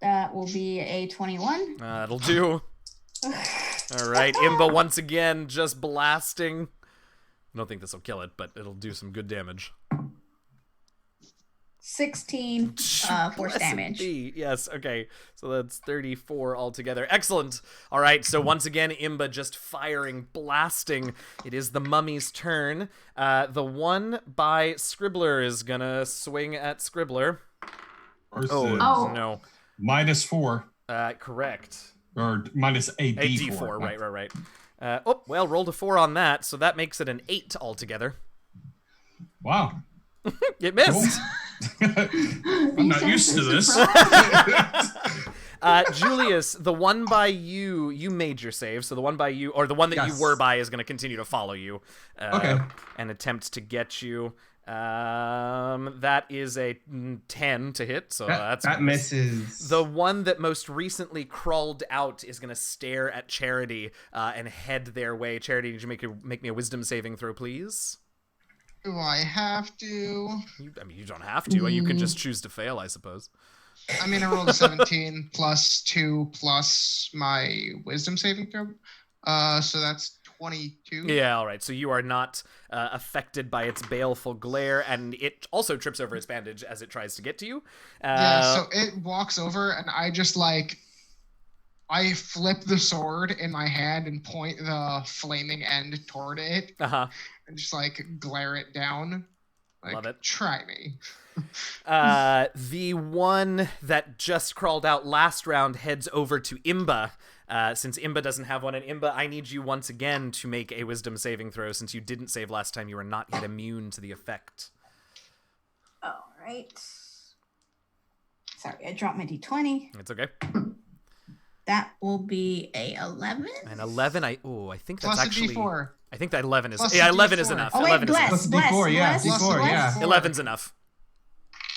That will be a 21. That'll do. All right, Imba once again just blasting. I don't think this will kill it, but it'll do some good damage. 16 force Blessed damage. be. Yes, okay. So that's 34 altogether. Excellent. All right, so once again, Imba just firing, blasting. It is the mummy's turn. The one by Scribbler is gonna swing at Scribbler. Versus Oh. No. -4 Correct. or minus a A d4. D4, right. Well, rolled a 4 on that, so that makes it an 8 altogether. Wow. It missed. I'm not used to this. Julius, the one by you, you made your save, so the one by you, or the one that you Yes. were by, is going to continue to follow you. Okay. And attempt to get you. That is a 10 to hit, so that's that misses. The one that most recently crawled out is going to stare at Charity and head their way. Charity, did you make me a wisdom saving throw, please? Do I have to? You don't have to. You can just choose to fail, I suppose. I mean, I rolled a 17 plus 2 plus my wisdom saving throw. So that's 22. Yeah, all right. So you are not affected by its baleful glare, and it also trips over its bandage as it tries to get to you. Yeah, so it walks over, and I just I flip the sword in my hand and point the flaming end toward it, Uh-huh. and just glare it down. Love it. Try me. The one that just crawled out last round heads over to Imba. Since Imba doesn't have one, and Imba, I need you once again to make a wisdom saving throw. Since you didn't save last time, you are not yet immune to the effect. All right. Sorry, I dropped my d20. It's okay. That will be a 11. An 11, I think that's Plus actually... a D4. I think that 11 is... Plus yeah, a 11 is D4. enough. Oh, wait, 11 is enough. bless, Plus D4, yeah, bless, D4, bless. yeah. 11's enough.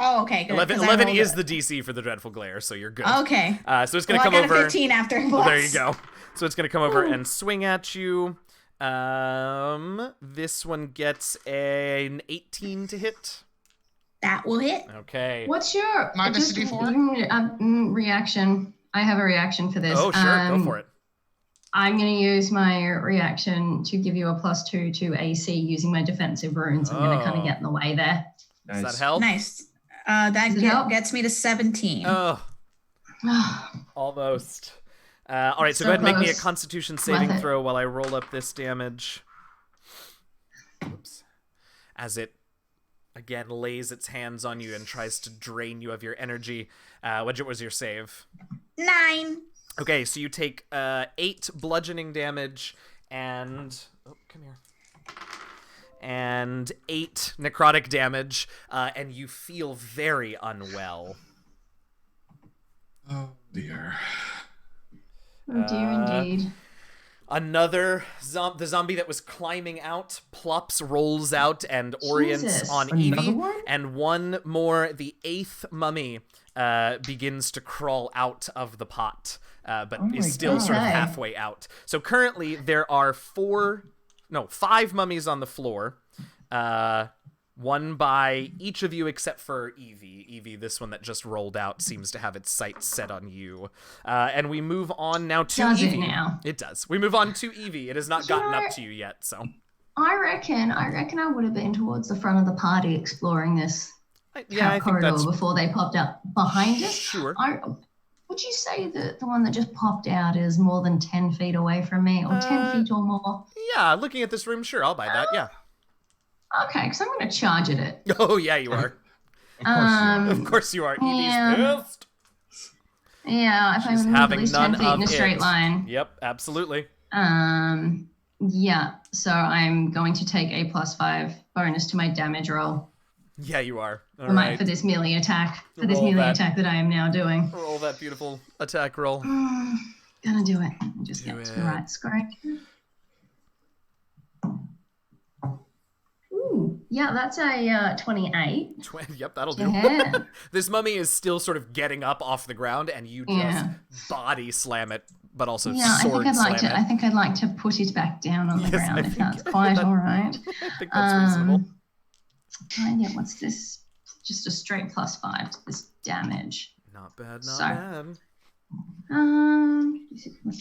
Oh, okay, good. 11, 'cause I 11 rolled is a- the DC for the Dreadful Glare, so you're good. Okay. So it's going Well, to I come got over... a 15 after Well, there you bless. go. So it's going to come over and swing at you. This one gets an 18 to hit. That will hit. Okay. What's your Minus just, a D4? Reaction? I have a reaction for this. Oh, sure. Go for it. I'm going to use my reaction to give you a +2 to AC using my defensive runes. I'm going to kind of get in the way there. Does that help? Nice. Gets me to 17. Oh, almost. All right, so go ahead and make me a Constitution saving throw while I roll up this damage. Oops. As it, again, lays its hands on you and tries to drain you of your energy. What was your save? 9. Okay, so you take 8 bludgeoning damage and... Oh, come here. And 8 necrotic damage, and you feel very unwell. Oh, dear. Oh dear, indeed. Another the zombie that was climbing out plops, rolls out, and orients on Evie. One? And one more, the 8th mummy, begins to crawl out of the pot, but is still sort of halfway out. So currently there are 5 mummies on the floor. One by each of you except for Evie. Evie, this one that just rolled out, seems to have its sights set on you. And we move on now to Does Evie. it now? It does. We move on to Evie. It has not gotten up to you yet, so. I reckon I would have been towards the front of the party exploring this I think corridor that's before they popped up behind us. Sure. Would you say that the one that just popped out is more than 10 feet away from me, or 10 feet or more? Yeah, looking at this room, sure, I'll buy that, yeah. Okay, because I'm going to charge at it. Oh, yeah, you are. Of course you are. yeah. Evie's pissed. Yeah, if I She's move having at least none 10 feet in a of straight it. line. Yep, absolutely. Yeah, so I'm going to take a +5 bonus to my damage roll. Yeah, you are. All right. For this melee attack. Roll that. That I am now doing. Roll that beautiful attack roll. Gonna do it. Just Do get to it. the right screen. Ooh, yeah, that's a 28. Yep, that'll do. Yeah. This mummy is still sort of getting up off the ground, and you just body slam it, but also sword slam it. I think I'd like to put it back down on the Yes, ground I if think that's quite all right. I think that's reasonable. Yeah, what's this? Just a straight +5 to this damage. Not bad, not So- bad.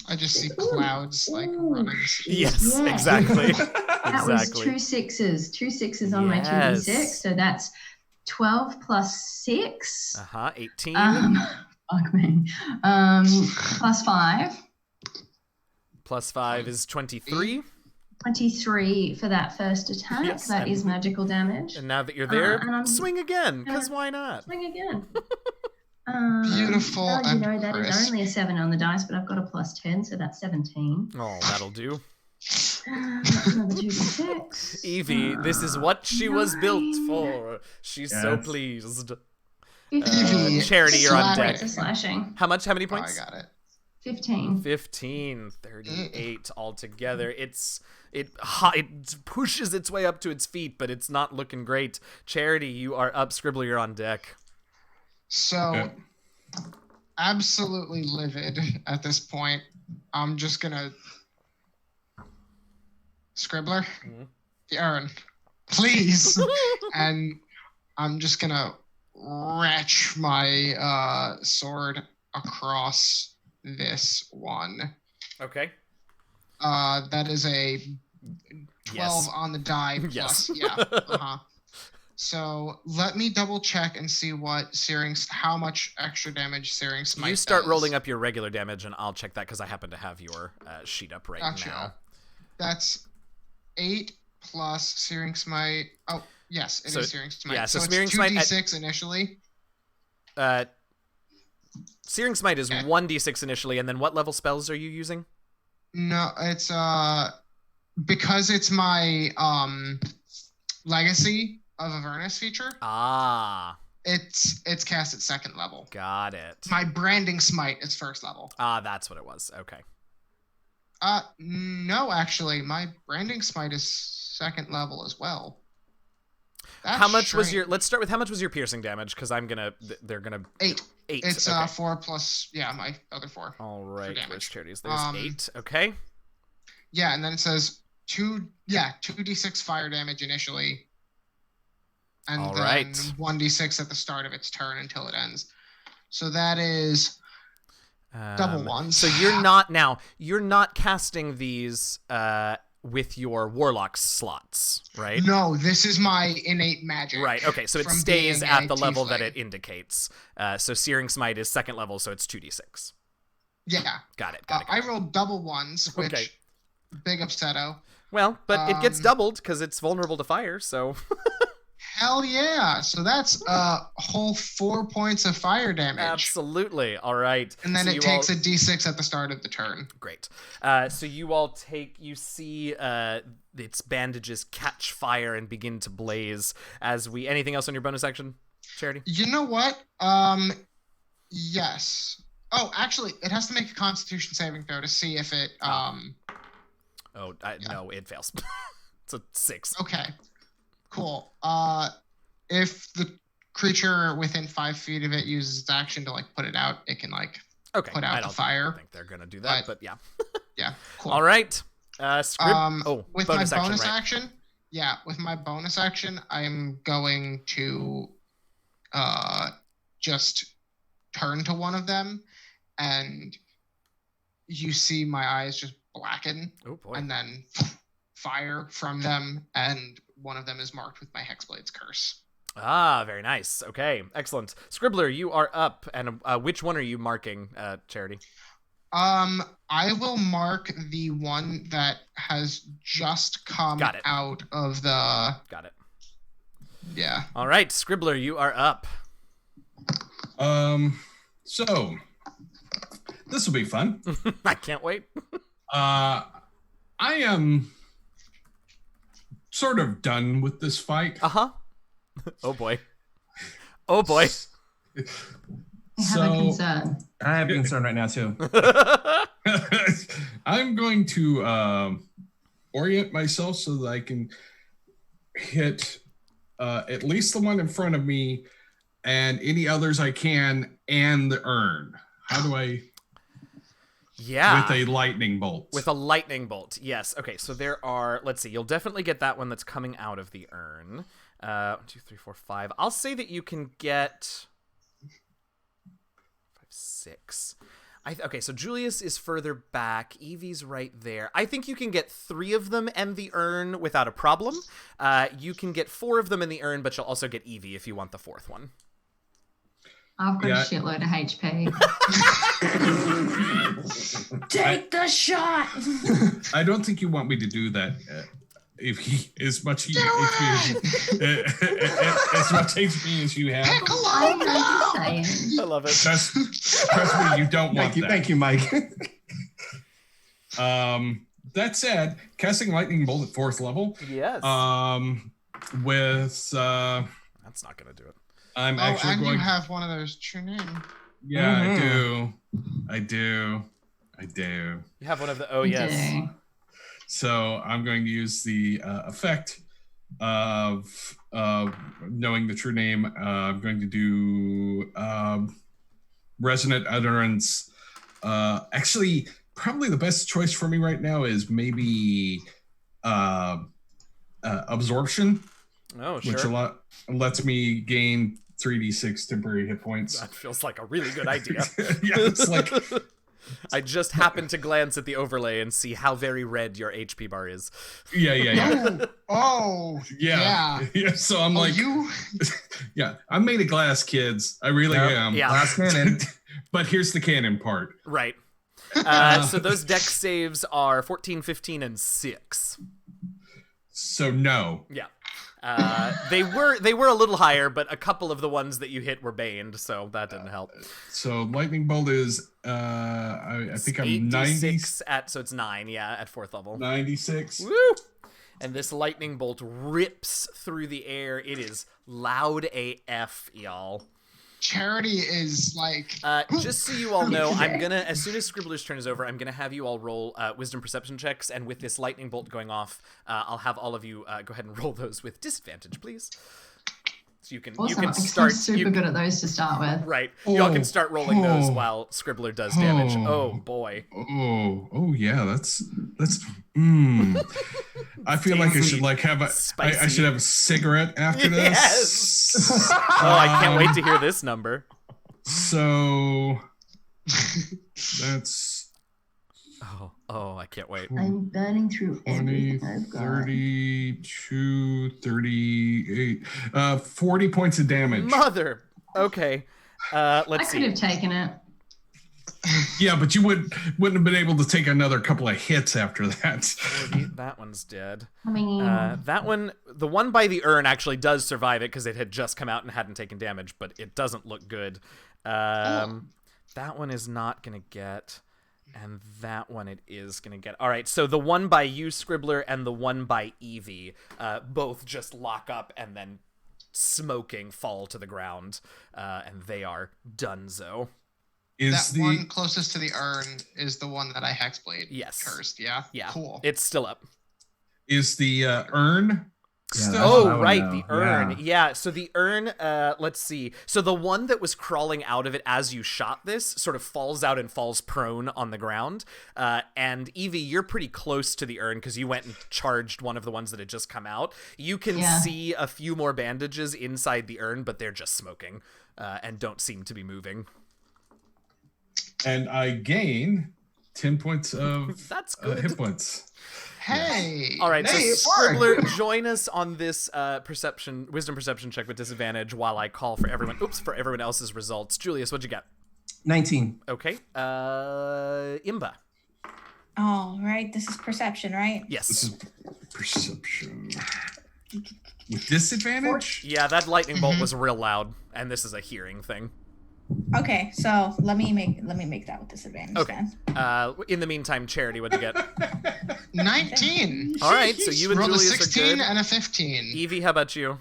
I just see clouds like running. Yes, Yeah. exactly. That was two sixes on my 2d6, Yes. so that's 12 plus 6. 18. Fuck me. +5. Plus 5 is 23. 23 for that first attack. Yes, That and- is magical damage. And now that you're there, and I'm- swing again, because why not? Swing again. Beautiful Well, and that is crisp. only a 7 on the dice, but I've got a +10, so that's 17. Oh, that'll do. That's another 2d6. Evie, this is what she was built 9. for. She's so Yes. pleased. 15. Charity, you're on Slashing. deck. It's a slashing. How many Oh, points? I got it. 15. 15, 38 altogether. It pushes its way up to its feet, but it's not looking great. Charity, you are up. Scribbler, you're on deck. So, absolutely livid at this point. I'm just gonna. Scribbler? Aaron, please! And I'm just gonna retch my sword across this one. Okay. That is a 12 Yes. on the die plus. Yes. Yeah. Uh-huh. So let me double check and see what how much extra damage Searing Smite You start does. rolling up your regular damage, and I'll check that because I happen to have your sheet up right Gotcha. now. That's 8 plus Searing Smite. Oh, yes, it is So- Searing Smite. yeah, so it's Searing Smite at- 2d6 initially. Searing Smite is Okay. 1d6 initially, and then what level spells are you using? No, it's because it's my Legacy of Avernus feature. Ah, It's cast at 2nd level. got it. My Branding Smite is 1st level. Ah, that's what it was. Okay. No, actually, my Branding Smite is 2nd level as well. That's How much was strange. your? Let's start with how much was your piercing damage? Because they're gonna 8? 8. It's okay. 4 plus my other 4. All right. damage. Where's charities? There's Um, 8. Okay. Yeah, and then it says 2d6 fire damage initially, and All then right. 1d6 at the start of its turn until it ends. So that is double ones. So you're not casting these with your warlock slots, right? No, this is my innate magic. Right. Okay. So it from stays being at a the level that tiefling. it indicates. So Searing Smite is 2nd level, so it's 2d6. Yeah. Got it. I rolled double ones, which Okay. big upsetto. Well, but it gets Um, doubled because it's vulnerable to fire. So Hell yeah! So that's a whole 4 points of fire damage. absolutely. All right. And then So it you takes all... a d6 at the start of the turn. Great. So you all you see its bandages catch fire and begin to blaze as we... Anything else on your bonus action, Charity? You know what? Yes. Oh, actually, it has to make a Constitution saving throw to see if it. No, it fails. It's a 6. Okay. Cool. If the creature within 5 feet of it uses its action to like put it out, it can like Okay. put out I the don't fire. think they're gonna do that, but yeah. Yeah. Cool. All right. With bonus my bonus action, right. with my bonus action, I'm going to just turn to one of them, and you see my eyes just blacken, Oh boy. and then fire from them, and one of them is marked with my Hexblade's curse. Ah, very nice. Okay, excellent. Scribbler, you are up, and which one are you marking, Charity? I will mark the one that has just come Got it. out of the. Got it. Yeah. All right, Scribbler, you are up. So this will be fun. I can't wait. I am sort of done with this fight. Uh-huh. Oh boy. Oh boy. I have a concern. I have a concern right now too. I'm going to orient myself so that I can hit at least the one in front of me and any others I can, and the urn. How do I? Yeah. With a lightning bolt. With a lightning bolt, yes. Okay, so there are, let's see, you'll definitely get that one that's coming out of the urn. 1, 2, 3, 4, 5. I'll say that you can get 5, 6. Okay, so Julius is further back. Evie's right there. I think you can get 3 of them and the urn without a problem. You can get 4 of them in the urn, but you'll also get Evie if you want the 4th one. I've got a shitload of HP. Take the shot. I don't think you want me to do that. If he as much HP as much HP as you have. I'm just saying. I love it. Trust me, you don't want that. Thank you, Mike. That said, casting lightning bolt at 4th level. Yes. With That's not gonna do it. I'm actually and going. you have one of those true name. Yeah, Mm-hmm. I do. You have one of the, oh You yes. do. So I'm going to use the effect of knowing the true name. I'm going to do resonant utterance. Actually, probably the best choice for me right now is maybe absorption, Oh, sure. which lets me gain 3d6 temporary hit points. That feels like a really good idea. Yeah, it's like I just happened to glance at the overlay and see how very red your HP bar is. yeah. Oh, Yeah. So I'm like, you. yeah, I'm made of glass, kids. I really Yep. am. Yeah. Last cannon. But here's the cannon part. Right. So those dex saves are 14, 15, and 6. So no. Yeah. They were a little higher, but a couple of the ones that you hit were baned, so that didn't help. So lightning bolt is I think I'm 86 so it's 9, yeah, at 4th level. 96. Woo! And this lightning bolt rips through the air. It is loud AF, y'all. Charity is like. Just so you all know, I'm gonna, as soon as Scribbler's turn is over, I'm gonna have you all roll wisdom perception checks, and with this lightning bolt going off, I'll have all of you go ahead and roll those with disadvantage, please. So You can Awesome. you I'm can start super good at those to start with. right. Y'all can Oh, start rolling those oh, while Scribbler does damage. oh. Oh boy. Oh yeah, that's mm. I feel like I should like have a I should have a cigarette after this. Yes. Oh, I can't wait to hear this number. So that's Oh, I can't wait. I'm burning through 20, everything I've got. 32, 38, 40 points of damage. Mother. Okay. I Let's could see. have taken it. Yeah, but you wouldn't have been able to take another couple of hits after that. 40, that one's dead. I mean, That one, the one by the urn actually does survive it because it had just come out and hadn't taken damage, but it doesn't look good. That one is not going to get, and that one it is going to get. All right, so the one by you, Scribbler, and the one by Evie both just lock up and then smoking fall to the ground, and they are donezo. Is That one closest to the urn is the one that I hexblade. Yes. Cursed. Yeah. Yeah. Cool. It's still up. is the urn still? Oh, I would right, know. the urn. Yeah. Yeah, so the urn, let's see. So the one that was crawling out of it as you shot this sort of falls out and falls prone on the ground. And Evie, you're pretty close to the urn because you went and charged one of the ones that had just come out. You can see a few more bandages inside the urn, but they're just smoking and don't seem to be moving. And I gain 10 points of That's good. hit points. Hey. All right, Hey, so Scribbler, join us on this wisdom perception check with disadvantage while I call for everyone else's results. Julius, what'd you get? 19. Okay. Imba. All right, this is perception, right? Yes. This is perception. With disadvantage? Yeah, that lightning bolt was real loud, and this is a hearing thing. Okay, so let me make that with disadvantage Okay. then. In the meantime, Charity, what'd you get? 19. All right, so you and Rolled a Julius are 16 good. and a 15. Evie, how about you?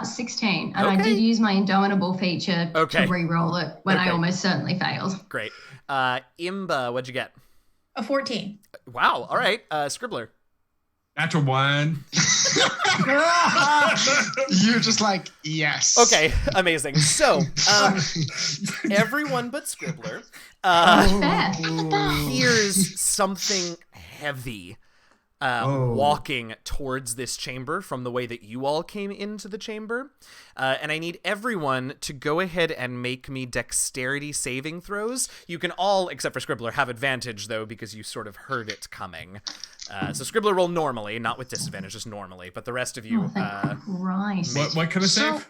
16. And I Okay. did use my indomitable feature Okay. to re-roll it when Okay. I almost certainly failed. Great. Imba, what'd you get? A 14. Wow. All right. Scribbler. Natural one. You're just like, yes. Okay, amazing. So, everyone but Scribbler Fair. hears something heavy walking towards this chamber from the way that you all came into the chamber. And I need everyone to go ahead and make me dexterity saving throws. You can all, except for Scribbler, have advantage, though, because you sort of heard it coming. So Scribbler roll normally, not with disadvantage, just normally. But the rest of you, Oh, thank Christ. What can I So- save?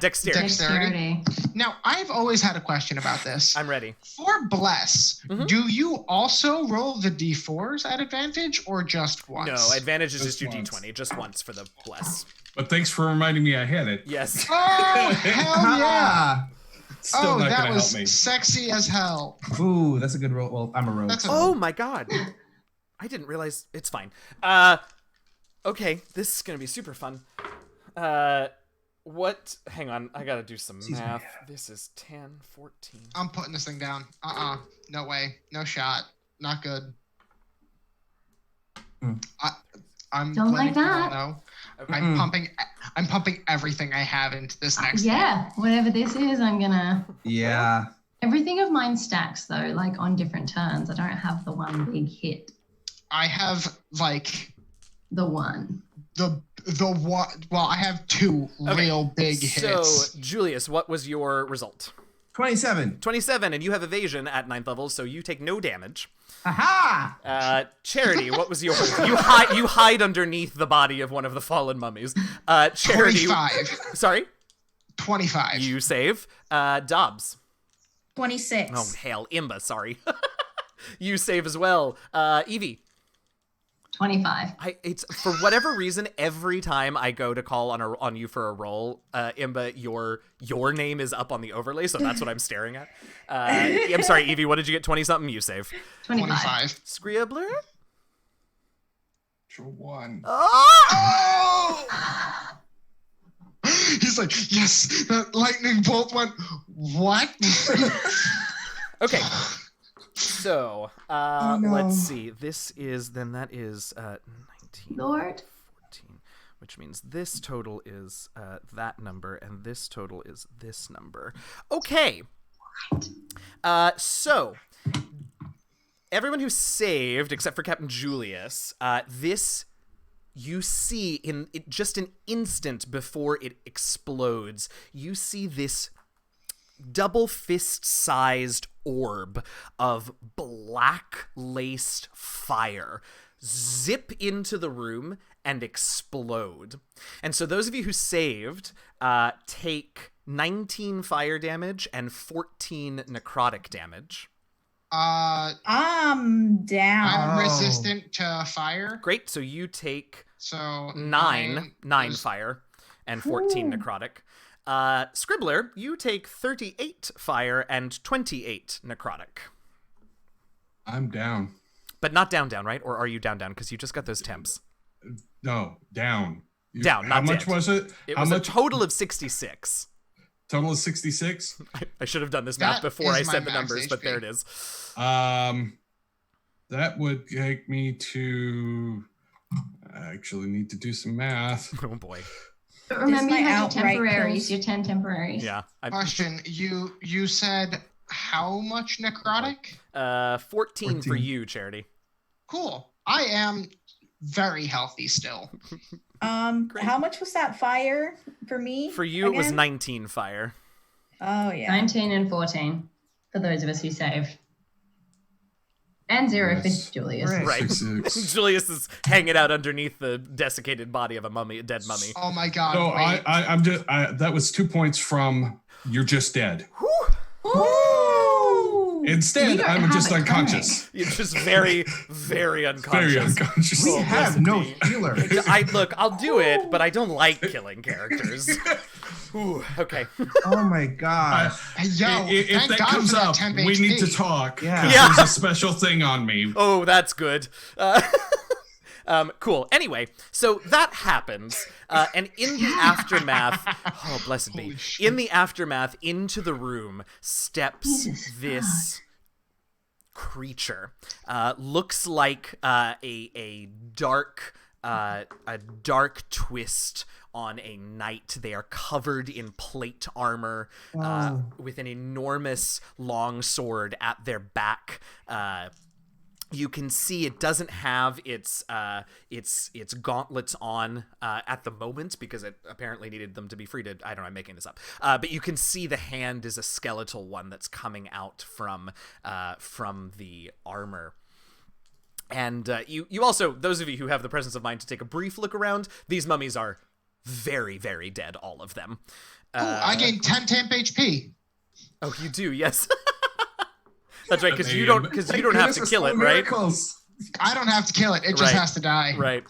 dexterity. Dexterity. Now, I've always had a question about this. I'm ready. For Bless, Mhm. do you also roll the d4s at advantage or just once? No, advantage is just Just your once. d20, just once for the bless. But thanks for reminding me I had it. Yes. Oh, hell yeah. Still Oh, not that gonna was help me. sexy as hell. Ooh, that's a good roll. Well, I'm a rogue. That's a Oh my god. I didn't realize. It's fine. Okay, this is gonna be super fun. What? Hang on, I gotta do some Excuse me. math. This is 10, 14. I'm putting this thing down. No way. No shot. Not good. Mm. I'm Don't letting like that. people know. Okay. I'm pumping everything I have into this next game. Yeah, whatever this is, I'm gonna. Yeah. Everything of mine stacks though, like on different turns. I don't have the one big hit. I have like The one. the one. Well, I have two real big hits. So, Julius, what was your result? 27. 27, and you have evasion at 9th level, so you take no damage. Aha! Charity, what was yours? You hide underneath the body of one of the fallen mummies. Charity. 25. Sorry? 25. You save. Dobbs. 26. Oh, hell. Imba, sorry. You save as well. Evie. 25. It's for whatever reason, every time I go to call on you for a roll, Imba, your name is up on the overlay, so that's what I'm staring at. I'm sorry, Evie, what did you get? 20-something? You save. 25. Scribbler? Natural one. Oh! He's like, yes, that lightning bolt went. What? Okay. So, no. let's see. That is 19, Lord. 14. which means this total is that number, and this total is this number. Okay. So everyone who saved, except for Captain Julius, this you see in just an instant before it explodes, you see this double fist-sized orb of black-laced fire zip into the room and explode. And so those of you who saved take 19 fire damage and 14 necrotic damage. I'm down. I'm resistant to fire. Great, so you take So 9 is- fire and 14 necrotic. Scribbler, you take 38 fire and 28 necrotic. I'm down. But not down, right? Or are you down? Because you just got those temps. No, down. Down, How not much dead. was it? It How was much? a total of 66. Total of 66. I should have done this math That before I is my said the max numbers, but HP. there it is. That would take me to. I actually need to do some math. Oh boy. But remember, my you had your outright temporaries, kills. your 10 temporaries. Yeah. Question: You said how much necrotic? 14 for 14. you, Charity. Cool. I am very healthy still. How much was that fire for me? For you, it was again? 19 fire. Oh yeah. 19 and 14 for those of us who saved. And 0 Yes. for Julius. Right. Right. 66. Julius is hanging out underneath the desiccated body of a dead mummy. Oh my god! So wait. I'm just. that was 2 points from you're just dead. Ooh. We Instead, don't I'm have just it unconscious. You're just very, very unconscious. Very unconscious. We Oh, have blessed no be. healer. Look, I'll do it, but I don't like killing characters. Ooh, okay. Oh my gosh. Yo, if thank that God comes for that up, temp we need to HP. talk. Yeah. 'cause Yeah. There's a special thing on me. Oh, that's good. Cool. Anyway, so that happens, and in the aftermath, oh, blessed be, Holy shit. in the aftermath, into the room steps Jesus this creature. Looks like a dark twist on a knight. They are covered in plate armor, with an enormous long sword at their back. You can see it doesn't have its gauntlets on at the moment because it apparently needed them to be free to. I don't know. I'm making this up. But you can see the hand is a skeletal one that's coming out from the armor. And you also, those of you who have the presence of mind to take a brief look around, these mummies are very, very dead, all of them. Ooh, I gained 10 temp HP. Oh, you do, yes. That's right, because you Thank don't have to kill it, right? Miracles. I don't have to kill it. It just Right. has to die. Right.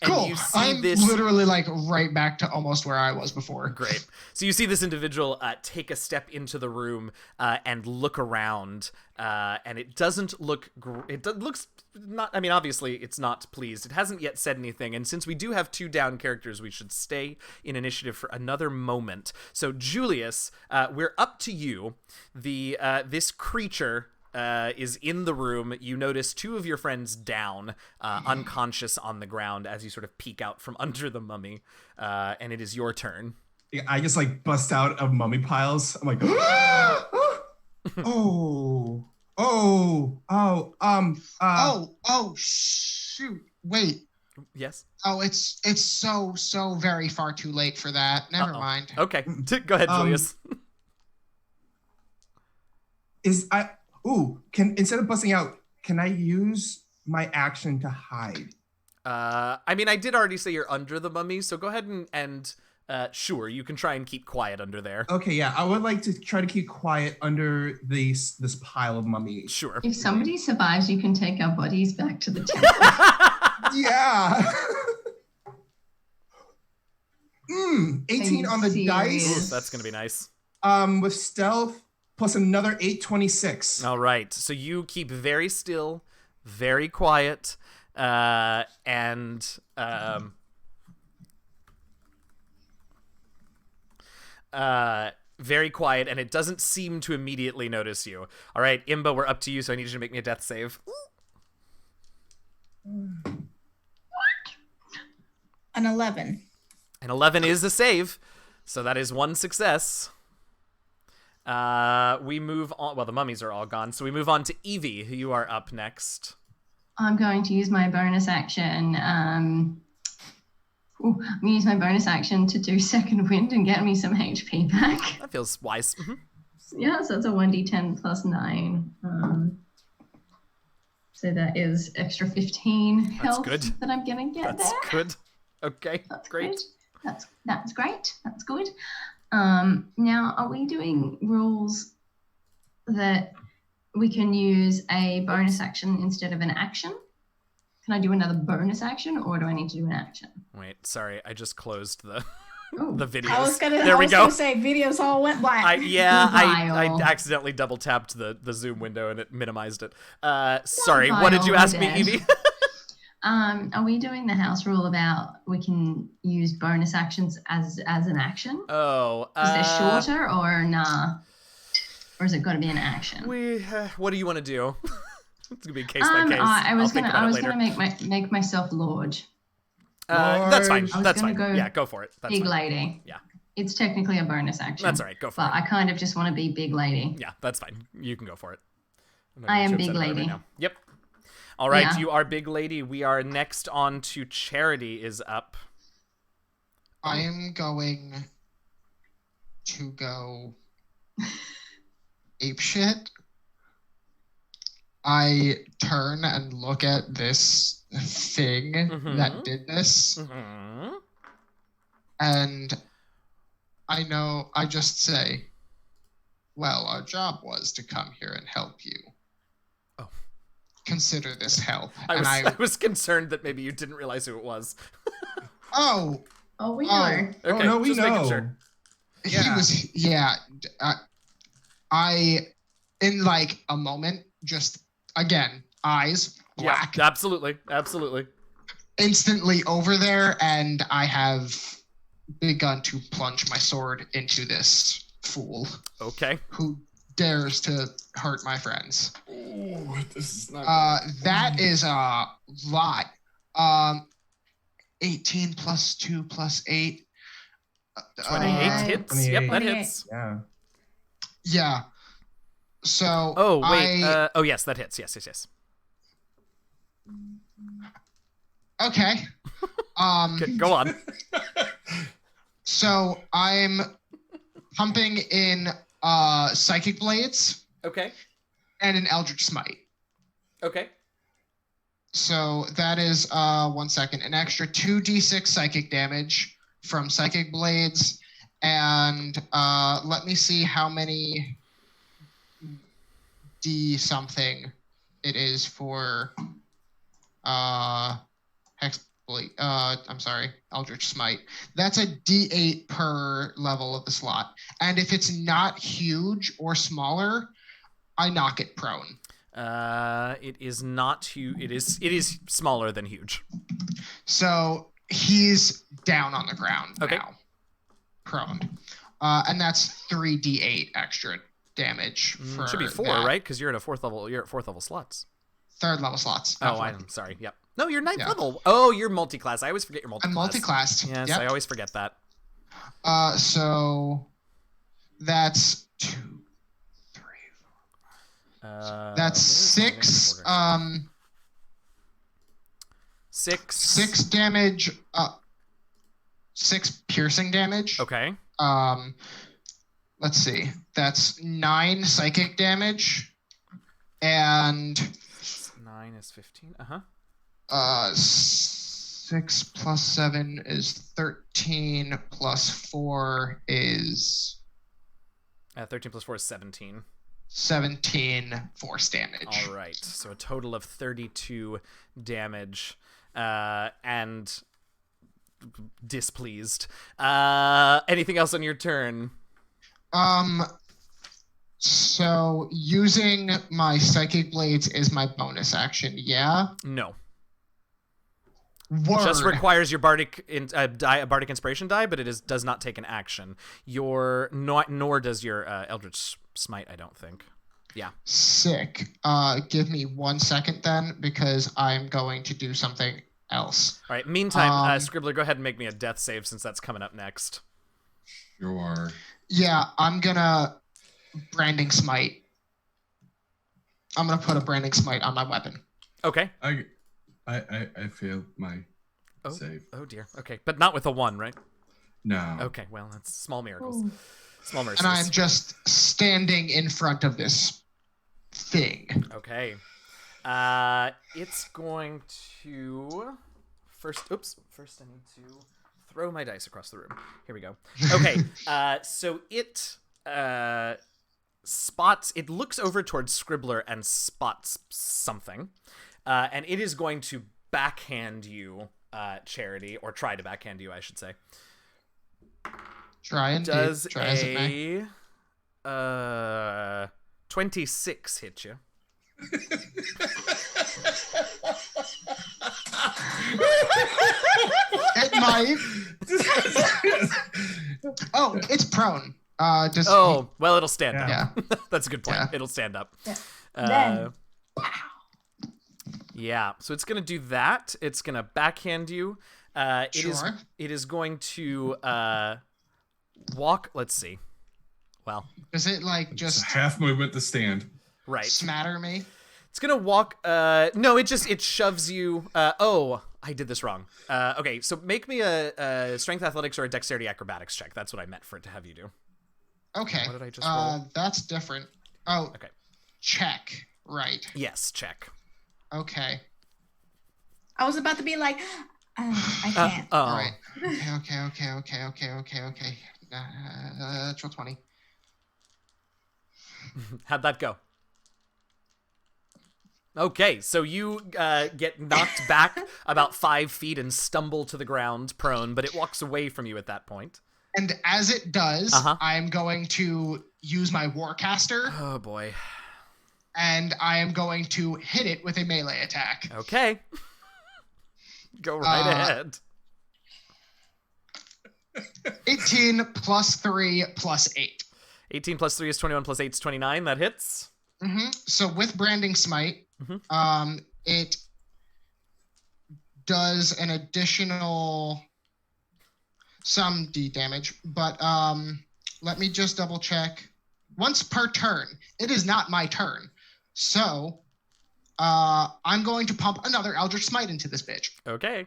Cool. you see I'm this- literally like right back to almost where I was before. Great. So you see this individual take a step into the room and look around, and it doesn't look. Looks not. I mean, obviously, it's not pleased. It hasn't yet said anything, and since we do have 2 down characters, we should stay in initiative for another moment. So Julius, we're up to you. This creature is in the room. You notice 2 of your friends down, unconscious on the ground as you sort of peek out from under the mummy, and it is your turn. I just like bust out of mummy piles. I'm like, oh, Shoot. Wait. Yes? Oh, it's so very far too late for that. Never Uh-oh. mind. Okay, go ahead, Julius. can instead of busting out, can I use my action to hide? I mean, I did already say you're under the mummy, so go ahead and sure, you can try and keep quiet under there. Okay, yeah, I would like to try to keep quiet under this pile of mummies. Sure. If somebody survives, you can take our bodies back to the temple. Yeah. 18 on the serious? dice. That's gonna be nice. With stealth plus another 826. All right, so you keep very still, very quiet, and very quiet, and it doesn't seem to immediately notice you. All right, Imba, we're up to you, so I need you to make me a death save. An 11. An 11 is a save, so that is one success. We move on. Well, the mummies are all gone, so we move on to Evie, who you are up next. I'm going to use my bonus action. I'm going to use my bonus action to do second wind and get me some HP back. That feels wise. Mm-hmm. Yeah, so it's a 1d10 plus 9. So that is extra 15 health good. that I'm going to get That's there. good. Okay, That's great. Good. That's great. That's good. Now, are we doing rules that we can use a bonus action instead of an action? Can I do another bonus action, or do I need to do an action? Wait, sorry, I just closed the Oh. the videos. I was gonna say videos all went black. I Vile. accidentally double tapped the Zoom window and it minimized it. Sorry, what did you vile, ask me, Dad. Evie? Are we doing the house rule about we can use bonus actions as an action? Oh, Is there shorter or nah? Or is it got to be an action? What do you want to do? It's gonna be case by case. I was I'll think about it later. gonna make myself Lord. That's fine. I was That's gonna fine. go Yeah, go for it. That's Big fine. lady. Yeah. It's technically a bonus action. That's all right. Go for But it. I kind of just want to be big lady. Yeah, that's fine. You can go for it. I'm not I even am too big upset about it lady. now. Yep. All right, Yeah. you are big lady. We are next on to Charity is up. I am going to go apeshit. I turn and look at this thing that did this, Mm-hmm. and I just say, well, our job was to come here and help you. Oh. Consider this help. I was concerned that maybe you didn't realize who it was. Oh, Oh, we Oh. know. Okay, no, we just making know. sure. he Yeah. was, yeah. I, in like a moment, just, again, eyes, black, Yeah, absolutely. instantly over there, and I have begun to plunge my sword into this fool Okay. who dares to hurt my friends. Oh, this is not. That is a lot. 18 plus 2 plus 8. 28 hits. Yep, that 28. hits. Yeah. Yeah. So. Oh, wait. Oh, yes, that hits. Yes. Okay. Go on. So I'm pumping in Psychic Blades Okay. and an Eldritch Smite. Okay. So that is 1 second, an extra 2d6 psychic damage from Psychic Blades, and let me see how many d something it is for Eldritch Smite. That's a d8 per level of the slot, and if it's not huge or smaller, I knock it prone. It is not huge. It is smaller than huge. So he's down on the ground Okay. now, prone, and that's 3d8 extra damage for Should be 4, that. right? Because you're at fourth level slots. Third level slots. Oh, not I'm fourth. sorry. Yep. No, you're ninth Yeah. level. Oh, you're multi-class. I always forget you're multi-class. I'm multi-classed. Yes, Yep. I always forget that. So that's 2, 3, 4. That's where's my 6. order? 6. 6 damage. 6 piercing damage. Okay. Let's see. That's 9 psychic damage, and 9 is 15. Uh-huh. 6 plus 7 is 13 plus 4 is 13 plus 4 is 17. 17 force damage. All right. So a total of 32 damage. And displeased. Anything else on your turn? So using my psychic blades is my bonus action, yeah? No. Word. Just requires your bardic bardic inspiration die, but it does not take an action. Nor does your Eldritch Smite, I don't think. Yeah. Sick. Give me 1 second then, because I'm going to do something else. All right. Meantime, Um, Scribbler, go ahead and make me a death save since that's coming up next. Sure. Yeah, I'm gonna branding smite. I'm gonna put a branding smite on my weapon. Okay. I failed my save. Oh dear. Okay, but not with a 1, right? No. Okay. Well, that's small miracles. Small mercies. And I'm just standing in front of this thing. Okay. It's going to first. Oops. First, I need to throw my dice across the room. Here we go. Okay. So it spots. It looks over towards Scribbler and spots something, and it is going to backhand you, Charity, or try to backhand you, I should say. Try and Does try as it may. a 26 hit you? It might. Oh, it's prone. Oh, well, it'll stand up. Yeah. That's a good point. Yeah. It'll stand up. Yeah. Uh, Then, yeah, so it's going to do that. It's going to backhand you. Sure. It is going to walk. Let's see. Well, Does it like It's just a half movement to stand. right. smatter me? It's going to walk. No, it shoves you. Oh, I did this wrong. Okay, so make me a strength athletics or a dexterity acrobatics check. That's what I meant for it to have you do. Okay. What did I just roll? That's different. Oh, Okay. check. Right. Yes, check. Okay. I was about to be like, I can't. Oh. All right. Okay. Natural 20. How'd that go? Okay, so you get knocked back about 5 feet and stumble to the ground prone, but it walks away from you at that point. And as it does, Uh-huh. I'm going to use my Warcaster, Oh boy. and I am going to hit it with a melee attack. Okay. Go right ahead. 18 plus 3 plus 8. 18 plus 3 is 21 plus 8 is 29. That hits. So with Branding Smite, it does an additional some D damage, but let me just double check. Once per turn. It is not my turn. So I'm going to pump another Eldritch Smite into this bitch. Okay.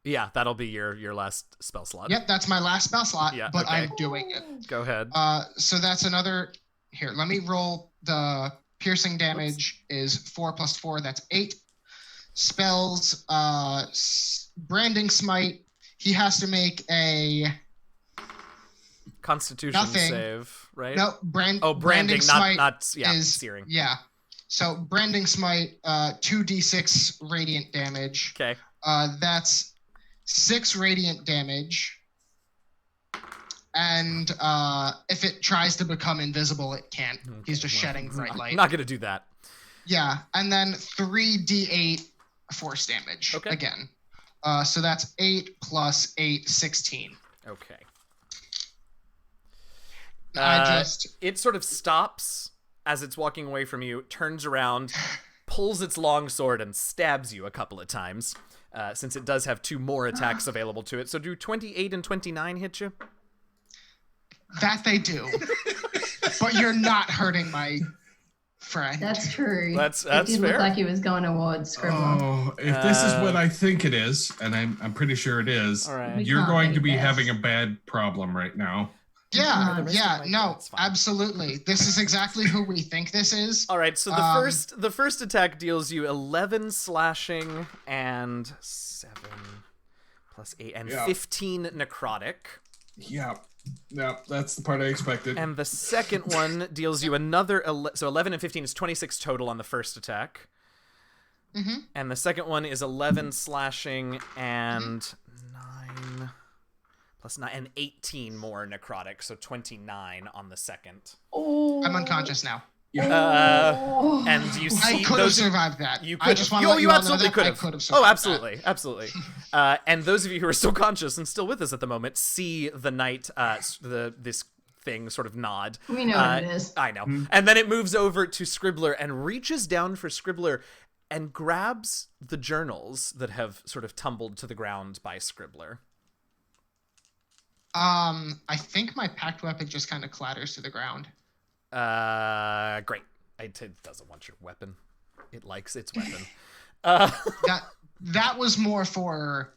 Yeah, that'll be your last spell slot. Yep, that's my last spell slot, Yeah, but okay. I'm doing it. Go ahead. So that's another. Here, let me roll the piercing damage. Is 4 plus 4. That's 8. Spells. Branding Smite. He has to make a Constitution nothing. save, right? no Oh, branding, Smite not is searing. Yeah. So Branding Smite, 2d6 radiant damage. Okay. That's 6 radiant damage. And if it tries to become invisible, it can't. He's just shedding bright light. I'm not gonna do that. Yeah, and then 3d8 force damage Okay. again. So that's 8 plus 8, 16. Okay. It It sort of stops as it's walking away from you, turns around, pulls its long sword, and stabs you a couple of times, since it does have 2 more attacks available to it. So do 28 and 29 hit you? that they do. But you're not hurting my friend. That's true. That's It did fair. look like he was going towards Scribbler. Oh, if this is what I think it is, and I'm pretty sure it is, All right. We you're can't going to make be this. having a bad problem right now. Yeah, The rest of my no, it's fine. absolutely. This is exactly who we think this is. All right, so the first attack deals you 11 slashing and 7 plus 8 and Yeah. 15 necrotic. Yeah, that's the part I expected. And the second one deals you another so 11 and 15 is 26 total on the first attack. Mm-hmm. And the second one is 11 slashing and 9 plus 9 and 18 more necrotic, so 29 on the second. Oh. I'm unconscious now. And you I see could have those survived that. you I could just have. want to Oh, let you all know absolutely that could I have. could have Oh, survived absolutely. And those of you who are still conscious and still with us at the moment see the knight, this thing sort of nod. We know what it is. I know. And then it moves over to Scribbler and reaches down for Scribbler and grabs the journals that have sort of tumbled to the ground by Scribbler. I think my packed weapon just kind of clatters to the ground. Great. It doesn't want your weapon. It likes its weapon. That was more for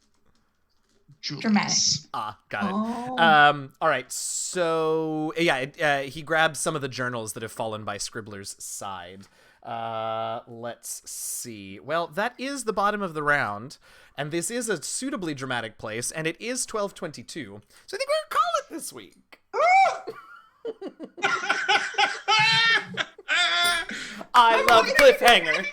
Julius. Dramatic. Got it. Oh. All right. So yeah, he grabs some of the journals that have fallen by Scribbler's side. Let's see. Well, that is the bottom of the round, and this is a suitably dramatic place, and it is 12:22. So I think we're gonna call it this week. I love cliffhanger.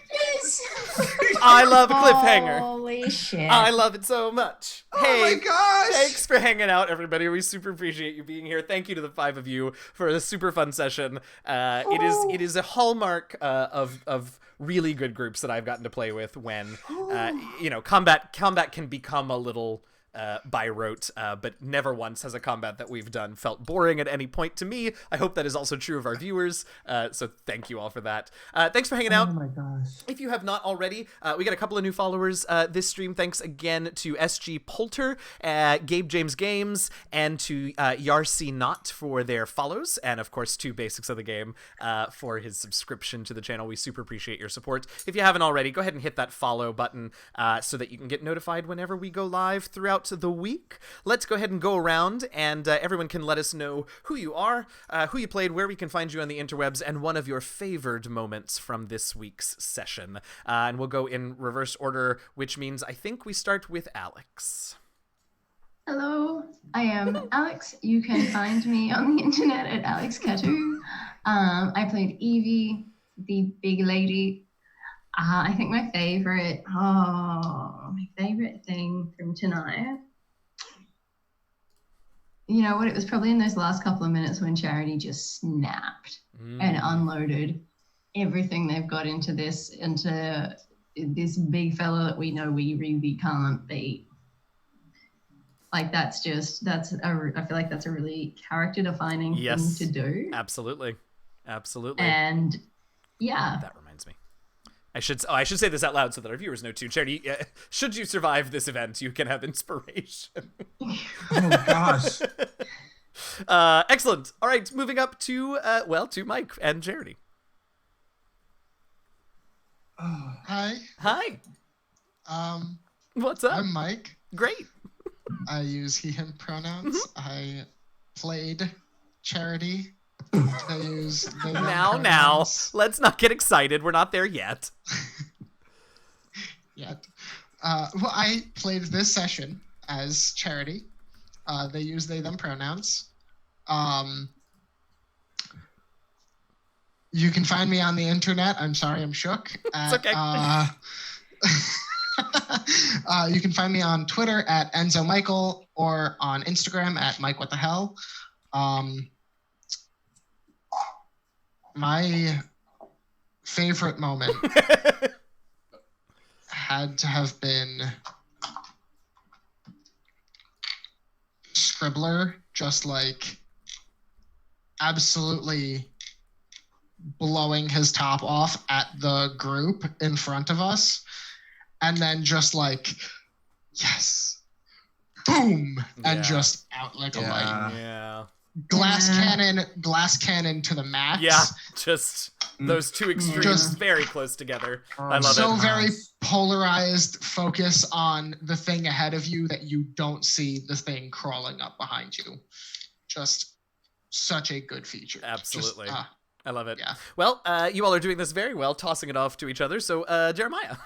I love a cliffhanger. Holy shit. I love it so much. Oh my gosh! Thanks for hanging out, everybody. We super appreciate you being here. Thank you to the 5 of you for a super fun session. It is a hallmark of really good groups that I've gotten to play with when combat can become a little by rote, but never once has a combat that we've done felt boring at any point to me. I hope that is also true of our viewers, so thank you all for that. Thanks for hanging out. Oh my gosh. If you have not already, we got a couple of new followers this stream. Thanks again to SG Poulter, Gabe James Games, and to Yarcy Not for their follows, and of course to Basics of the Game for his subscription to the channel. We super appreciate your support. If you haven't already, go ahead and hit that follow button so that you can get notified whenever we go live throughout the week. Let's go ahead and go around, and everyone can let us know who you are, who you played, where we can find you on the interwebs, and one of your favored moments from this week's session. And we'll go in reverse order, which means I think we start with Alex. Hello, I am Alex. You can find me on the internet at Alex Catu. I played Evie, the big lady. I think my favorite thing from tonight. You know what? It was probably in those last couple of minutes when Charity just snapped and unloaded everything they've got into this big fella that we know we really can't beat. Like I feel like that's a really character defining thing to do. Absolutely. And yeah. That reminds me. I should say this out loud so that our viewers know too. Charity, should you survive this event, you can have inspiration. Oh gosh. Excellent. All right, moving up to Mike and Charity. Hi. What's up? I'm Mike. Great. I use he/him pronouns. I played Charity. I use they/them Now, pronouns. let's not get excited. We're not there yet. Yet. Well, I played this session as Charity. They use they/them pronouns. You can find me on the internet. I'm sorry, I'm shook. It's okay. You can find me on Twitter at Enzo Michael or on Instagram at Mike What the Hell. My favorite moment had to have been Scribbler just like absolutely blowing his top off at the group in front of us, and then just like, yes, boom, and just out like a light. Yeah. Glass cannon to the max. Yeah, just those two extremes Just- very close together. I love So it. very polarized focus on the thing ahead of you that you don't see the thing crawling up behind you. Just such a good feature. Absolutely. Just, I love it. yeah. Well, you all are doing this very well, tossing it off to each other. So, Jeremiah.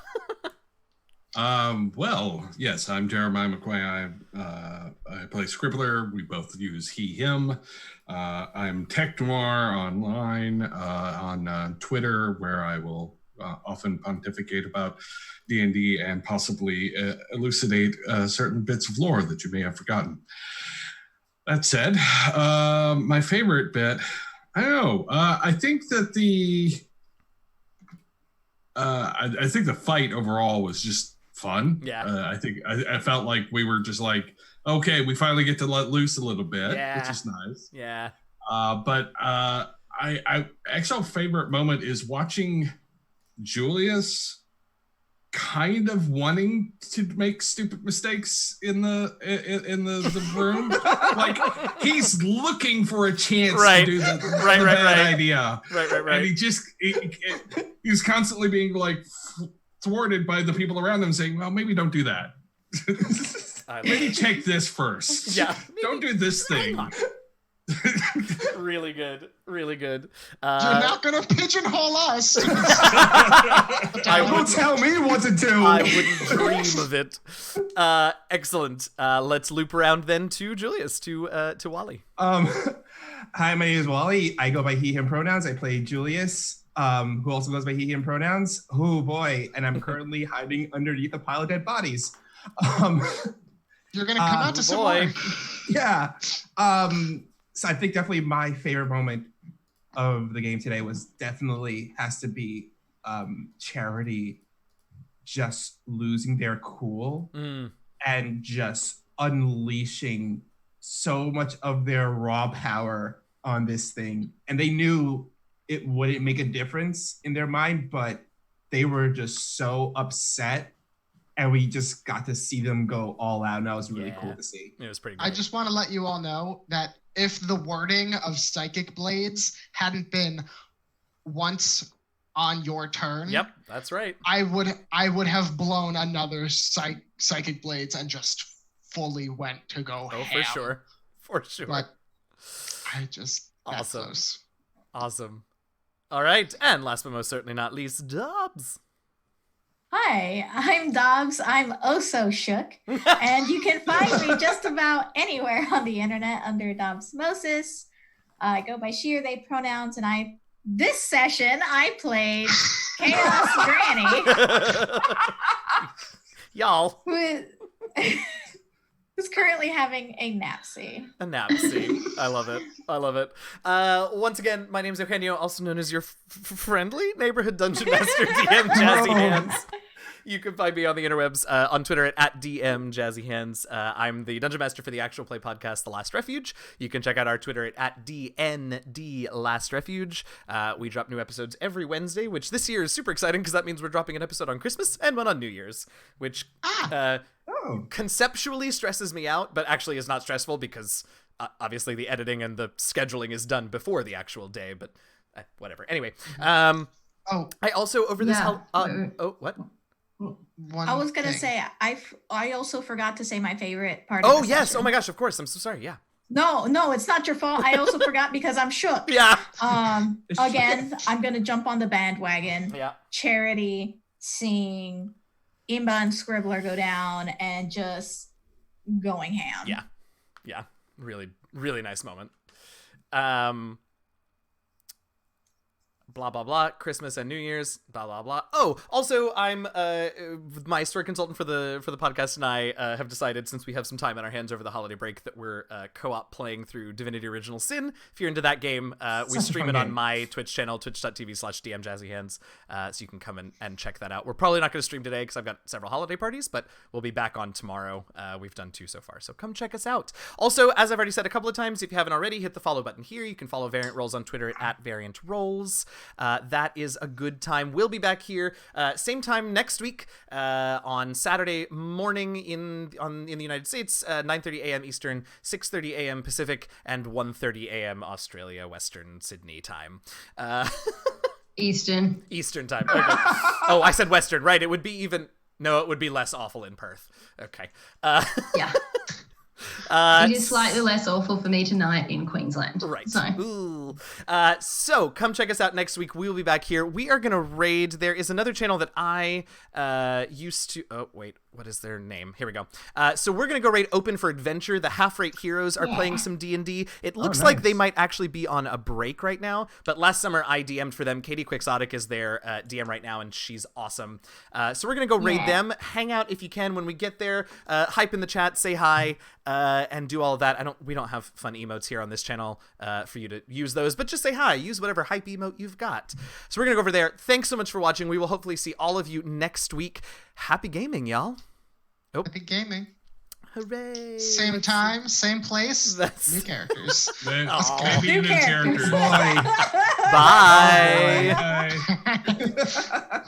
Well, yes, I'm Jeremiah McQuay. I play Scribbler. We both use he/him. I'm Tech Noir online on Twitter, where I will often pontificate about D&D and possibly elucidate certain bits of lore that you may have forgotten. That said, my favorite bit, I don't know. I think that I think the fight overall was just fun. Yeah. I think I felt like we were just like, okay, we finally get to let loose a little bit, Yeah. which is nice. Yeah. But I actual favorite moment is watching Julius kind of wanting to make stupid mistakes in the room. Like he's looking for a chance to do the bad idea. Right. And he's constantly being like thwarted by the people around him saying, well, maybe don't do that. Maybe check this first. Yeah. Don't do this thing. Really good. You're not gonna pigeonhole us. Don't tell me what to do. I wouldn't dream of it. Excellent. Let's loop around then to Julius, to Wally. Hi, my name is Wally. I go by he, him pronouns. I play Julius, who also goes by he, him pronouns. Oh boy, and I'm currently hiding underneath a pile of dead bodies. You're gonna come out to some more. Yeah. So I think definitely my favorite moment of the game today has to be Charity just losing their cool and just unleashing so much of their raw power on this thing. And they knew it wouldn't make a difference in their mind, but they were just so upset. And we just got to see them go all out, and that was really cool to see. It was pretty good. I just want to let you all know that if the wording of Psychic Blades hadn't been once on your turn, yep, that's right. I would have blown another Psychic Blades and just fully went to go ham. For sure. But I just Awesome. All right, and last but most certainly not least, Dobbs. Hi, I'm Dobbs. I'm oh so shook. And you can find me just about anywhere on the internet under Dobbsmosis. I go by she or they pronouns, and this session I played Chaos Granny. Y'all. Who's currently having a napsy. A napsy. I love it. Once again, my name's Eugenio, also known as your friendly neighborhood dungeon master, DM Jazzy Hands. You can find me on the interwebs on Twitter at DM Jazzy Hands. I'm the dungeon master for the actual play podcast, The Last Refuge. You can check out our Twitter at DND Last Refuge. We drop new episodes every Wednesday, which this year is super exciting because that means we're dropping an episode on Christmas and one on New Year's, which conceptually stresses me out, but actually is not stressful because obviously the editing and the scheduling is done before the actual day, but whatever. Anyway, I also over this... what? I was gonna say I also forgot to say my favorite part. Oh of the yes! session. Oh my gosh! Of course! I'm so sorry. Yeah. No, it's not your fault. I also forgot because I'm shook. Yeah. Again, I'm gonna jump on the bandwagon. Yeah. Charity, seeing Imba and Scribbler go down and just going ham. Yeah. Really, really nice moment. Blah blah blah, Christmas and New Year's, blah blah blah. Oh, also I'm my story consultant for the podcast, and I have decided, since we have some time on our hands over the holiday break, that we're co-op playing through Divinity Original Sin. If you're into that game, we stream it on my Twitch channel, twitch.tv/DMJazzyHands, so you can come and check that out. We're probably not going to stream today because I've got several holiday parties, but we'll be back on tomorrow. We've done 2 so far, so come check us out. Also, as I've already said a couple of times, if you haven't already, hit the follow button here. You can follow Variant Rolls on Twitter at Variant Rolls. That is a good time. We'll be back here same time next week on Saturday morning in the United States, 9:30 a.m. Eastern, 6:30 a.m. Pacific, and 1:30 a.m. Australia Western Sydney time. Eastern time. Okay. Oh, I said Western. Right. It would be it would be less awful in Perth. Okay. Yeah. It is slightly less awful for me tonight in Queensland. Right. So come check us out next week. We'll be back here. We are going to raid. There is another channel that I used to... Oh, wait. What is their name? Here we go. So we're going to go raid Open for Adventure. The Half-Rate Heroes are playing some D&D. It looks like they might actually be on a break right now, but last summer I DM'd for them. Katie Quixotic is their DM right now, and she's awesome. So we're going to go raid them. Hang out if you can when we get there. Hype in the chat, say hi, and do all of that. We don't have fun emotes here on this channel for you to use those, but just say hi. Use whatever hype emote you've got. So we're going to go over there. Thanks so much for watching. We will hopefully see all of you next week. Happy gaming, y'all. Oh. Happy gaming. Hooray. Same time, same place, new characters. New characters. Bye. Bye.